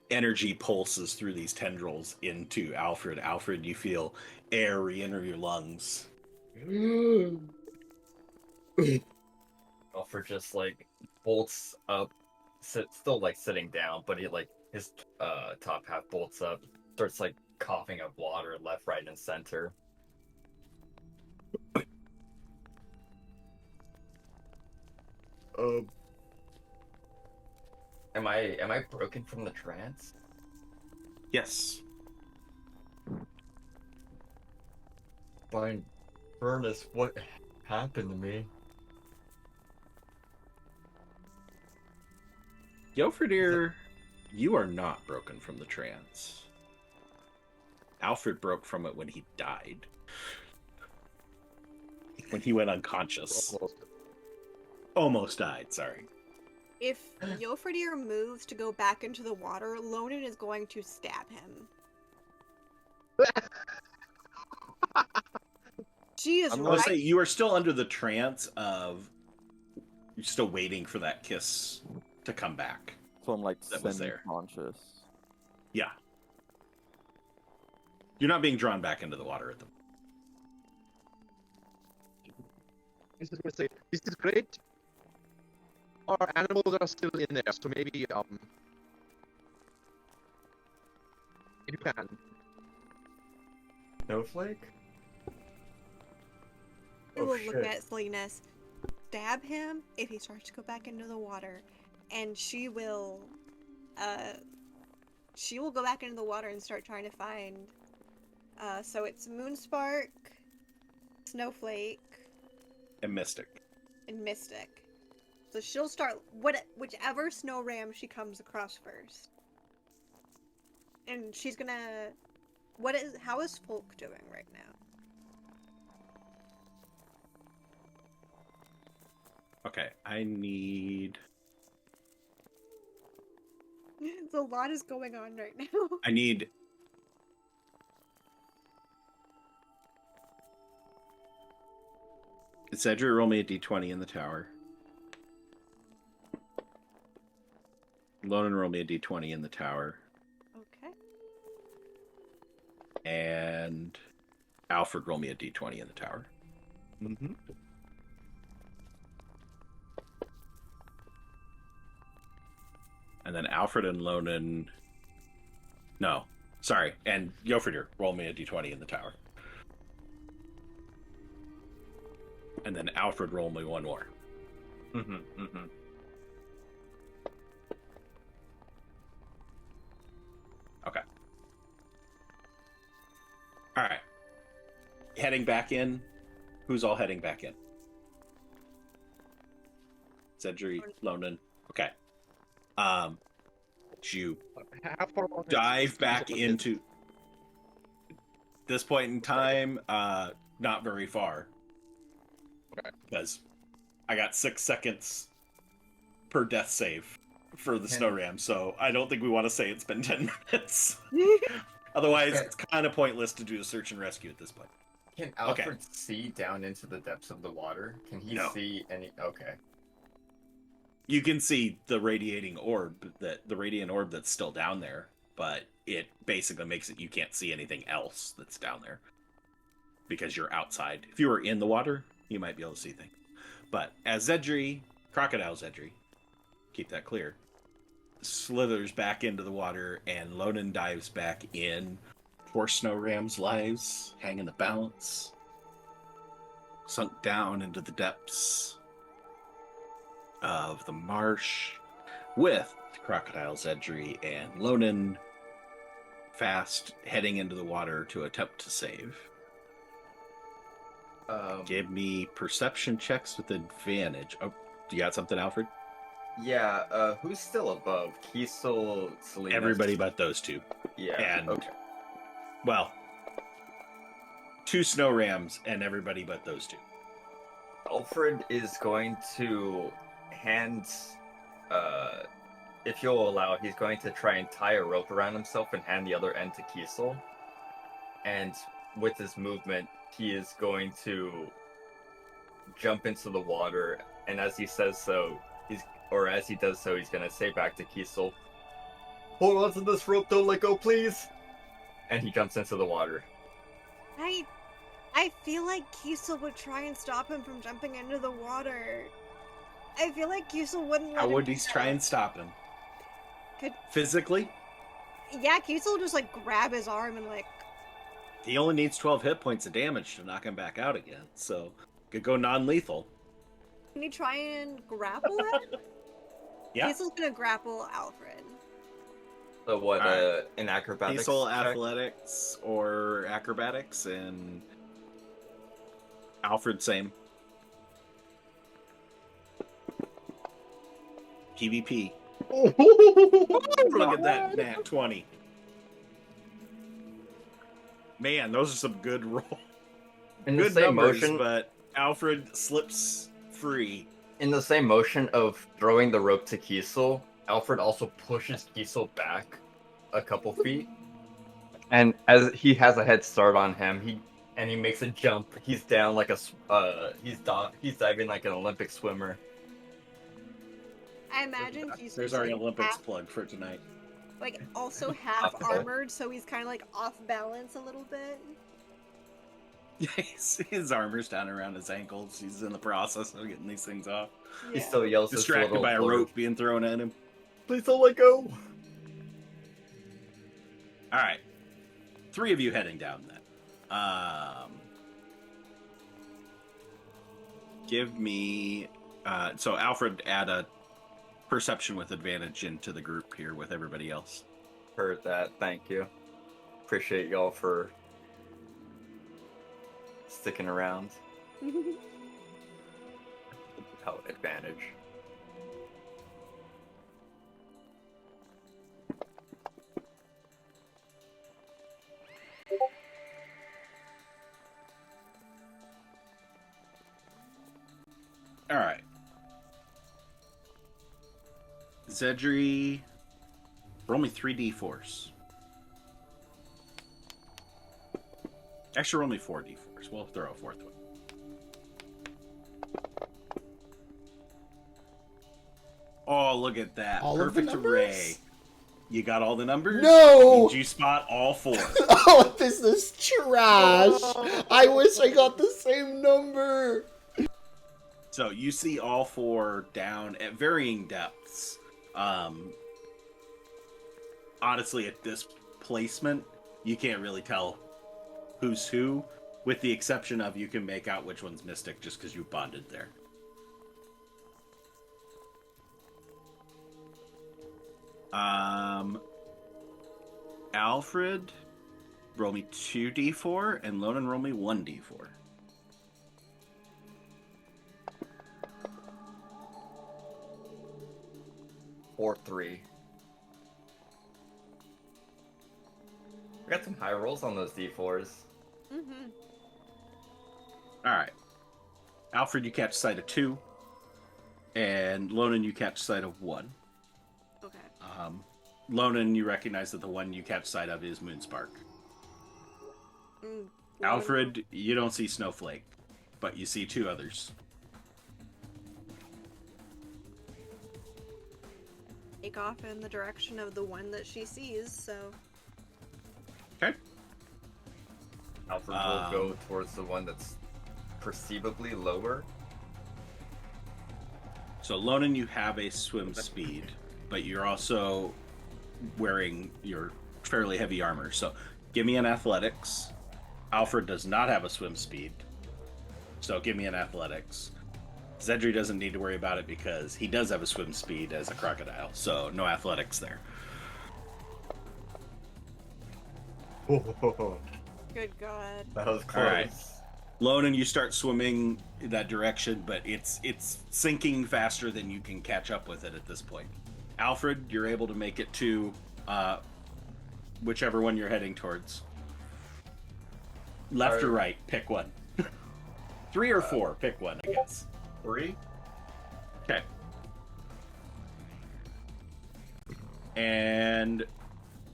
energy pulses through these tendrils into Alfred. Alfred, you feel air re-enter your lungs. Alfred just like bolts up, still like sitting down, but he like his top half bolts up, starts like coughing up water left, right, and center. Am I broken from the trance? Yes. Fine, Furnace, what happened to me? Jofredir, you are not broken from the trance. Alfred broke from it when he died. When he went unconscious. Almost died, sorry. If Jofredir moves to go back into the water, Lonan is going to stab him. She is I'm right. gonna say you are still under the trance of you're still waiting for that kiss to come back. So I'm like That was there. semi-conscious. Yeah. You're not being drawn back into the water at the moment. I was just gonna say, this is great. Our animals are still in there, so maybe if you can. Snowflake? We will look at Salinas, stab him if he starts to go back into the water, and she will go back into the water and start trying to find. So it's Moonspark, Snowflake, And Mystic. and Mystic. So she'll start whichever snow ram she comes across first, and she's gonna. How is Folk doing right now? Okay, I need A lot is going on right now. Cedric, roll me a d20 in the tower. Lonan, roll me a d20 in the tower. Okay. And Alfred, roll me a d20 in the tower. Mm-hmm. And then Alfred and Lonan... No, sorry. And Jofredir, roll me a d20 in the tower. And then Alfred, roll me one more. Okay. All right. Heading back in. Who's all heading back in? Cedric, Lonan. Okay. You How far along is dive this back diesel into this point in time. Not very far. Okay. Because I got 6 seconds per death save for the snow ram, so I don't think we want to say it's been 10 minutes. Otherwise, Okay. it's kind of pointless to do a search and rescue at this point. Can Alfred see down into the depths of the water? Can he No. see any? Okay. You can see the radiant orb that's still down there, but it basically makes it you can't see anything else that's down there because you're outside. If you were in the water, you might be able to see things. But as Crocodile Zedri, keep that clear, slithers back into the water and Lonan dives back in. Poor Snow Ram's lives hang in the balance, sunk down into the depths of the marsh, with Crocodile Zedri and Lonan fast heading into the water to attempt to save. Give me perception checks with advantage. Oh, you got something, Alfred? Yeah. Who's still above? Kiesel, Selena. Everybody but those two. Yeah. And, okay. well, 2 snow rams and everybody but those two. Alfred is going to hand, if you'll allow, he's going to try and tie a rope around himself and hand the other end to Kiesel. And with his movement, he is going to jump into the water. And as he says so, as he does so, he's going to say back to Kiesel, "Hold on to this rope, don't let go, please." And he jumps into the water. I feel like Kiesel would try and stop him from jumping into the water. I feel like Kiesel wouldn't let How him would do he that. try and stop him? Could- Physically? Yeah, Kiesel would just like grab his arm and like. He only needs 12 hit points of damage to knock him back out again, so could go non-lethal. Can he try and grapple him? Yeah. Kiesel's gonna grapple Alfred. So what, Alright. an acrobatics Diesel check? athletics or acrobatics, and Alfred same. PvP. Look at that nat 20. Man, those are some good rolls. In the Good same numbers, motion, but Alfred slips free. in the same motion of throwing the rope to Kiesel, Alfred also pushes Kiesel back a couple feet. And as he has a head start on him, he makes a jump. He's down like he's diving like an Olympic swimmer. I imagine Kiesel's There's our like, Olympics plug for tonight. like also half armored, so he's kind of like off balance a little bit. His armor's down around his ankles. He's in the process of getting these things off. He Yeah. still yells his Distracted little by a blurb, rope being thrown at him. "Please don't let go." All right, 3 of you heading down then. Give me so Alfred, add a perception with advantage into the group here with everybody else. Heard that. Thank you. Appreciate y'all for sticking around. Oh, advantage. All right, Zedri, roll me 3d4s. Actually, roll me 4d4s. We'll throw a 4th one. Oh, look at that. All of the Perfect numbers? array. You got all the numbers? No! Did you spot all 4? Oh, this is trash. I wish I got the same number. So you see all 4 down at varying depths. Honestly, at this placement, you can't really tell who's who, with the exception of you can make out which one's Mystic just because you bonded there. Alfred, roll me 2d4, and Lonan, roll me 1d4. Or 3. We got some high rolls on those D4s. Mm-hmm. All right. Alfred, you catch sight of 2. And Lonan, you catch sight of one. Okay. Lonan, you recognize that the one you catch sight of is Moonspark. Mm, Alfred, you don't see Snowflake, but you see two others. take off in the direction of the one that she sees, so. Okay. Alfred will go towards the one that's perceivably lower. So, Lonan, you have a swim speed, but you're also wearing your fairly heavy armor. So, give me an athletics. Alfred does not have a swim speed, so give me an athletics. Zedri doesn't need to worry about it because he does have a swim speed as a crocodile, so no athletics there. Good God. That was close. All right. Lonan, you start swimming that direction, but it's sinking faster than you can catch up with it at this point. Alfred, you're able to make it to whichever one you're heading towards. Left or right, pick one. 3 or 4, pick one, I guess. 3? Okay. And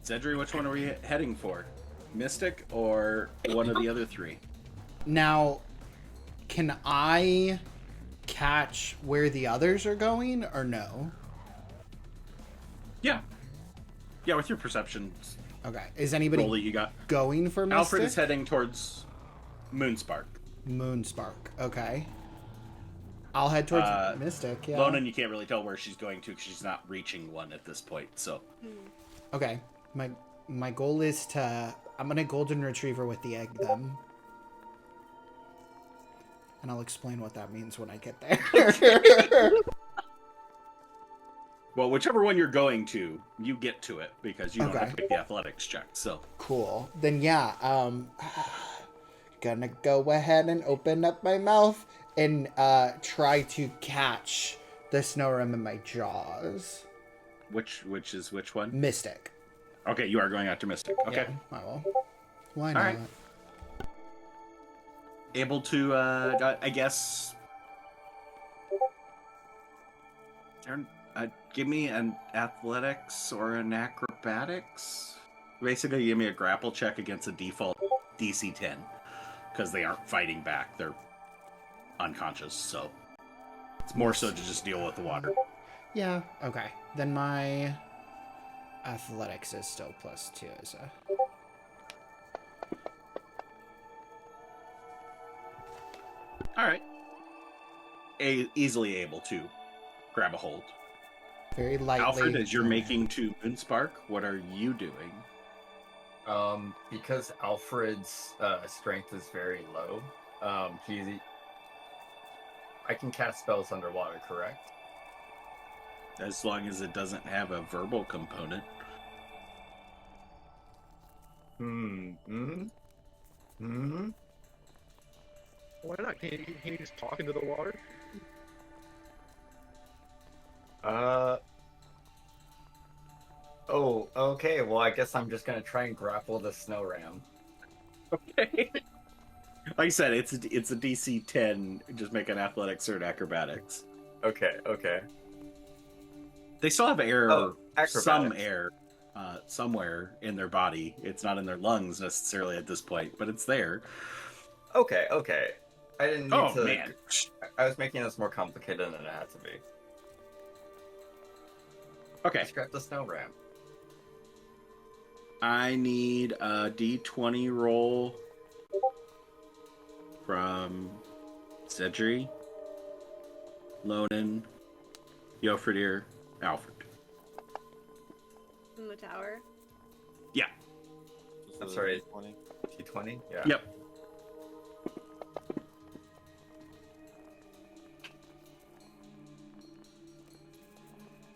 Zedri, which one are we heading for? Mystic or one of the other 3? Now, can I catch where the others are going, or no? Yeah. Yeah, with your perception Okay. Is anybody roll that you got. going for Mystic? Alfred is heading towards Moonspark. Moonspark. Okay. I'll head towards Mystic, yeah. Lonan, you can't really tell where she's going to because she's not reaching one at this point, so. Okay. My goal is to... I'm gonna golden retriever with the egg, then. And I'll explain what that means when I get there. Well, whichever one you're going to, you get to it because you don't Okay. have to make the athletics check, so. Cool. Then yeah, gonna go ahead and open up my mouth and try to catch the snow rim in my jaws. Which is which one? Mystic. Okay, you are going after Mystic. Okay. Yeah, I will. Why All not? right. Able to, I guess... give me an athletics or an acrobatics. Basically, give me a grapple check against a default DC 10. Because they aren't fighting back. They're unconscious, so... It's more so to just deal with the water. Yeah, okay. Then my athletics is still +2, so... Alright. Easily able to grab a hold. Very lightly. Alfred, as you're making to Moonspark, what are you doing? Because Alfred's strength is very low, I can cast spells underwater, correct? As long as it doesn't have a verbal component. Why not? Can you just talk into the water? Oh, okay. Well, I guess I'm just gonna try and grapple the snow ram. Okay. Like I said, it's a DC 10. Just make an athletics or an acrobatics. Okay. They still have air, Acrobatics. some air, somewhere in their body. It's not in their lungs necessarily at this point, but it's there. Okay. I didn't need to. Man. I was making this more complicated than it had to be. Okay. Just grab the snow ram. I need a D20 roll from Zedri, Lonan, Yofredir, Alfred. In the tower. Yeah. I'm sorry. T20? Yeah. Yep.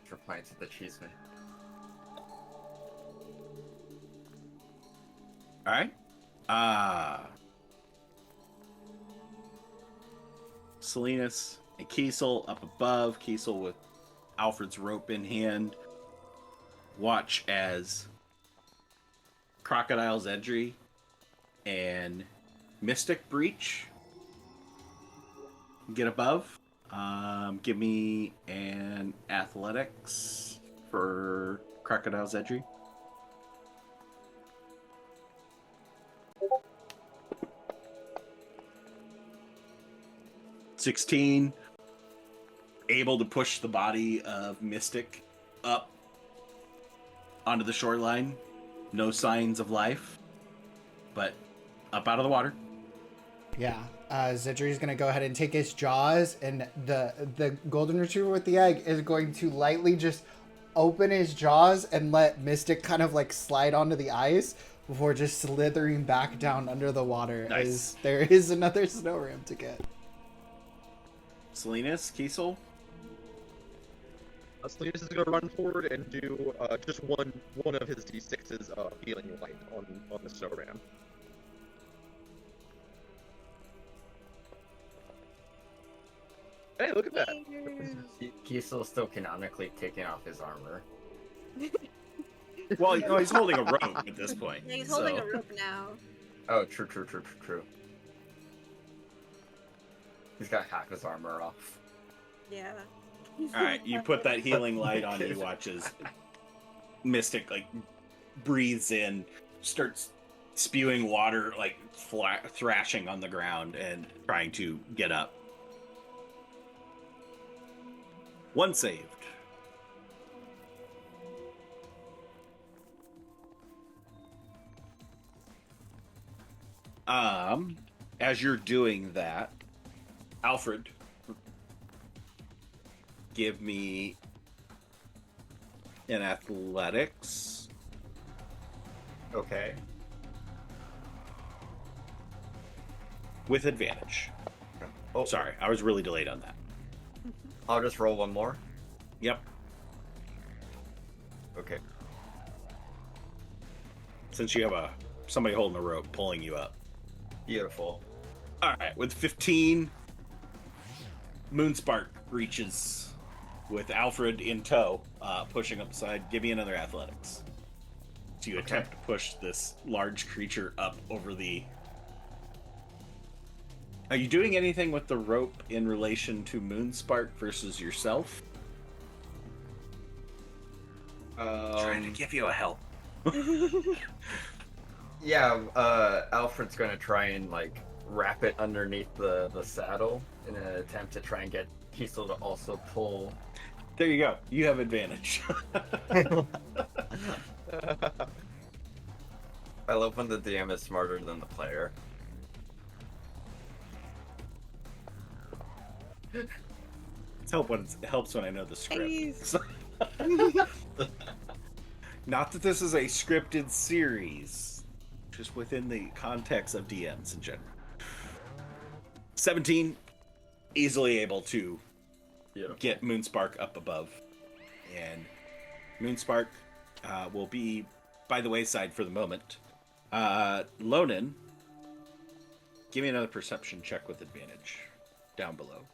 Replying to the cheeseman. All right. Salinas and Kiesel up above. Kiesel with Alfred's rope in hand. Watch as Crocodile's Edry and Mystic Breach get above. Give me an athletics for Crocodile's Edry. (16) Able to push the body of Mystic up onto the shoreline. No signs of life, but up out of the water. Yeah. Zedri's gonna go ahead and take his jaws, and the golden retriever with the egg is going to lightly just open his jaws and let Mystic kind of like slide onto the ice before just slithering back down under the water. Nice. As there is another snow ram to get. Salinas, Kiesel. Salinas is going to run forward and do just one of his d6's healing light on the snow ram. Hey, look at that! Kiesel's still canonically taking off his armor. Well, no, he's holding a rope at this point. Yeah, he's holding a rope now. Oh, true. He's got half his armor off. Yeah. All right, you put that healing light on. You watch as Mystic like breathes in, starts spewing water, like thrashing on the ground and trying to get up. One saved. As you're doing that, Alfred, give me an athletics. Okay. With advantage. Oh, sorry. I was really delayed on that. I'll just roll one more. Yep. Okay. Since you have somebody holding the rope pulling you up. Beautiful. All right. With 15, Moonspark reaches with Alfred in tow, pushing up the side. Give me another athletics. So you attempt to push this large creature up over the... Are you doing anything with the rope in relation to Moonspark versus yourself? Trying to give you a help. Yeah, Alfred's gonna try and like wrap it underneath the saddle in an attempt to try and get Kiesel to also pull. There you go. You have advantage. I love when the DM is smarter than the player. It helps when I know the script. Not that this is a scripted series, just within the context of DMs in general. 17, easily able to get Moonspark up above. And Moonspark will be by the wayside for the moment. Lonan, give me another perception check with advantage. Down below.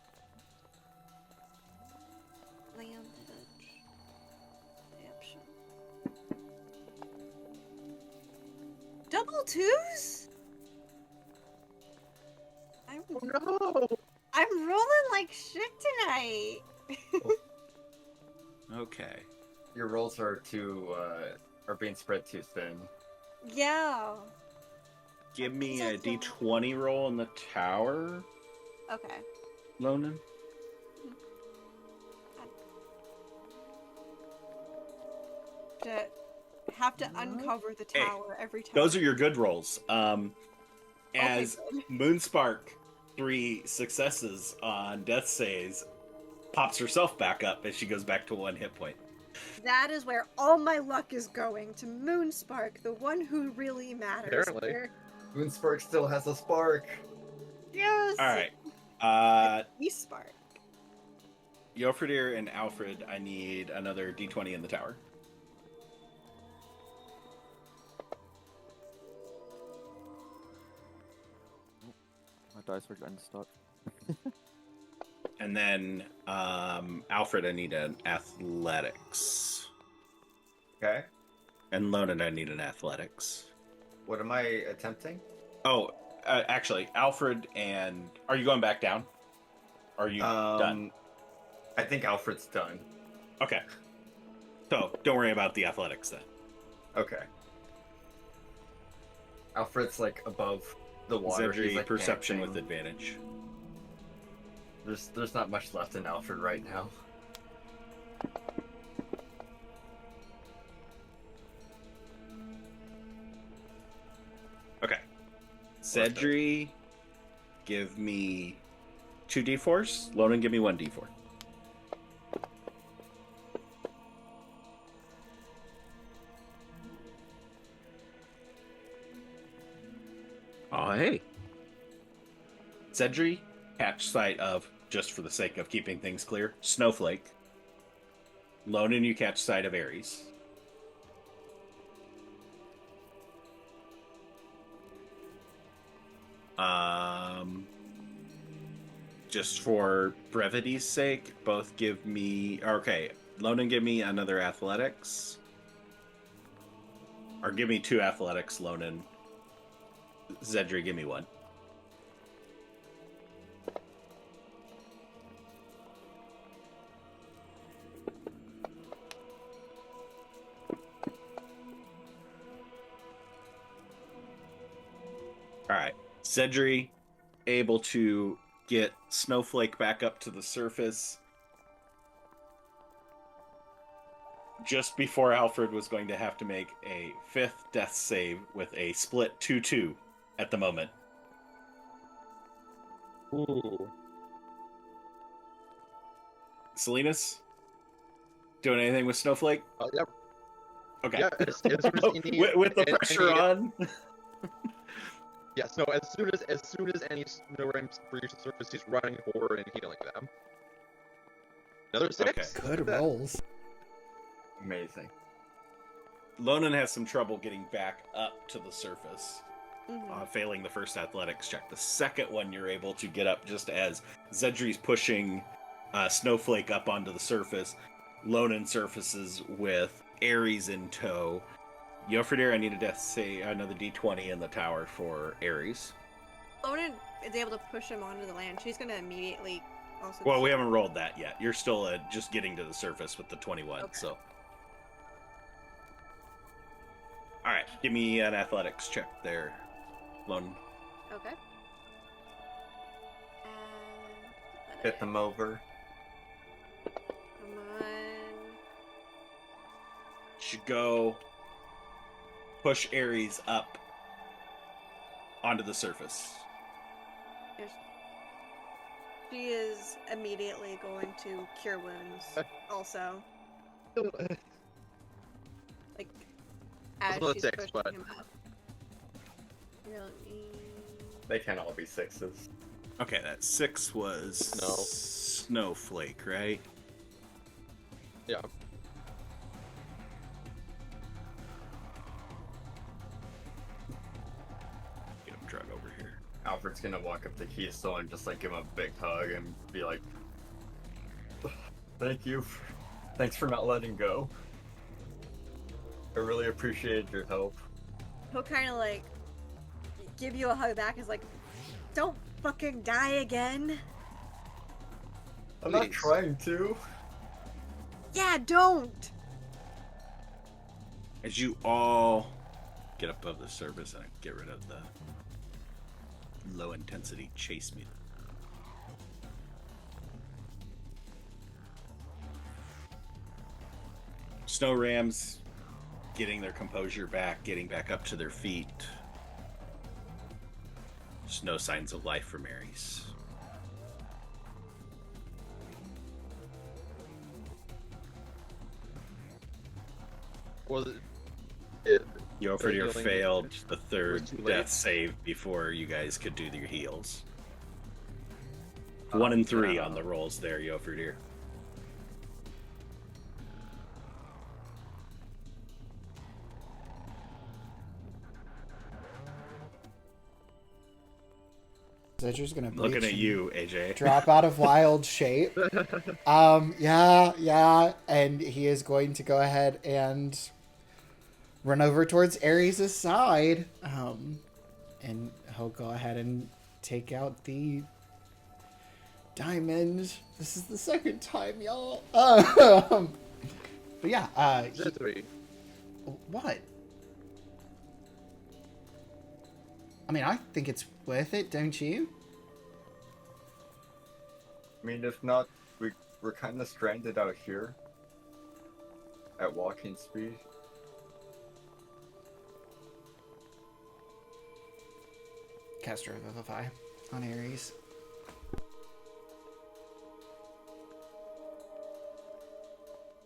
Double twos? Oh no! I'm rolling like shit tonight. Okay. Your rolls are being spread too thin. Yeah. Give me a d20 roll in the tower, Okay. Lonan. Have to uncover the tower every time. Those are your good rolls. As good. Moonspark, 3 successes on death saves, pops herself back up as she goes back to 1 hit point. That is where all my luck is going, to Moonspark, the one who really matters. Apparently. Moonspark still has a spark. Yes. All right. Spark. Yofredir and Alfred, I need another d20 in the tower. My dice are getting stuck. And then Alfred, I need an athletics. Okay. And Lonan, I need an athletics. What am I attempting? Oh, actually, Alfred and... Are you going back down? Are you done? I think Alfred's done. Okay. So don't worry about the athletics then. Okay. Alfred's like above the water. He's Zedry, like perception dancing. with advantage. There's not much left in Alfred right now. Okay. Zedry, give me 2d4s. Lonan, give me 1d4. Oh, hey. Zedry, catch sight of, just for the sake of keeping things clear, Snowflake. Lonan, you catch sight of Ares. Just for brevity's sake, both give me... Okay, Lonan, give me another athletics. Or give me 2 athletics, Lonan. Zedry, give me 1. Alright. Zedry, able to get Snowflake back up to the surface just before Alfred was going to have to make a 5th death save with a split 2-2 at the moment. Ooh. Salinas? Doing anything with Snowflake? Yeah. Okay. Yeah, as soon as he needs- with the and- pressure on? Yes, no, as soon as any snow ramps reach the surface, he's running forward and healing them. Another 6? Okay. Good rolls. Amazing. Lonan has some trouble getting back up to the surface, Mhm. failing the first athletics check. The second one, you're able to get up just as Zedry's pushing Snowflake up onto the surface. Lonan surfaces with Ares in tow. Yofredir, I need to say another d20 in the tower for Ares. Lonan is able to push him onto the land. She's gonna immediately also. Well, we haven't rolled that yet. You're still just getting to the surface with the 21, Okay. so... Alright, give me an athletics check there, Lonan. Okay. Hit them over. Come on. Should go push Ares up onto the surface. Yes. She is immediately going to cure wounds. Also, like as Well, she's 6, pushing but- him up. Really? They can't all be 6s. Okay, that 6 was Snowflake, right? Yeah. Get him drug over here. Alfred's gonna walk up to Keystone and just like give him a big hug and be like, "Thank you. Thanks for not letting go. I really appreciated your help." He'll kind of like give you a hug back. Is like, don't fucking die again. I'm not Please. trying to. Yeah, don't. As you all get above the surface and get rid of the low intensity chase music. Snow Rams getting their composure back, getting back up to their feet. Just no signs of life from Ares. Was it? Yofredir healing failed the third was too late. death save before you guys could do your heals. 1 and 3 on the rolls there, Yofredir. Zedry's gonna Looking bleach at and you, AJ. drop out of wild shape. Yeah, and he is going to go ahead and run over towards Ares' side. And he'll go ahead and take out the Diamond. This is the second time, y'all. But yeah, Zedri, what? I mean, I think it's worth it, don't you? I mean, if not, we're kind of stranded out here at walking speed. Cast Revivify on Ares.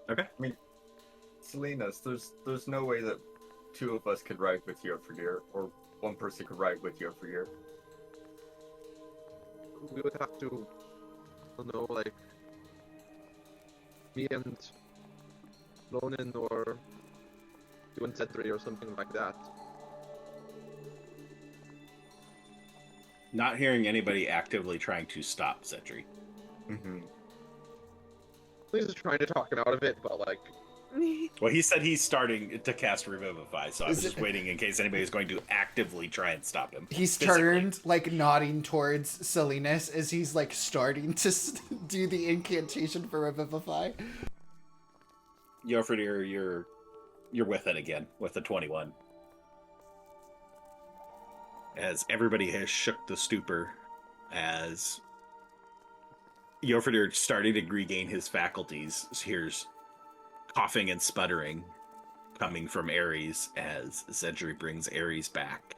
Okay. I mean, Salinas, there's no way that two of us could ride with you for year, or one person could ride with you for year. we would have to, I don't know, like me and Lonin or you and Zedri or something like that. Not hearing anybody actively trying to stop Cedric. Mm-hmm. He's just trying to talk him out of it, but like, Well, he said he's starting to cast Revivify, so I was Is just it- waiting in case anybody's going to actively try and stop him. He's physically. turned, like, nodding towards Salinas as he's, like, starting to do the incantation for Revivify. Yofridir, you're with it again, with the 21. As everybody has shook the stupor, as Yofridir starting to regain his faculties, hears coughing and sputtering coming from Ares as Zedri brings Ares back.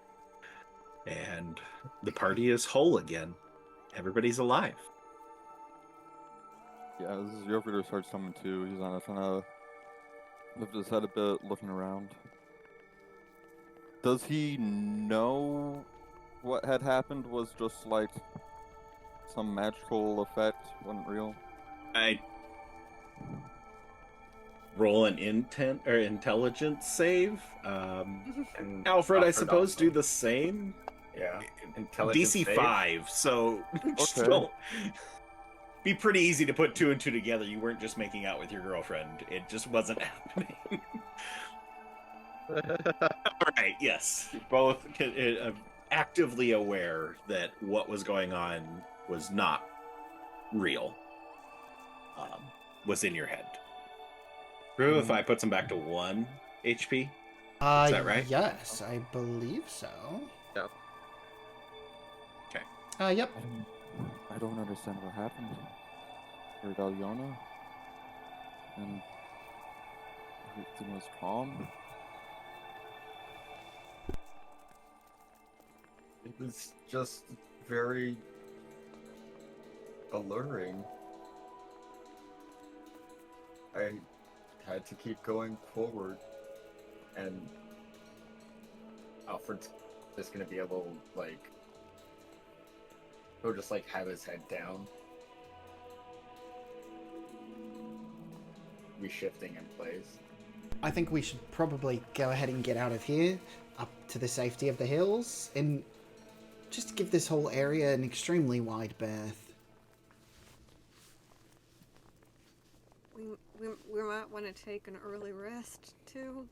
And the party is whole again. Everybody's alive. Yeah, this is Yovitor starts coming too. He's on trying to lift his head a bit, looking around. Does he know what had happened was just like some magical effect, wasn't real? I roll an intelligence save. And Alfred, I Alfred suppose, also. do the same. Yeah. Intelligence DC save? 5, so just Okay. don't. Be pretty easy to put two and two together. You weren't just making out with your girlfriend. It just wasn't happening. All right, yes. Both actively aware that what was going on was not real. Was in your head. Revivify puts him back to 1 HP. Is that right? Yes, I believe so. Yeah. Okay. Yep. I don't understand what happened. Heard Alyona, and everything was calm. It was just very alluring. I had to keep going forward, and Alfred's just gonna be able, like, he'll just, like, have his head down, be shifting in place. I think we should probably go ahead and get out of here, up to the safety of the hills, and just give this whole area an extremely wide berth. We might want to take an early rest too.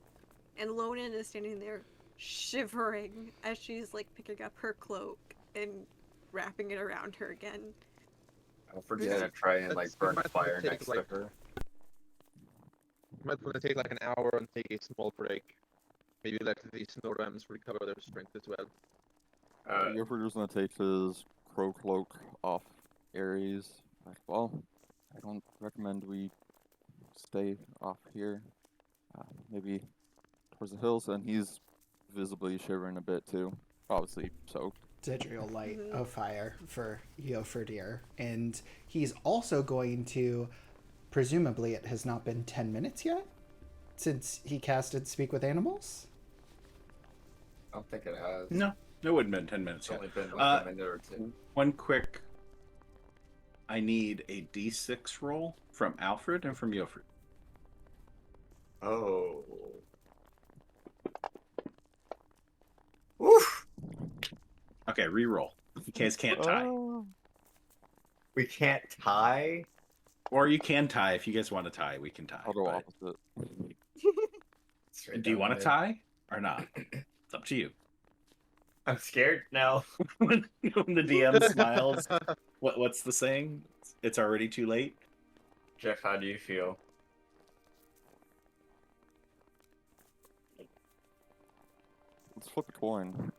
And Lonan is standing there shivering as she's like picking up her cloak and wrapping it around her again. Alfred's Yeah. gonna try and, like, burn Might fire take, next like, to her. might want to take like an hour and take a small break. Maybe let the snow rams recover their strength as well. Yovitor's gonna take his crow cloak off Ares. Like, well, I don't recommend we stay off here. Maybe towards the hills, and he's visibly shivering a bit too. Obviously soaked. Zedri will light a fire for Yofridir, and he's also going to, presumably it has not been 10 minutes yet since he casted Speak with Animals? I don't think it has. No, it wouldn't have been 10 minutes It's yet. only been like a minute or two. One quick. I need a D6 roll from Alfred and from Yofrid. Oh. Oof! Okay, re-roll. You guys can't tie. We can't tie? Or you can tie if you guys want to tie. We can tie. I'll go but- opposite. Straight Do you down want the to middle. tie or not? It's up to you. I'm scared now. when the DM smiles. What's the saying? It's already too late. Jeff, how do you feel? Let's flip a coin.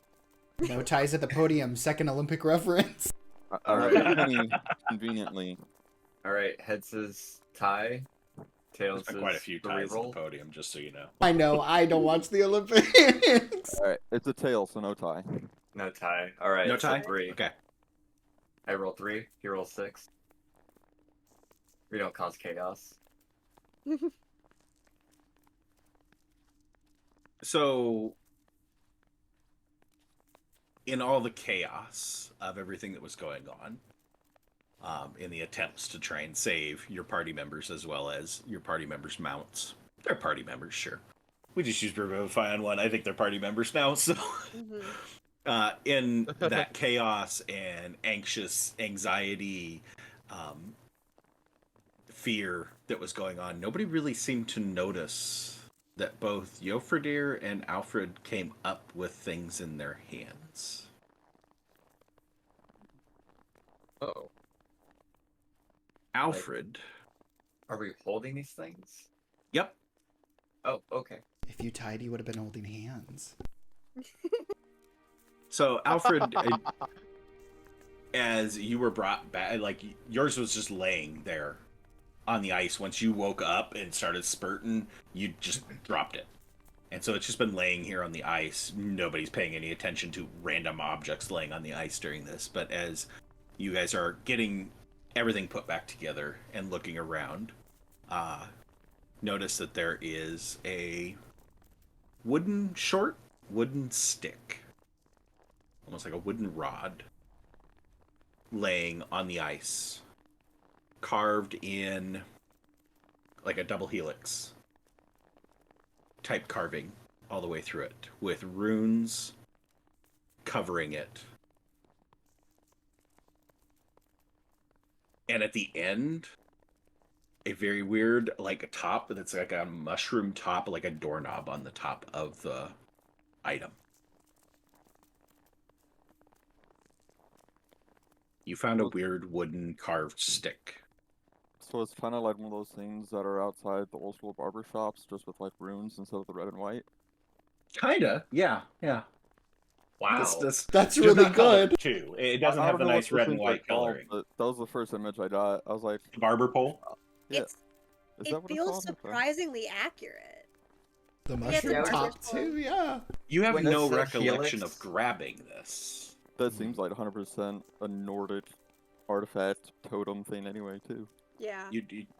No ties at the podium. Second Olympic reference. I have a penny conveniently. All right, heads is tie. There's Tails been is quite a few the ties at the reroll. podium, just so you know. I know. I don't watch the Olympics. All right, it's a tail, so no tie. No tie. All right, No so tie? 3. Okay. I roll 3. He rolls 6. We don't cause chaos. So, in all the chaos of everything that was going on, in the attempts to try and save your party members as well as your party members' mounts, they're party members, sure. We just used Revivify on one. I think they're party members now, so. In that chaos and anxious anxiety, fear that was going on, nobody really seemed to notice that both Jofredir and Alfred came up with things in their hands. Oh. Alfred. Are we holding these things? Yep. Oh, okay. If you tied, you would have been holding hands. So Alfred, as you were brought back, like yours was just laying there on the ice. Once you woke up and started spurting, you just dropped it. And so it's just been laying here on the ice. Nobody's paying any attention to random objects laying on the ice during this. But as you guys are getting everything put back together and looking around, notice that there is a short wooden stick, almost like a wooden rod, laying on the ice, carved in like a double helix type carving all the way through it, with runes covering it. And at the end, a very weird, like a top that's like a mushroom top, like a doorknob on the top of the item. You found a weird wooden carved stick. So it's kind of like one of those things that are outside the old school barber shops, just with like runes instead of the red and white. Kinda, yeah. Wow. That's just really not colored, good. too. It doesn't I have don't the know what nice those red and things are white called, coloring. but that was the first image I got. I was like, Barber pole? yeah. It's Is it that what it's feels called? Okay. surprisingly accurate. The Yeah, mushroom it's top wonderful. too, yeah. You have When it no said recollection helix- of grabbing this. That seems like 100% a Nordic artifact totem thing anyway, too. Yeah.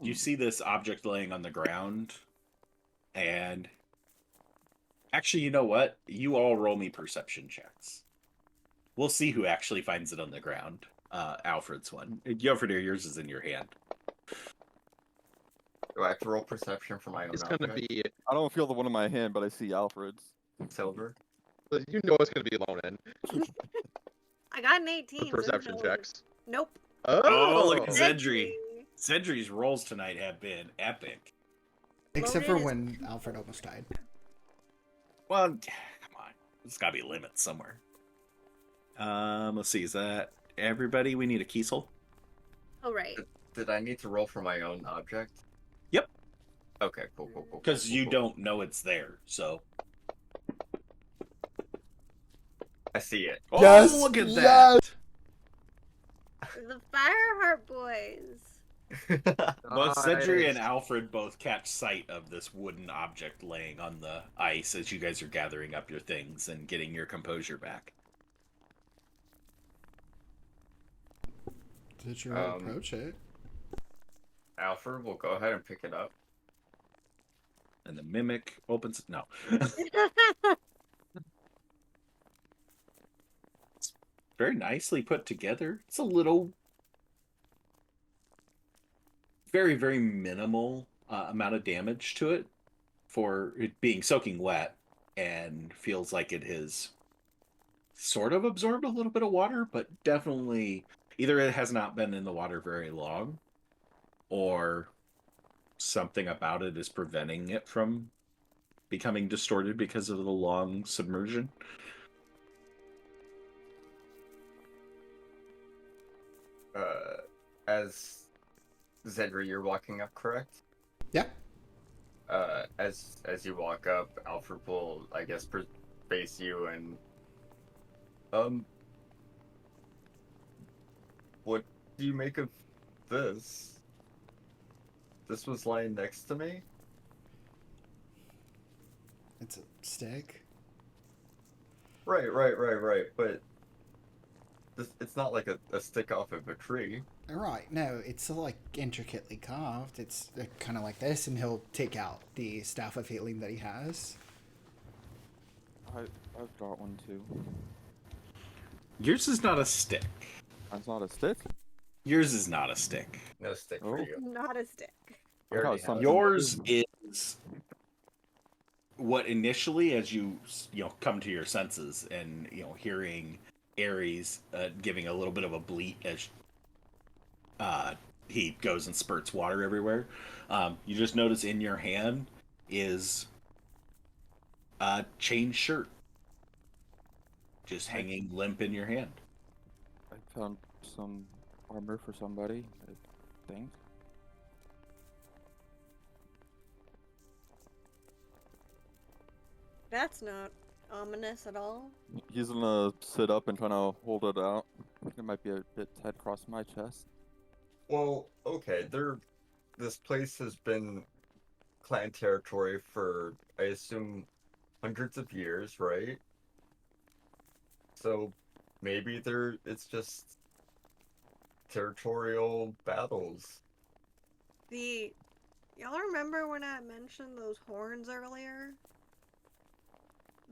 You see this object laying on the ground, and actually, you know what? You all roll me perception checks. We'll see who actually finds it on the ground. Alfred's one. Alfred, yours is in your hand. Do I have to roll perception for my own It's gonna object? be. I don't feel the one in my hand, but I see Alfred's. Silver? You know it's gonna be Lonan. I got an 18. The so who perception knows? checks. Nope. Oh, look at that. Zedri. Zedri's rolls tonight have been epic. Except for Loaded is- when Alfred almost died. Well, come on. There's got to be limits somewhere. Let's see. Is that everybody? We need a Kiesel. Oh, right. Did I need to roll for my own object? Yep. Okay, cool. Because cool, you cool. don't know it's there, so. I see it. Yes, Oh, look at yes. that! The Fireheart Boys. Both Cedric and Nice. Alfred both catch sight of this wooden object laying on the ice as you guys are gathering up your things and getting your composure back. Did you Um, approach it? Alfred will go ahead and pick it up. And the mimic opens. No. Very nicely put together. It's a little. Very, very minimal amount of damage to it for it being soaking wet, and feels like it has sort of absorbed a little bit of water, but definitely either it has not been in the water very long, or something about it is preventing it from becoming distorted because of the long submersion. As Zedra, you're walking up, correct? Yeah. As you walk up, Alfred will, I guess, face you and um, what do you make of this? This was lying next to me. It's a stick. Right. But it's not like a stick off of a tree. Right, no, it's like intricately carved. It's kind of like this, and he'll take out the staff of healing that he has. I've got one too. Yours is not a stick. That's not a stick? Yours is not a stick. No stick for Oh. you. Not a stick. You I already got have something. Yours is what initially, as you come to your senses and hearing Ares giving a little bit of a bleat as he goes and spurts water everywhere. You just notice in your hand is a chain shirt, just hanging limp in your hand. I found some armor for somebody, I think. That's not ominous at all. He's gonna sit up and try to hold it out. It might be a bit tight across my chest. Well, okay. This place has been clan territory for, I assume, hundreds of years, right? So maybe it's just territorial battles. Y'all remember when I mentioned those horns earlier?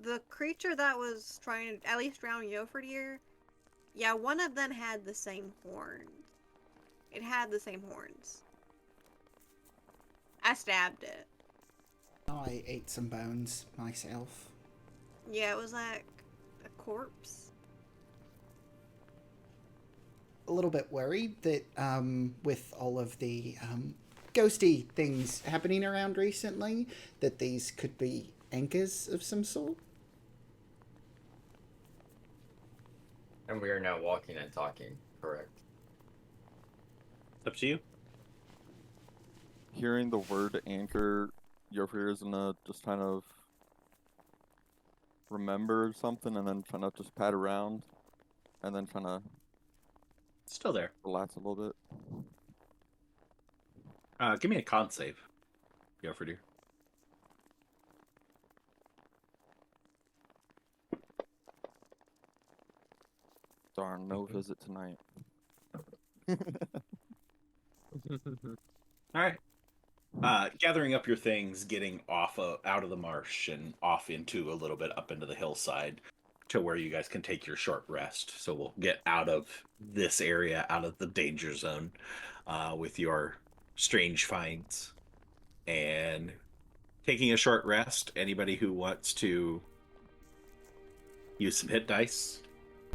The creature that was trying to at least drown Yofridir, yeah, one of them had the same horns. It had the same horns. I stabbed it. I ate some bones myself. Yeah, it was like a corpse. A little bit worried that with all of the ghosty things happening around recently, that these could be anchors of some sort. And we are now walking and talking, correct? It's up to you. Hearing the word anchor, your ear is gonna just kind of remember something and then trying to just pat around and then trying to Still there. relax a little bit. Give me a con save, Yofridir. Darn, no visit tonight. All right. Gathering up your things, getting out of the marsh and off into a little bit up into the hillside to where you guys can take your short rest. So we'll get out of this area, out of the danger zone, with your strange finds. And taking a short rest, anybody who wants to use some hit dice.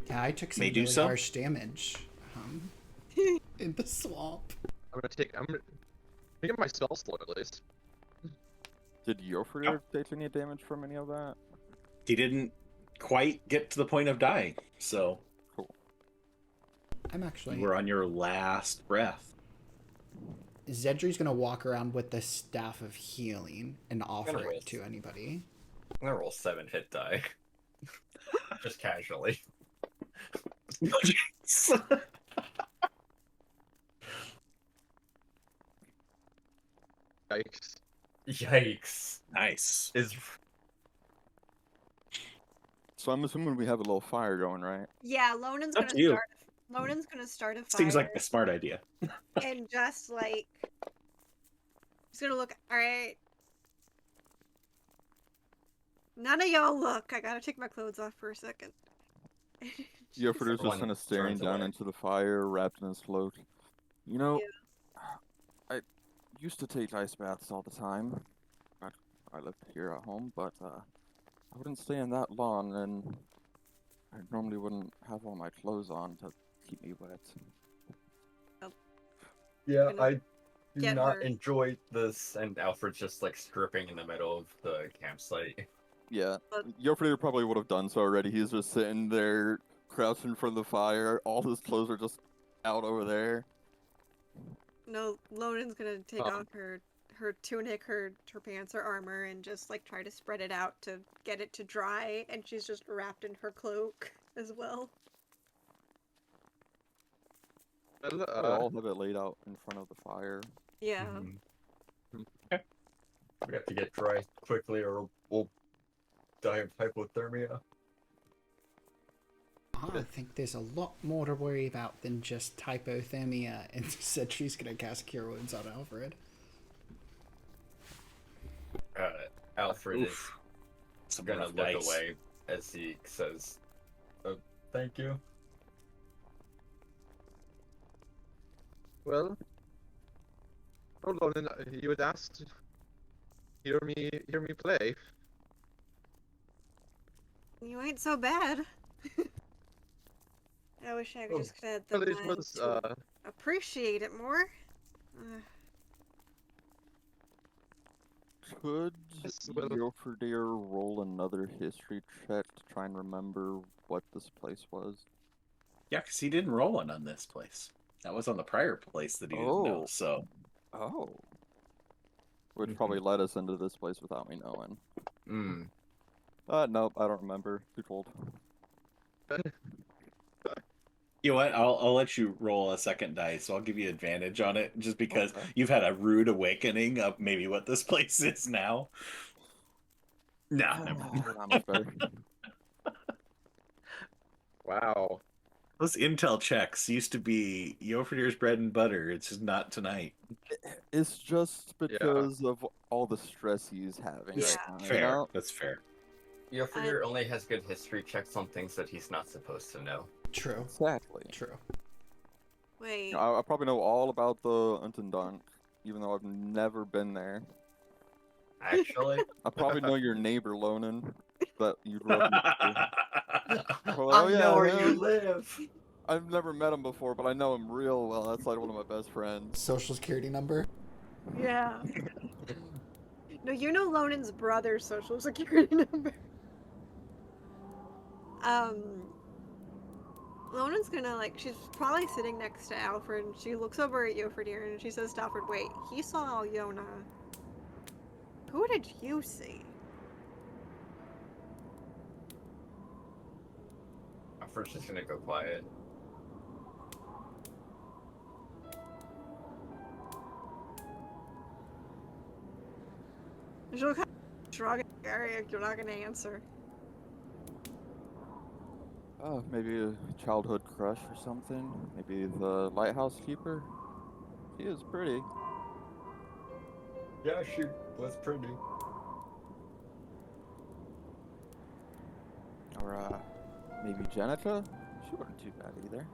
Yeah, I took some May do really so. harsh damage in the swamp. I'm gonna get my spell slot at least. Did Yofridir take any damage from any of that? He didn't quite get to the point of dying, so Cool. I'm actually. you were on your last breath. Zedri's gonna walk around with the staff of healing and offer Gonna roll. it to anybody. I'm gonna roll 7 hit die. Just casually. Yikes. Yikes. Nice. So I'm assuming we have a little fire going, right? Yeah, Lonan's Up gonna to you. start. Lonan's gonna start a fire. Seems like a smart idea. And just like he's gonna look. All right. None of y'all look. I gotta take my clothes off for a second. Yofridir's One just kind of staring turns down away. into the fire, wrapped in his cloak. You know, I used to take ice baths all the time. I lived here at home, but I wouldn't stay in that long, and I normally wouldn't have all my clothes on to keep me wet. Yeah, Gonna I do get not her. enjoy this. And Alfred's just like stripping in the middle of the campsite. Yeah, But- Yofridir probably would have done so already. He's just sitting there, crouching from the fire. All his clothes are just out over there. No, Lonen's gonna take off her tunic, her pants, her armor, and just like try to spread it out to get it to dry, and she's just wrapped in her cloak as well. Well, They all have it laid out in front of the fire. Yeah. Okay. We have to get dry quickly, or we'll die of hypothermia. I think there's a lot more to worry about than just hypothermia, and said she's gonna cast Cure Wounds on Alfred. Alfred Oof. is Some gonna rough look dice. away as he says, "Oh, thank you." well, hold on. You had asked. Hear me play. You ain't so bad. I wish I Oh, just could have the well, it mind was. to appreciate it more. Could Yes, well- Yoferdir roll another history check to try and remember what this place was? Yeah, because he didn't roll one on this place. That was on the prior place that he didn't know. Oh. So Oh. Which probably led us into this place without me knowing. Nope, I don't remember. Too cold. you know what? I'll let you roll a second dice. So I'll give you advantage on it, just because Okay. you've had a rude awakening of maybe what this place is now. No, never mind. Not much better. Wow. Those intel checks used to be Yoferdir's bread and butter. It's just not tonight. It's just because of all the stress he's having Yeah. right now. Fair. You know? That's fair. Yoferdir only has good history checks on things that he's not supposed to know. True. Exactly. True. Wait. You know, I probably know all about the Intendant, even though I've never been there. Actually, I probably know your neighbor, Lonan, that you grew up next to. Well, I know where you him. live. I've never met him before, but I know him real well. That's like one of my best friends. Social security number. Yeah. No, you know Lonen's brother's social security number. Lonen's gonna, like, she's probably sitting next to Alfred, and she looks over at Yoferdir, and she says to Alfred, wait, he saw Yona. Who did you see? Alfred's just gonna go quiet. She'll kind of shrug at Eric, you're not gonna answer. Oh, maybe a childhood crush or something. Maybe the lighthouse keeper. She is pretty. Yeah, she was pretty. Or maybe Jenica. She wasn't too bad either.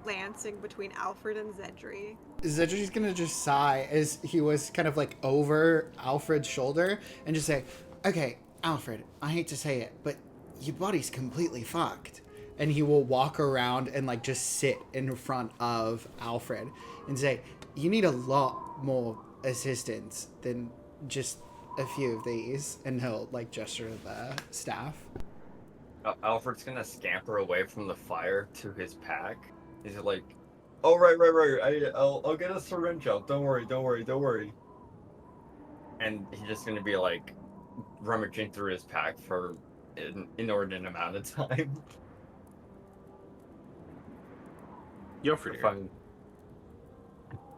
Lancing between Alfred and Zedri. Zedri's gonna just sigh as he was kind of like over Alfred's shoulder and just say, okay, Alfred, I hate to say it, but your body's completely fucked. And he will walk around and like just sit in front of Alfred and say, you need a lot more assistance than just a few of these. And he'll like gesture to the staff. Alfred's gonna scamper away from the fire to his pack. He's like, "Oh right. I'll get a syringe out. Don't worry." And he's just gonna be like rummaging through his pack for an inordinate amount of time. Yoferdir,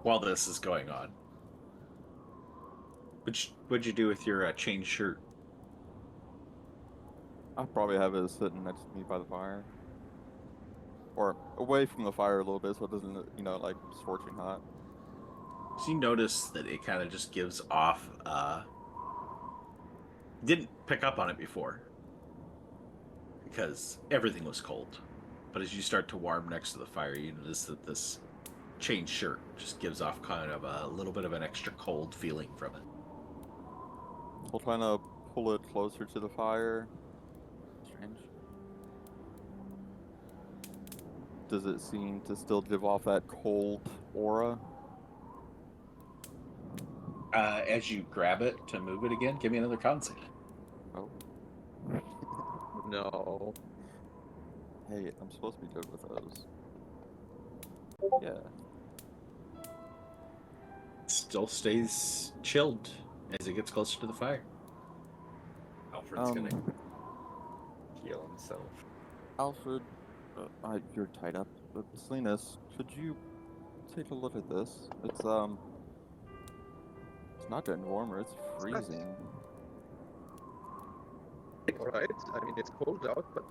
while this is going on, what'd you do with your chain shirt? I'll probably have it sitting next to me by the fire. Or away from the fire a little bit so it doesn't, you know, like scorching hot. So you notice that it kind of just gives off, didn't pick up on it before because everything was cold. But as you start to warm next to the fire, you notice that this chain shirt just gives off kind of a little bit of an extra cold feeling from it. We'll try to pull it closer to the fire. Strange. Does it seem to still give off that cold aura? As you grab it to move it again, give me another con save. Oh. No. Hey, I'm supposed to be good with those. Yeah. Still stays chilled as it gets closer to the fire. Alfred's gonna Um, heal himself. Alfred, you're tied up. Salinas, could you take a look at this? It's not getting warmer, it's freezing. Alright, I mean, it's cold out, but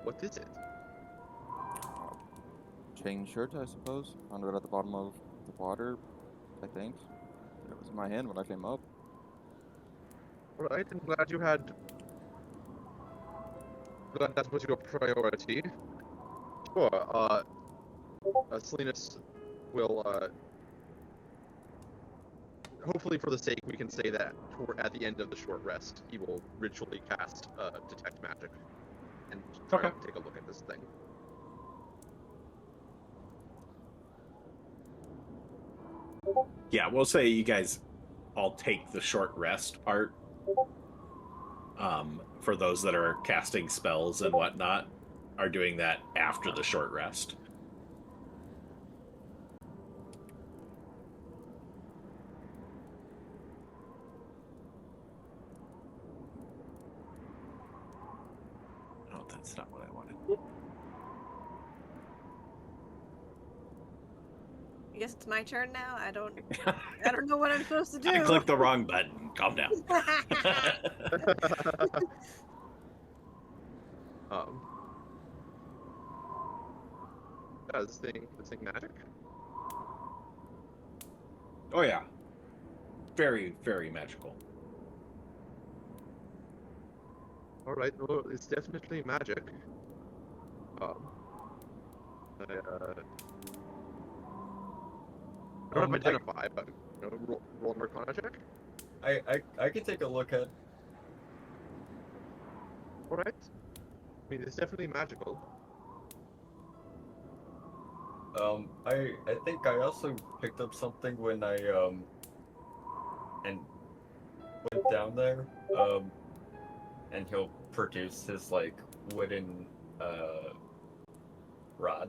what is it? Chain shirt, I suppose. Found it at the bottom of the water, I think. It was in my hand when I came up. Alright, I'm glad you had. Glad that was your priority. Sure, Salinas will, hopefully for the sake we can say that at the end of the short rest, he will ritually cast, Detect Magic. And try Okay. to take a look at this thing. Yeah, we'll say you guys all take the short rest part. For those that are casting spells and whatnot, are doing that after the short rest. Oh, that's not what I wanted. I guess it's my turn now. I don't know what I'm supposed to do. I clicked the wrong button. Calm down. um, this thing magic? Oh yeah. Very, very magical. Alright, well, it's definitely magic. I don't identify, but roll an Arcana check. I can take a look at. Alright. I mean, it's definitely magical. I think I also picked up something when I and went down there. And he'll produce his like wooden rod.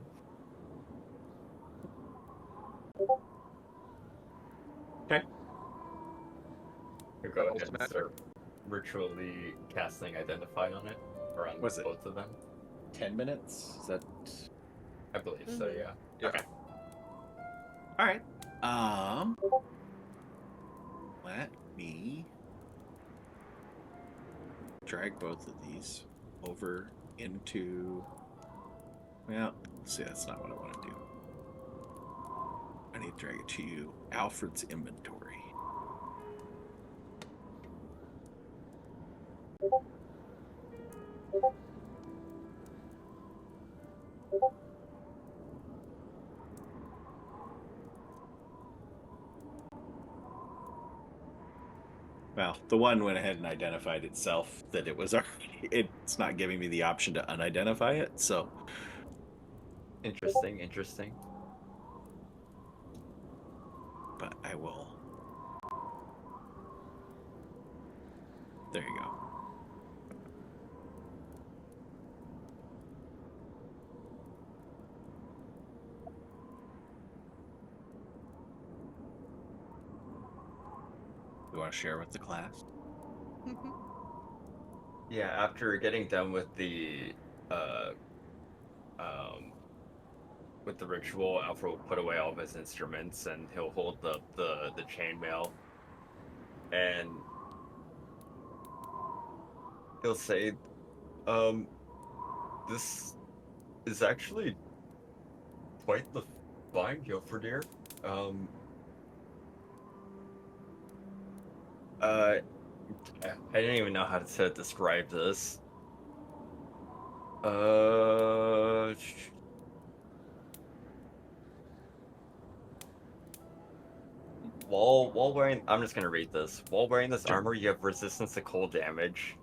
Okay. He'll go Also ahead and magic? start ritually casting Identify on it, or on Was it both of them. 10 minutes? Is that I believe so, Mhm. yeah. okay? All right. Let me drag both of these over into. Well, see, that's not what I want to do. I need to drag it to Alfred's inventory. Well, the one went ahead and identified itself that it was already. It's not giving me the option to unidentify it, so. Interesting. But I will. There you go. You want to share with the class? Yeah, after getting done with the uh um with the ritual, Alfred will put away all of his instruments and he'll hold the chainmail and he'll say, this is actually quite the find, Gilfredear. I didn't even know how to describe this. While wearing, I'm just gonna read this. While wearing this Sure. armor, you have resistance to cold damage.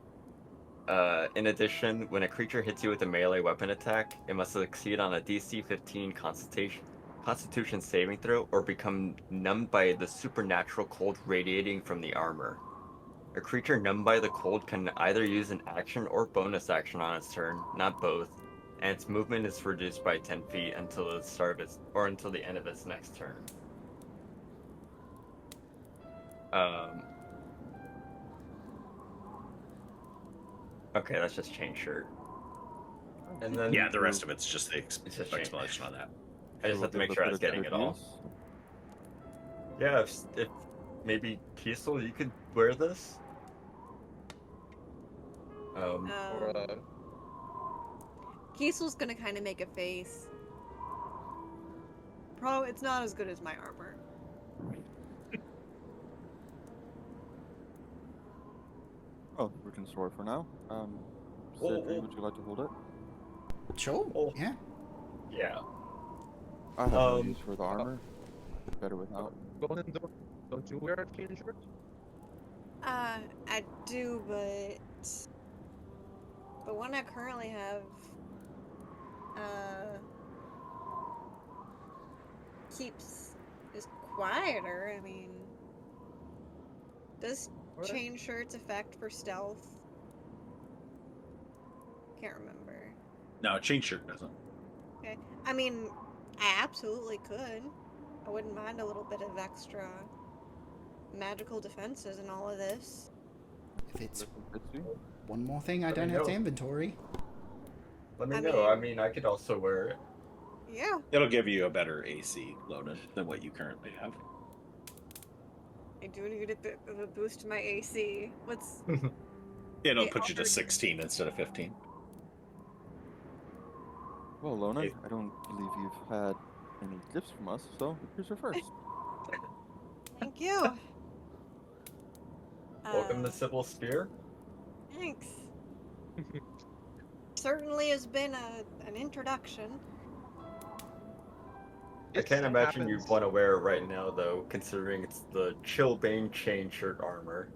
In addition, when a creature hits you with a melee weapon attack, it must succeed on a DC 15 Constitution saving throw or become numbed by the supernatural cold radiating from the armor. A creature numbed by the cold can either use an action or bonus action on its turn, not both, and its movement is reduced by 10 feet until the start of its or until the end of its next turn. Okay, that's just change shirt. And then Yeah, the rest of it's just the it's just change. explanation on that. I just have to make sure I was getting it all. Yeah, if maybe Kiesel, you could wear this. Or Kiesel's gonna kind of make a face. It's not as good as my armor. Oh, we can store it for now. Oh, Cedric, oh. would you like to hold it? Sure. Oh. Yeah. Yeah. I have no use for the armor. Better without. Golden, don't you wear a chain shirt? I do, but the one I currently have, is quieter. I mean, does What? chain shirts affect for stealth? Can't remember. No, chain shirt doesn't. Okay. I mean, I absolutely could. I wouldn't mind a little bit of extra magical defenses in all of this. If it's Fits you? one more thing I Let me don't have to know. inventory. Let me I know. I mean- mean, I could also wear it. Yeah. It'll give you a better AC loaded than what you currently have. I do need a boost to my AC. What's It'll It put you to already- 16 instead of 15. Well, Lonan, Hey. I don't believe you've had any gifts from us, so here's your first. Thank you. Welcome to Cybil Spear. Thanks. Certainly has been an introduction. I can't It imagine happens. you'd want to wear it right now, though, considering it's the Chillbane chain shirt armor.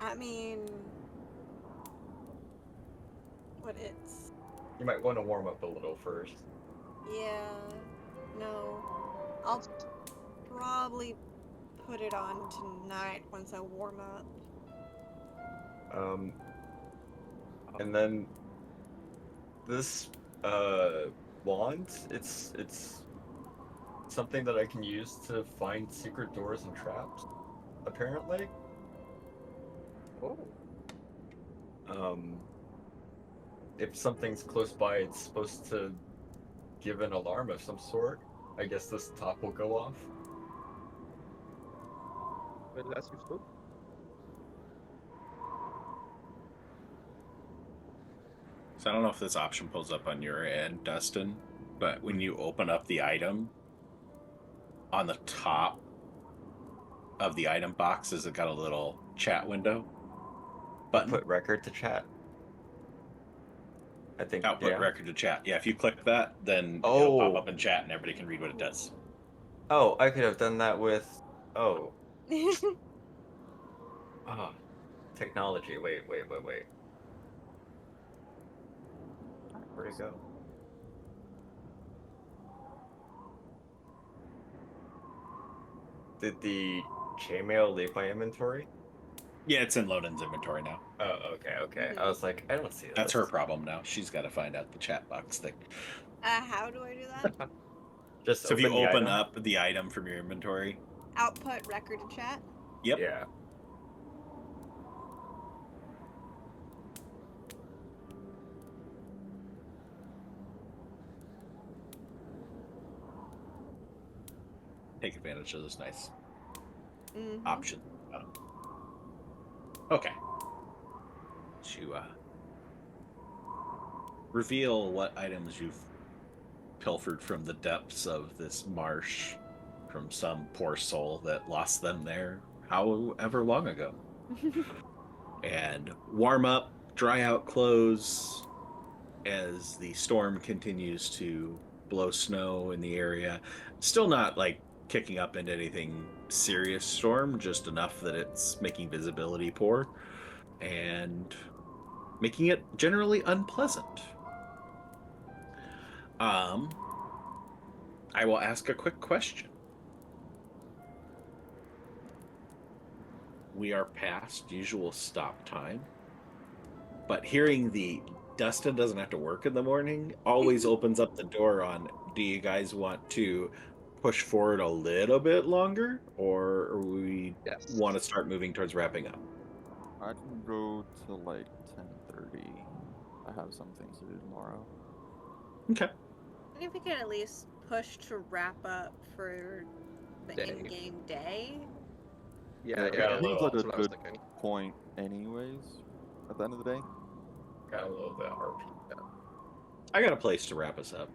I mean, what it's. You might want to warm up a little first. Yeah. No. I'll probably put it on tonight once I warm up. And then this wand, it's something that I can use to find secret doors and traps, apparently. Oh. If something's close by, it's supposed to give an alarm of some sort. I guess this top will go off. But that's useful. So I don't know if this option pulls up on your end, Dustin, but when you open up the item, on the top of the item box, has it got a little chat window button? Put record to chat. I think Output yeah. record to chat. Yeah, if you click that, then Oh. it'll pop up in chat and everybody can read what it does. Oh, I could have done that with. Oh. Ah. Technology. Wait. Where'd it go? Did the chainmail leave my inventory? Yeah, it's in Lonan's inventory now. Oh, okay. I was like, I don't see this. That's her problem now. She's got to find out the chat box thing. How do I do that? Just So if you the open item? up the item from your inventory, Output record to chat? yep. Yeah. Take advantage of this nice Mm-hmm. option. Okay. To reveal what items you've pilfered from the depths of this marsh from some poor soul that lost them there however long ago. And warm up, dry out clothes as the storm continues to blow snow in the area. Still not like kicking up into anything serious storm, just enough that it's making visibility poor and making it generally unpleasant. I will ask a quick question. We are past usual stop time, but hearing the Dustin doesn't have to work in the morning, always opens up the door on, do you guys want to push forward a little bit longer, or we Yes. want to start moving towards wrapping up? I can go till like 10:30. I have some things to do tomorrow. Okay. I think we could at least push to wrap up for the Day. in-game day. Yeah, Got a yeah. little- That's Seems like what a I was good thinking. point, anyways. At the end of the day. Got a little bit of RP. I got a place to wrap us up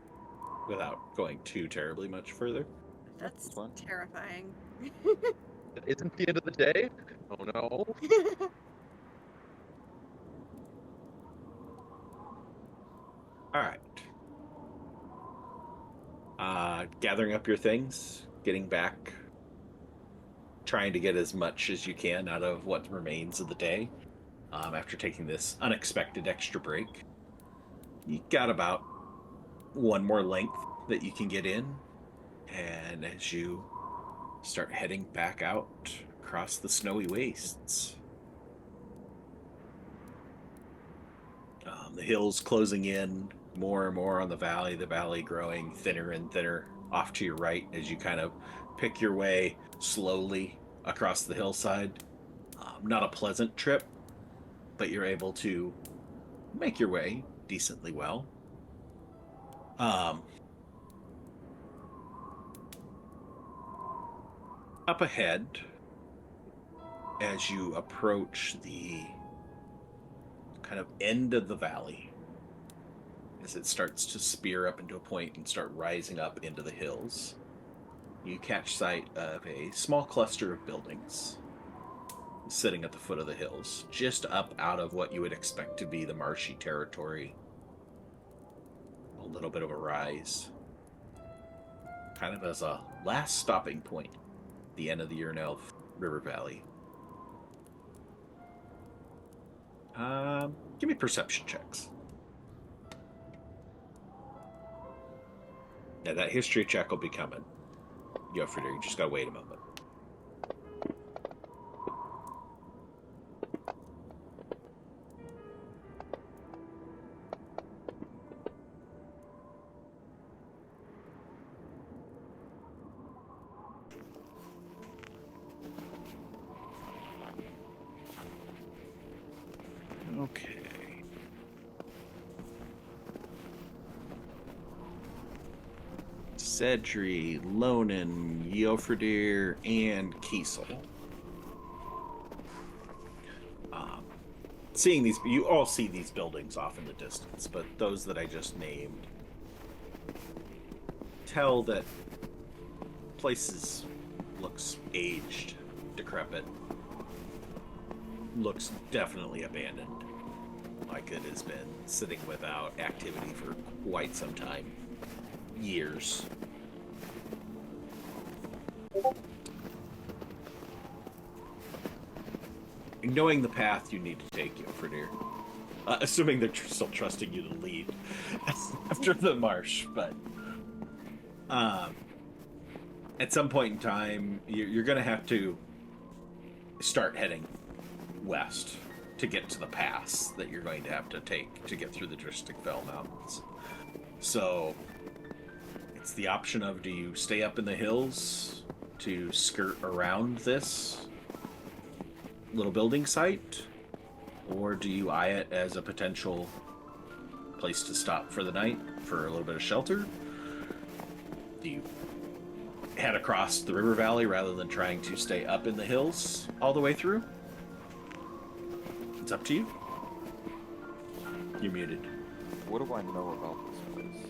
without going too terribly much further. That's fine. terrifying. It isn't the end of the day. Oh no. All right. Gathering up your things, getting back, trying to get as much as you can out of what remains of the day. After taking this unexpected extra break, you got about one more length that you can get in, and as you start heading back out across the snowy wastes, the hills closing in more and more on the valley growing thinner and thinner off to your right as you kind of pick your way slowly across the hillside. Not a pleasant trip, but you're able to make your way decently well. Up ahead, as you approach the kind of end of the valley, as it starts to spear up into a point and start rising up into the hills, you catch sight of a small cluster of buildings sitting at the foot of the hills, just up out of what you would expect to be the marshy territory. A little bit of a rise, kind of as a last stopping point, the end of the Urnelf River Valley. Give me perception checks. Now that history check will be coming. Yofrider, you just gotta wait a moment. Okay. Cedri, Lonan, Yofridir, and Kiesel. Seeing these, you all see these buildings off in the distance, but those that I just named tell that places looks aged, decrepit, looks definitely abandoned, like it has been sitting without activity for quite some time, years. Knowing the path you need to take, Yofridir, assuming they're still trusting you to lead after the marsh, but at some point in time, you're going to have to start heading west to get to the pass that you're going to have to take to get through the Dristigfell Mountains. So it's the option of, do you stay up in the hills to skirt around this little building site, or do you eye it as a potential place to stop for the night for a little bit of shelter? Do you head across the river valley rather than trying to stay up in the hills all the way through? It's up to you. You're muted. What do I know about this place?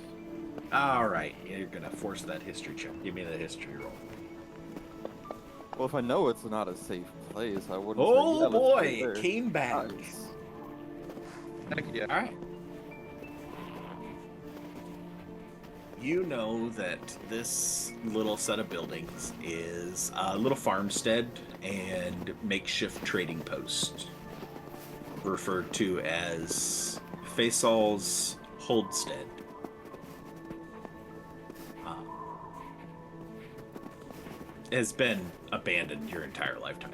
All right, you're gonna force that history check. Give me the history roll. Well, if I know it's not a safe place, I wouldn't. Oh say, yeah, let's boy, go there. it came back. Nice. Heck yeah. All right. You know that this little set of buildings is a little farmstead and makeshift trading post, referred to as Faisal's Holdstead. Has been abandoned your entire lifetime.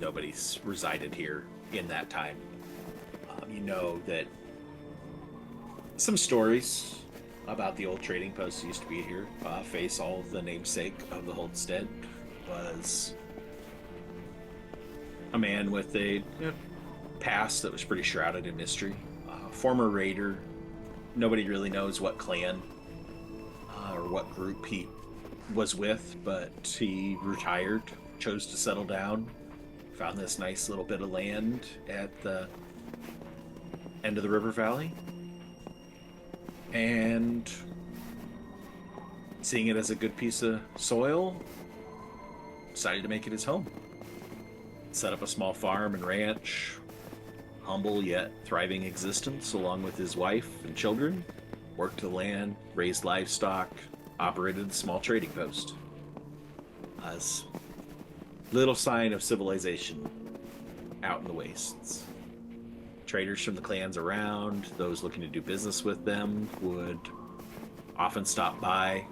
Nobody's resided here in that time. You know that some stories about the old trading post that used to be here. Face all the namesake of the Holdstead was a man with a past that was pretty shrouded in mystery. Former raider. Nobody really knows what clan or what group he was with, but he retired, chose to settle down, found this nice little bit of land at the end of the river valley, and seeing it as a good piece of soil, decided to make it his home. Set up a small farm and ranch, humble yet thriving existence, along with his wife and children, worked the land, raised livestock, operated a small trading post. As little sign of civilization out in the wastes. Traders from the clans around, those looking to do business with them, would often stop by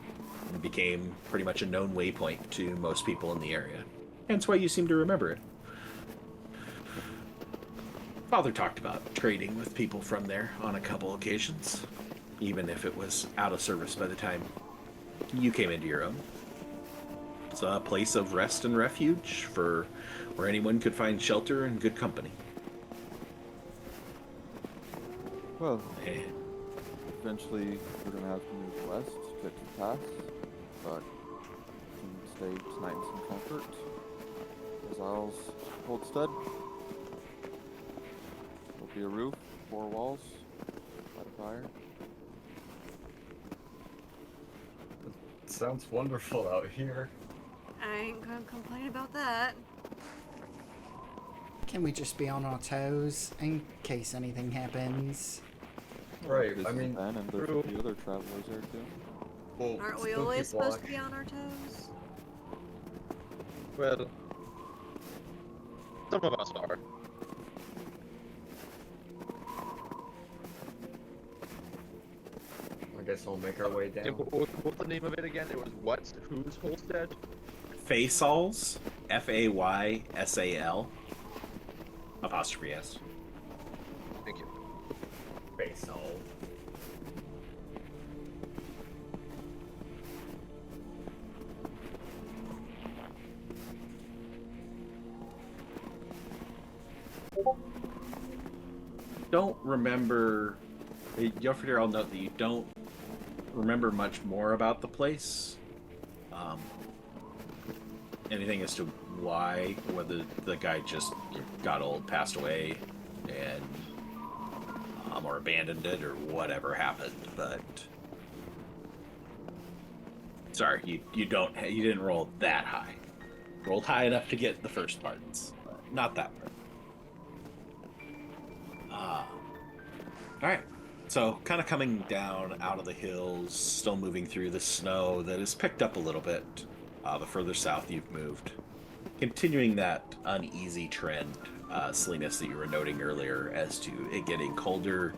and became pretty much a known waypoint to most people in the area. Hence why you seem to remember it. Father talked about trading with people from there on a couple occasions, even if it was out of service by the time you came into your own. It's a place of rest and refuge for where anyone could find shelter and good company. Well, Eh, eventually we're gonna have to move west to get to the pass, but we can stay tonight in some comfort. Azal's Holdstead. There'll be a roof, 4 walls, light a fire. Sounds wonderful out here. I ain't gonna complain about that. Can we just be on our toes in case anything happens? Right, This I is mean, Ben and there's true. a few other travelers there too. Well, Aren't we spooky always supposed to block. be on our toes? Well, some of us are. I guess we'll make our way And down. what's the name of it again? It was what? Who's Holstead? Faysals, Faysal, apostrophe S. Thank you. Face all. Don't remember. Jofrid, I'll note that you don't remember much more about the place. Anything as to why, whether the guy just got old, passed away, and or abandoned it, or whatever happened. But sorry, you didn't roll that high. Rolled high enough to get the first parts, but not that part. All right. So, kind of coming down out of the hills, still moving through the snow that has picked up a little bit the further south you've moved. Continuing that uneasy trend, Salinas, that you were noting earlier, as to it getting colder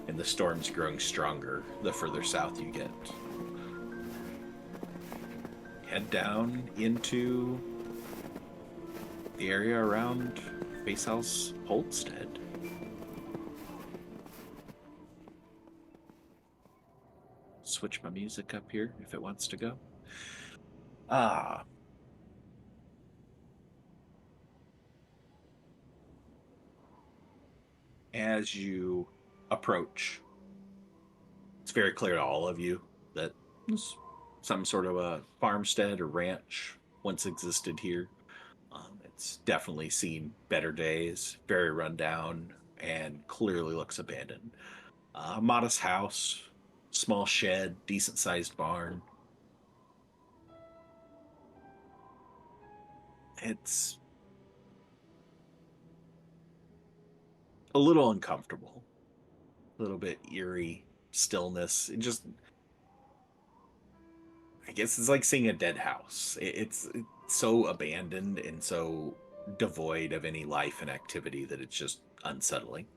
and the storms growing stronger the further south you get. Head down into the area around Faysals Holdstead. Switch my music up here if it wants to go. As you approach, it's very clear to all of you that some sort of a farmstead or ranch once existed here. It's definitely seen better days, very run down, and clearly looks abandoned. Modest house, small shed, decent sized barn. It's a little uncomfortable, a little bit eerie stillness. It just, I guess it's like seeing a dead house. It's so abandoned and so devoid of any life and activity that it's just unsettling.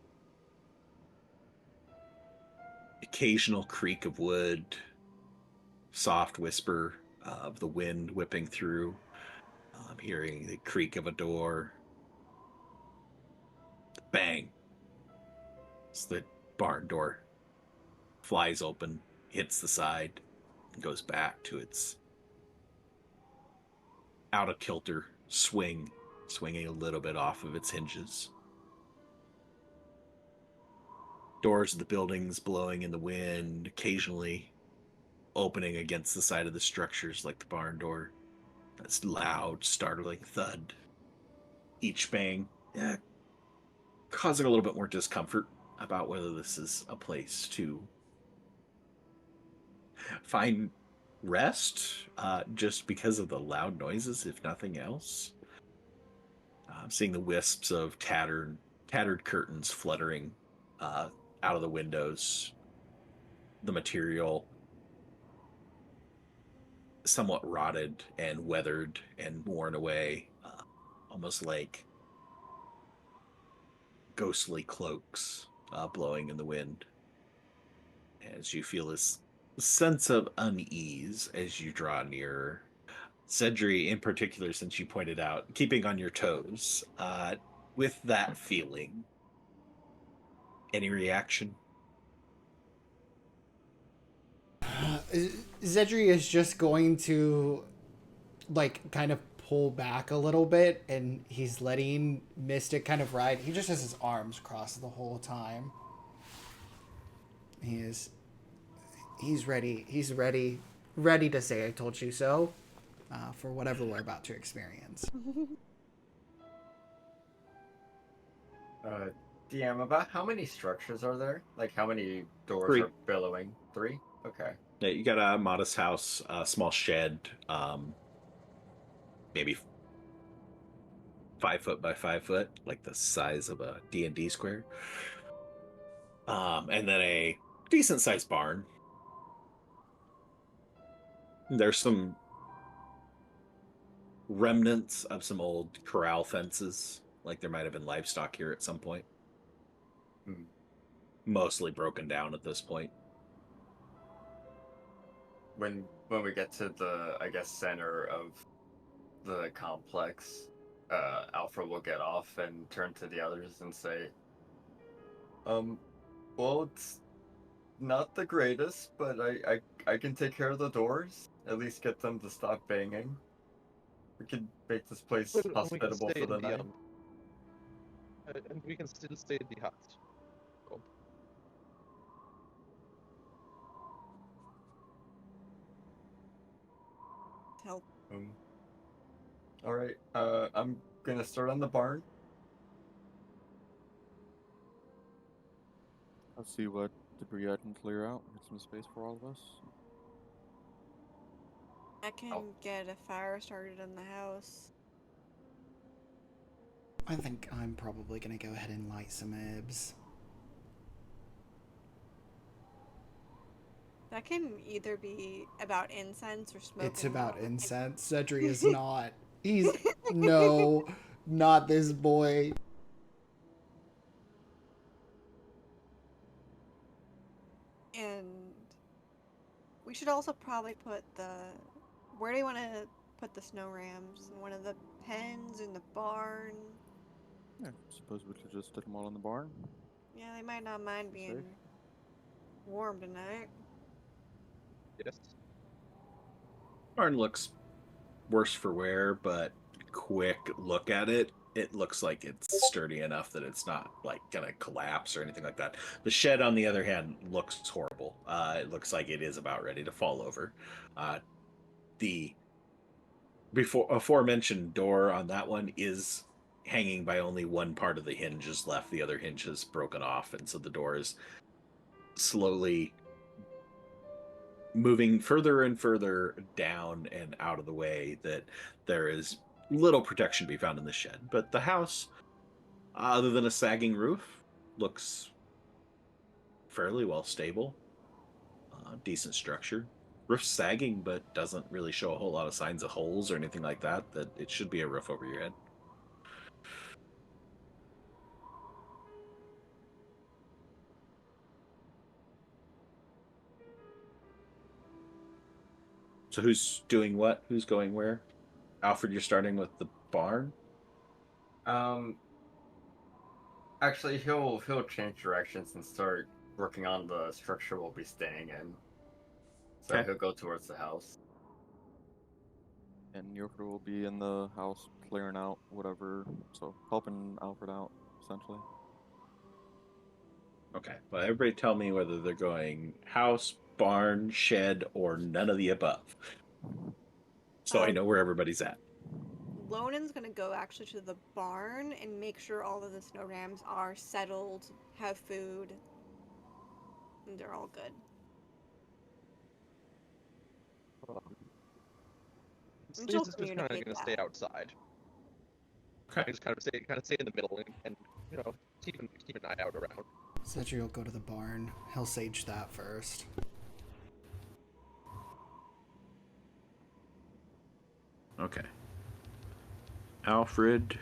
Occasional creak of wood, soft whisper of the wind whipping through. Hearing the creak of a door. Bang. It's the barn door flies open, hits the side, and goes back to its out of kilter swinging a little bit off of its hinges. Doors of the buildings blowing in the wind, occasionally opening against the side of the structures like the barn door. That's loud, startling thud. Each bang, causing a little bit more discomfort about whether this is a place to find rest, just because of the loud noises, if nothing else. Seeing the wisps of tattered curtains fluttering out of the windows, the material somewhat rotted and weathered and worn away, almost like ghostly cloaks blowing in the wind, as you feel this sense of unease as you draw nearer. Cedri, in particular, since you pointed out keeping on your toes, with that feeling, any reaction? Zedri is just going to, like, kind of pull back a little bit, and he's letting Mystic kind of ride. He just has his arms crossed the whole time. He's ready. He's ready to say "I told you so," for whatever we're about to experience. DM, about how many structures are there? Like, how many doors 3. are billowing? 3? Okay. Yeah, you got a modest house, a small shed, maybe 5 foot by 5 foot, like the size of a D&D square. And then a decent sized barn. There's some remnants of some old corral fences, like there might have been livestock here at some point. Mostly broken down at this point. When we get to the, I guess, center of the complex, Alfred will get off and turn to the others and say, well, it's not the greatest, but I can take care of the doors. At least get them to stop banging. We can make this place We can hospitable stay for the in the, night. and we can still stay in the hut. Oh. Help. All right. I'm gonna start on the barn. I'll see what debris I can clear out. Get some space for all of us. I can get a fire started in the house. I think I'm probably gonna go ahead and light some herbs. That can either be about incense or smoke. It's about incense. Cedri is not. He's no, not this boy. And we should also probably put the. Where do you want to put the snow rams? In one of the pens, in the barn? Yeah, suppose we could just stick them all in the barn. Yeah, they might not mind being Safe. warm tonight. Yes. Barn looks worse for wear, but quick look at it, it looks like it's sturdy enough that it's not like gonna collapse or anything like that. The shed, on the other hand, looks horrible. It looks like it is about ready to fall over. The aforementioned door on that one is hanging by only one part of the hinge is left. The other hinge is broken off, and so the door is slowly moving further and further down and out of the way, that there is little protection to be found in the shed. But the house, other than a sagging roof, looks fairly well stable. Decent structure. Roof's sagging, but doesn't really show a whole lot of signs of holes or anything like that, that it should be a roof over your head. So who's doing what? Who's going where? Alfred, you're starting with the barn? Actually, he'll change directions and start working on the structure we'll be staying in. So Okay. he'll go towards the house. And Yoker will be in the house clearing out whatever, so helping Alfred out, essentially. Okay. Well, everybody tell me whether they're going house, barn, shed, or none of the above. So I know where everybody's at. Lonan's gonna go actually to the barn and make sure all of the snow rams are settled, have food, and they're all good. And she'll Sleaze is just kind of communicate going to that. stay outside. Okay. Just kind of stay in the middle and keep an eye out around. Cedric will go to the barn. He'll sage that first. Okay. Alfred,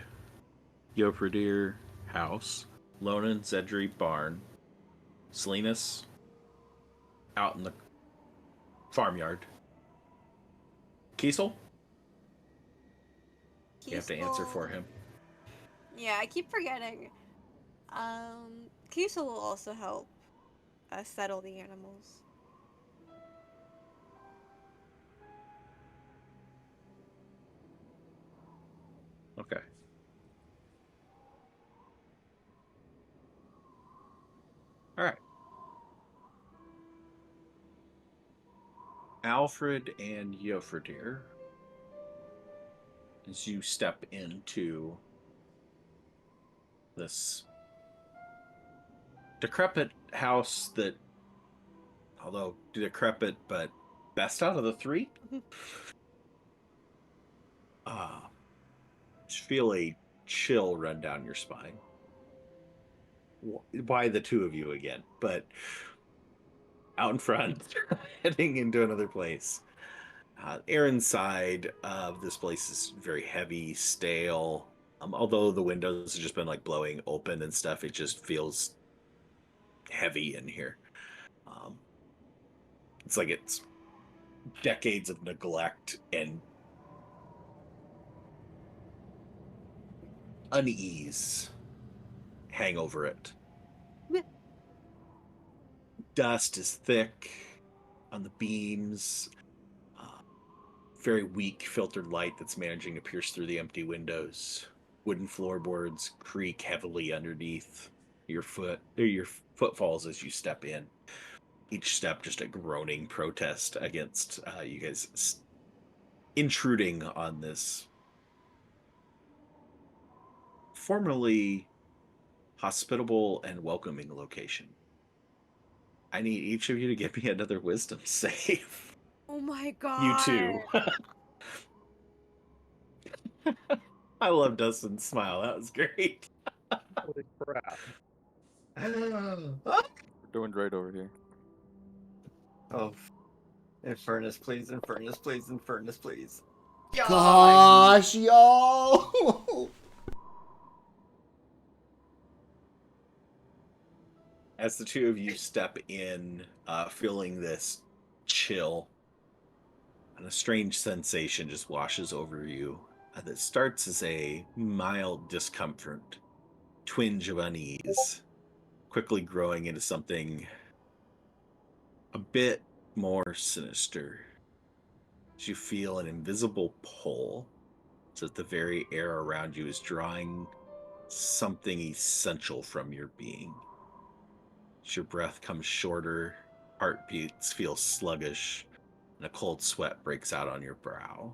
Yofredir, house. Lonan, Zedri, barn. Salinas, out in the farmyard. Kiesel, you have to answer for him. Yeah, I keep forgetting. Kiesel will also help settle the animals. Okay. All right. Alfred and Yofredir, as you step into this decrepit house that, although decrepit, but best out of the three, just feel a chill run down your spine. Why the two of you again? But out in front, heading into another place. Air inside of this place is very heavy, stale. Although the windows have just been like blowing open and stuff, it just feels heavy in here. It's like it's decades of neglect and unease hang over it. Dust is thick on the beams. Very weak filtered light that's managing to pierce through the empty windows. Wooden floorboards creak heavily underneath your footfalls as you step in. Each step just a groaning protest against you guys intruding on this formerly hospitable and welcoming location. I need each of you to give me another wisdom save. Oh my god! You too. I love Dustin's smile. That was great. Holy crap. We're doing great over here. Oh, Infernus, please, Infernus, please, Infernus, please. Gosh, yo! As the two of you step in, feeling this chill, and a strange sensation just washes over you that starts as a mild discomfort, twinge of unease, quickly growing into something a bit more sinister. As you feel an invisible pull, so that the very air around you is drawing something essential from your being. As your breath comes shorter, heartbeats feel sluggish, and a cold sweat breaks out on your brow.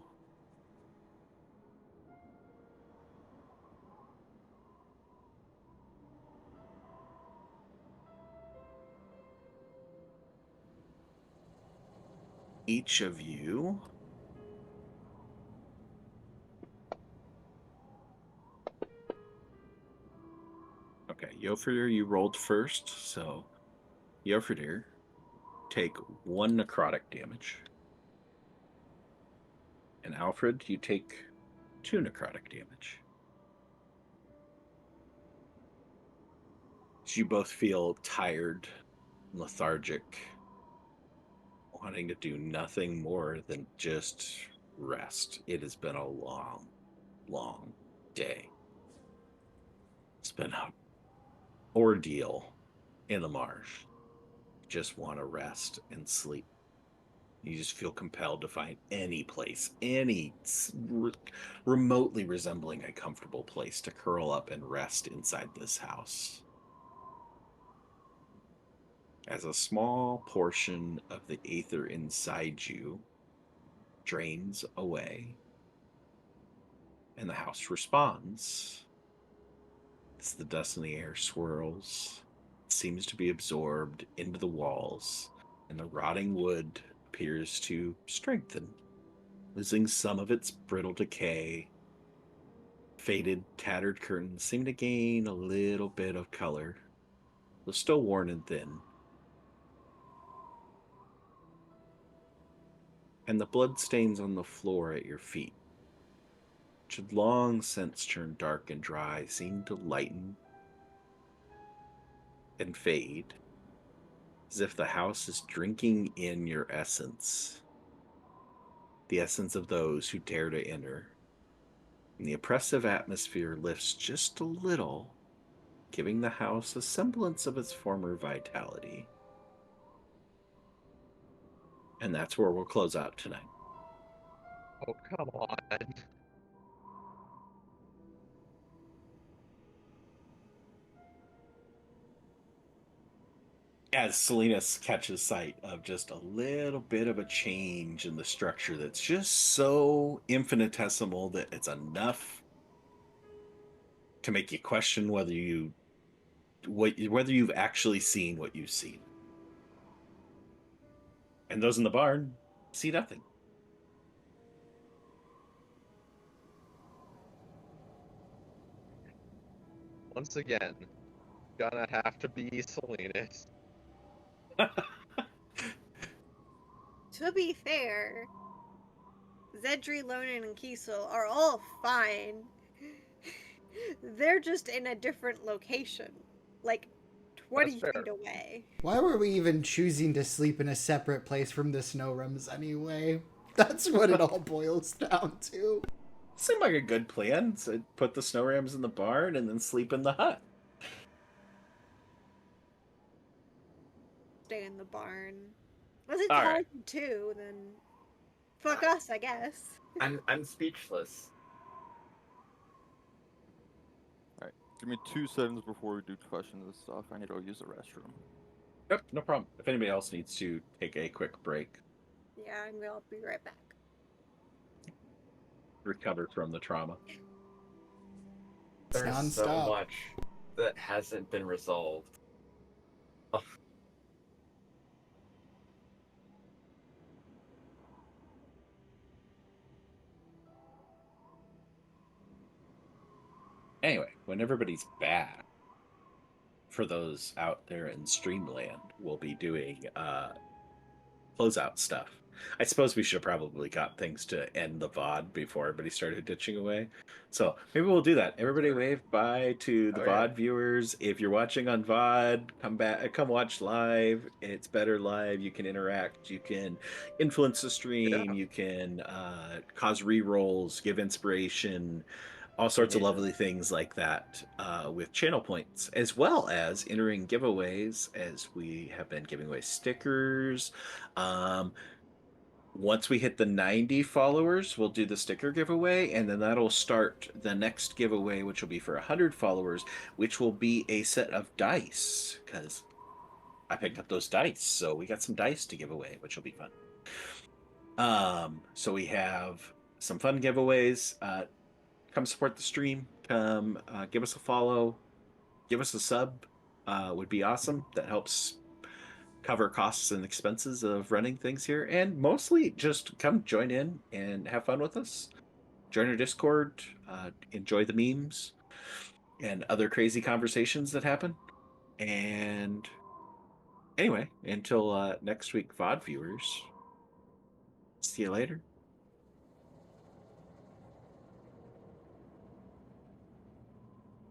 Each of you okay, Yofredir, you rolled first, so Yofredir, take 1 necrotic damage. And Alfred, you take 2 necrotic damage. So you both feel tired, lethargic, wanting to do nothing more than just rest. It has been a long, long day. It's been an ordeal in the marsh. just want to rest and sleep. You just feel compelled to find any place, any remotely resembling a comfortable place to curl up and rest inside this house. As a small portion of the aether inside you drains away, and the house responds as the dust in the air swirls, it seems to be absorbed into the walls, and the rotting wood appears to strengthen, losing some of its brittle decay. Faded, tattered curtains seem to gain a little bit of color, though still worn and thin. And the blood stains on the floor at your feet, which had long since turned dark and dry, seem to lighten and fade, as if the house is drinking in your essence, the essence of those who dare to enter. And the oppressive atmosphere lifts just a little, giving the house a semblance of its former vitality. And that's where we'll close out tonight. Oh, come on. As Salinas catches sight of just a little bit of a change in the structure that's just so infinitesimal that it's enough to make you question whether you've actually seen what you've seen. And those in the barn see nothing. Once again, gonna have to be Salinas. To be fair, Zedri, Lonan, and Kiesel are all fine. They're just in a different location, like 20 That's fair. feet away. Why were we even choosing to sleep in a separate place from the snow rooms anyway? That's what it all boils down to. Seemed like a good plan. So put the snow rams in the barn and then sleep in the hut. Stay in the barn. Unless it's All hard right. too, then fuck us, I guess. I'm speechless. Alright, give me 2 seconds before we do questions and stuff. I need to go use the restroom. Yep, no problem. If anybody else needs to take a quick break, Yeah, I'll be right back. recover from the trauma. There's so nonstop. much that hasn't been resolved. Ugh. Anyway, when everybody's back, for those out there in Streamland, we'll be doing closeout stuff. I suppose we should have probably got things to end the VOD before everybody started ditching away. So maybe we'll do that. Everybody wave bye to the Oh, VOD yeah. viewers. If you're watching on VOD, come watch live. It's better live. You can interact. You can influence the stream. Yeah. You can cause re-rolls, give inspiration, all sorts of Yeah. lovely things like that with channel points, as well as entering giveaways, as we have been giving away stickers. Once we hit the 90 followers, we'll do the sticker giveaway, and then that'll start the next giveaway, which will be for 100 followers, which will be a set of dice, because I picked up those dice, so we got some dice to give away, which will be fun. So we have some fun giveaways. Come support the stream. Come give us a follow. Give us a sub. Would be awesome. That helps cover costs and expenses of running things here, and mostly just come join in and have fun with us. Join our Discord, enjoy the memes and other crazy conversations that happen. And anyway, until next week, VOD viewers, see you later.